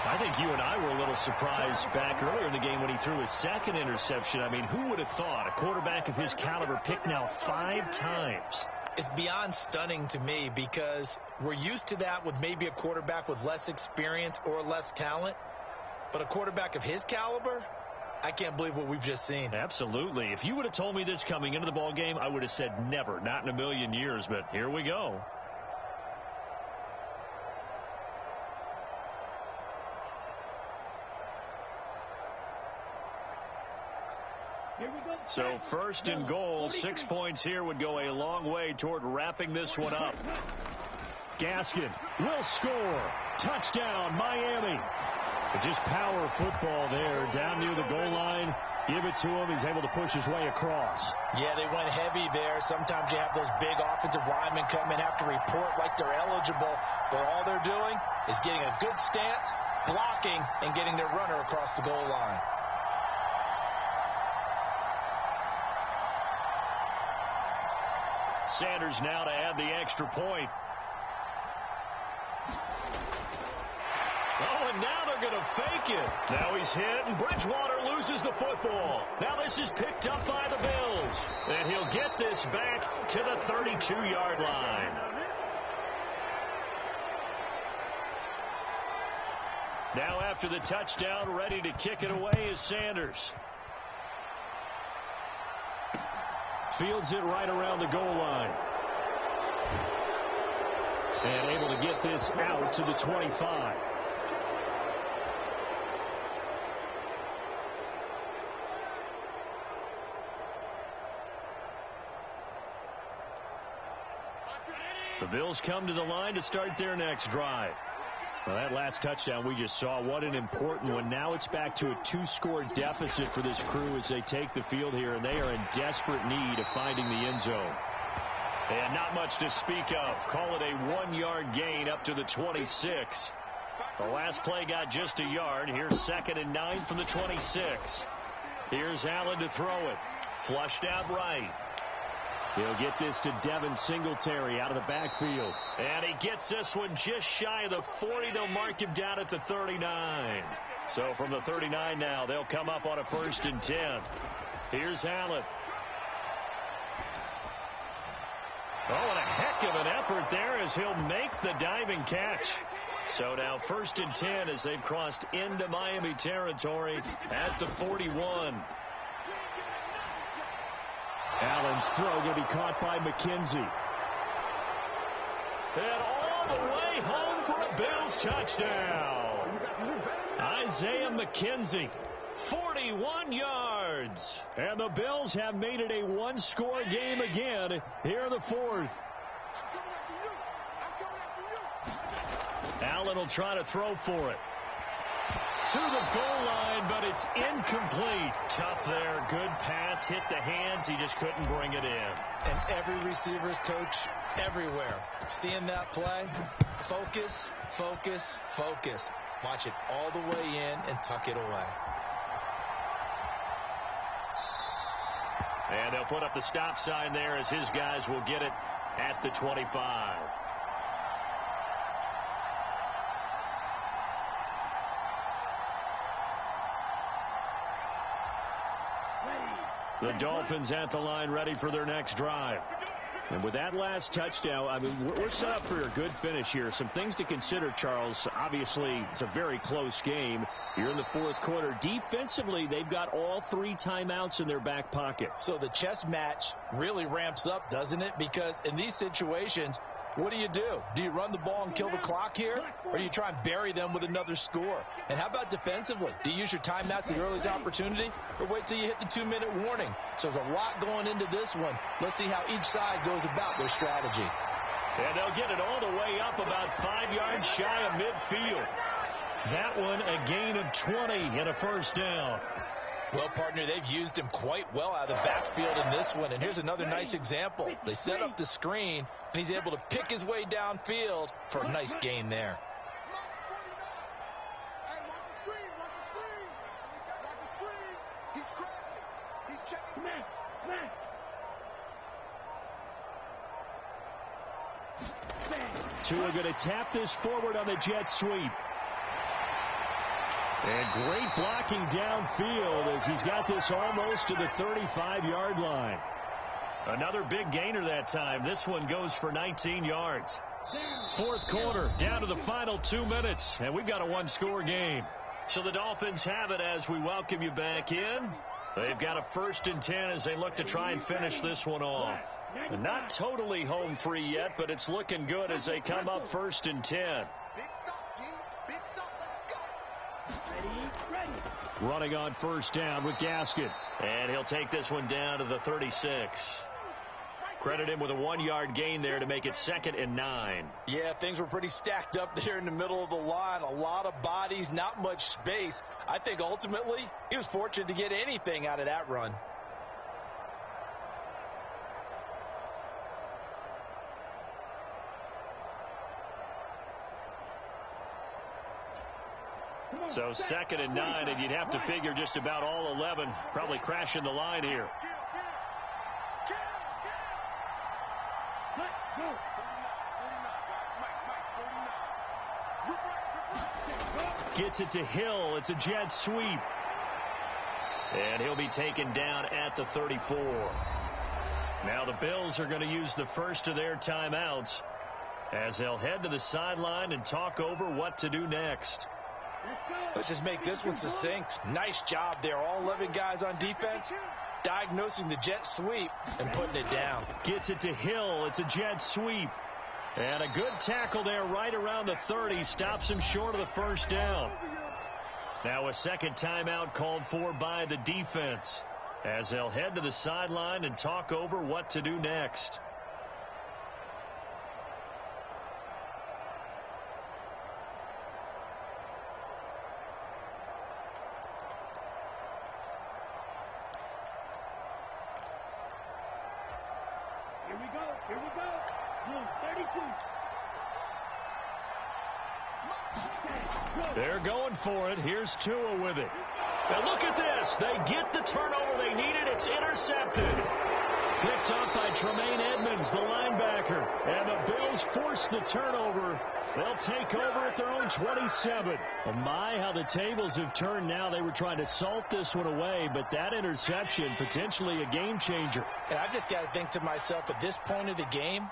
[SPEAKER 2] I think you and I were a little surprised back earlier in the game when he threw his 2nd interception. I mean, who would have thought a quarterback of his caliber picked now 5 times?
[SPEAKER 3] It's beyond stunning to me because we're used to that with maybe a quarterback with less experience or less talent. But a quarterback of his caliber, I can't believe what we've just seen.
[SPEAKER 2] Absolutely. If you would have told me this coming into the ball game, I would have said never, not in a million years. But here we go. So 1st and goal, 6 points here would go a long way toward wrapping this one up. Gaskin will score. Touchdown, Miami. But just power football there down near the goal line. Give it to him. He's able to push his way across.
[SPEAKER 3] Yeah, they went heavy there. Sometimes you have those big offensive linemen come in, have to report like they're eligible, but all they're doing is getting a good stance, blocking, and getting their runner across the goal line.
[SPEAKER 2] Sanders now to add the extra point. Oh, and now they're going to fake it. Now he's hit, and Bridgewater loses the football. Now this is picked up by the Bills. And he'll get this back to the 32-yard line. Now after the touchdown, ready to kick it away is Sanders. Fields it right around the goal line. And able to get this out to the 25. The Bills come to the line to start their next drive. Well, that last touchdown we just saw, what an important one. Now it's back to a 2-score deficit for this crew as they take the field here, and they are in desperate need of finding the end zone. And not much to speak of. Call it a 1-yard gain up to the 26. The last play got just a yard. Here's 2nd and 9 from the 26. Here's Allen to throw it. Flushed out right. He'll get this to Devin Singletary out of the backfield. And he gets this one just shy of the 40. They'll mark him down at the 39. So from the 39 now, they'll come up on a 1st and 10. Here's Allen. Oh, and a heck of an effort there as he'll make the diving catch. So now 1st and 10 as they've crossed into Miami territory at the 41. Allen's throw going to be caught by McKenzie. And all the way home for a Bills touchdown. Isaiah McKenzie, 41 yards. And the Bills have made it a 1-score game again here in the 4th. Allen will try to throw for it. To the goal line, but it's incomplete. Tough there. Good pass. Hit the hands. He just couldn't bring it in.
[SPEAKER 3] And every receiver's coach everywhere. Seeing that play, focus, focus, focus. Watch it all the way in and tuck it away.
[SPEAKER 2] And they'll put up the stop sign there as his guys will get it at the 25. The Dolphins at the line ready for their next drive. And with that last touchdown, I mean, we're set up for a good finish here. Some things to consider, Charles. Obviously, it's a very close game. You're in the 4th quarter. Defensively, they've got all 3 timeouts in their back pocket.
[SPEAKER 3] So the chess match really ramps up, doesn't it? Because in these situations, what do? Do you run the ball and kill the clock here? Or do you try and bury them with another score? And how about defensively? Do you use your timeouts at the earliest opportunity? Or wait till you hit the 2-minute warning? So there's a lot going into this one. Let's see how each side goes about their strategy.
[SPEAKER 2] And they'll get it all the way up about 5 yards shy of midfield. That one a gain of 20 and a 1st down.
[SPEAKER 3] Well, partner, they've used him quite well out of the backfield in this one. And here's another nice example. They set up the screen, and he's able to pick his way downfield for a nice gain there.
[SPEAKER 2] Tua going to tap this forward on the jet sweep. And great blocking downfield as he's got this almost to the 35-yard line. Another big gainer that time. This one goes for 19 yards. 4th quarter, down to the final 2 minutes, and we've got a 1-score game. So the Dolphins have it as we welcome you back in. They've got a 1st and 10 as they look to try and finish this one off. Not totally home free yet, but it's looking good as they come up 1st and 10. Running on 1st down with Gaskin. And he'll take this one down to the 36. Credit him with a 1-yard gain there to make it 2nd and 9.
[SPEAKER 3] Yeah, things were pretty stacked up there in the middle of the line. A lot of bodies, not much space. I think ultimately he was fortunate to get anything out of that run.
[SPEAKER 2] So 2nd and 9, and you'd have to figure just about all 11 probably crashing the line here. Gets it to Hill. It's a jet sweep. And he'll be taken down at the 34. Now the Bills are going to use the first of their timeouts as they'll head to the sideline and talk over what to do next.
[SPEAKER 3] Let's just make this one succinct. Nice job there. All 11 guys on defense, diagnosing the jet sweep and putting it down.
[SPEAKER 2] Gets it to Hill. It's a jet sweep. And a good tackle there right around the 30. Stops him short of the first down. Now a second timeout called for by the defense, as they'll head to the sideline and talk over what to do next.
[SPEAKER 4] Here we go. 32.
[SPEAKER 2] They're going for it. Here's Tua with it. Now look at this. They get the turnover they needed. It's intercepted. Picked up by Tremaine Edmonds, the linebacker. And the Bills force the turnover. They'll take over at their own 27. Oh my, how the tables have turned now. They were trying to salt this one away, but that interception, potentially a game changer.
[SPEAKER 3] And I just got to think to myself, at this point of the game,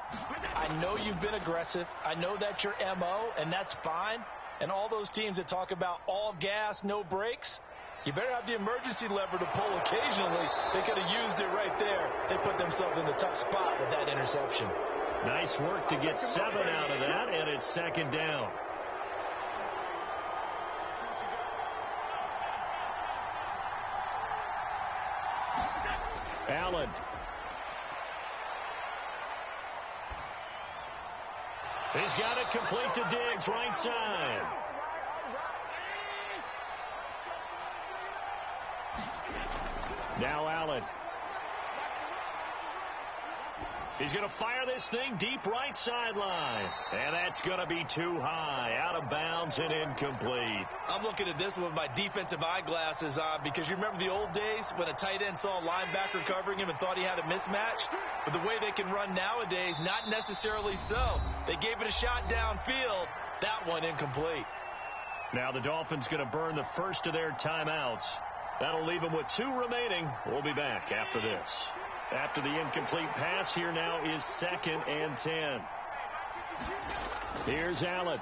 [SPEAKER 3] I know you've been aggressive. I know that's your MO, and that's fine. And all those teams that talk about all gas, no brakes, you better have the emergency lever to pull occasionally. They could have used it right there. They put themselves in a tough spot with that interception.
[SPEAKER 2] Nice work to get 7 out of that, and it's second down. Allen. He's got it complete to Diggs, right side. Now Allen. He's going to fire this thing deep right sideline. And that's going to be too high. Out of bounds and incomplete.
[SPEAKER 3] I'm looking at this with my defensive eyeglasses on, because you remember the old days when a tight end saw a linebacker covering him and thought he had a mismatch? But the way they can run nowadays, not necessarily so. They gave it a shot downfield. That one incomplete.
[SPEAKER 2] Now the Dolphins going to burn the first of their timeouts. That'll leave them with 2 remaining. We'll be back after this. After the incomplete pass, here now is 2nd and 10. Here's Allen.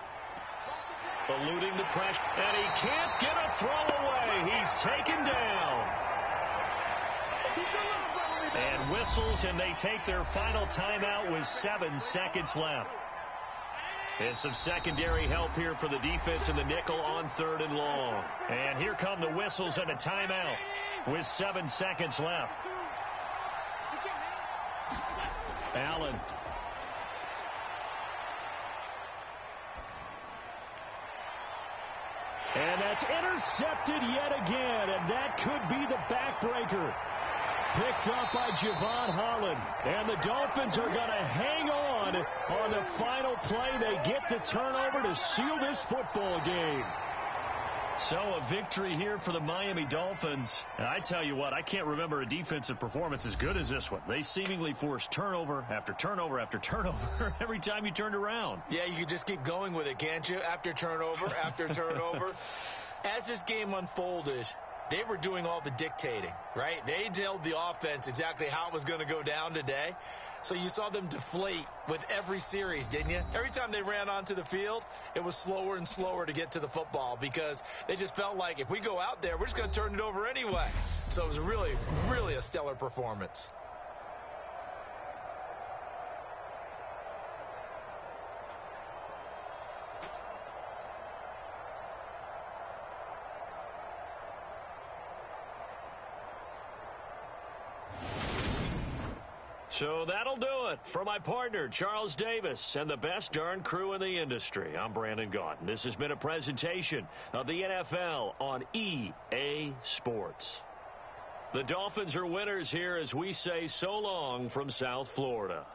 [SPEAKER 2] Eluding the pressure. And he can't get a throw away. He's taken down. And whistles, and they take their final timeout with 7 seconds left. There's some secondary help here for the defense in the nickel on 3rd and long. And here come the whistles and a timeout with 7 seconds left. Allen. And that's intercepted yet again, and that could be the backbreaker. Picked up by Javon Holland. And the Dolphins are going to hang on the final play. They get the turnover to seal this football game. So a victory here for the Miami Dolphins. And I tell you what, I can't remember a defensive performance as good as this one. They seemingly forced turnover after turnover after turnover every time you turned around.
[SPEAKER 3] Yeah, you can just keep going with it, can't you? After turnover, after turnover. As this game unfolded, they were doing all the dictating, right? They told the offense exactly how it was going to go down today. So you saw them deflate with every series, didn't you? Every time they ran onto the field, it was slower and slower to get to the football, because they just felt like if we go out there, we're just going to turn it over anyway. So it was really, really a stellar performance.
[SPEAKER 2] So that'll do it. For my partner, Charles Davis, and the best darn crew in the industry, I'm Brandon Gaudin. This has been a presentation of the NFL on EA Sports. The Dolphins are winners here as we say so long from South Florida.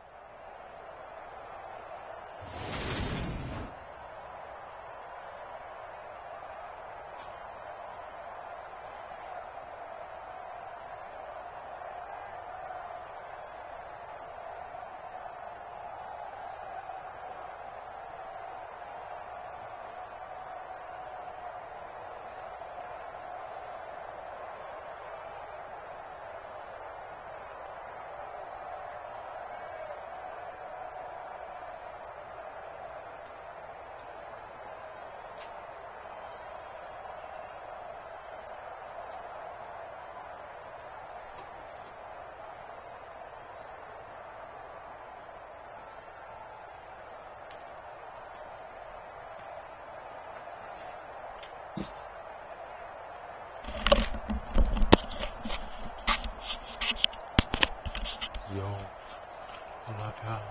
[SPEAKER 1] y'all.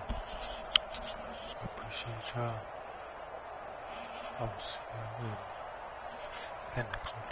[SPEAKER 1] I appreciate y'all. I will see y'all later. In the club.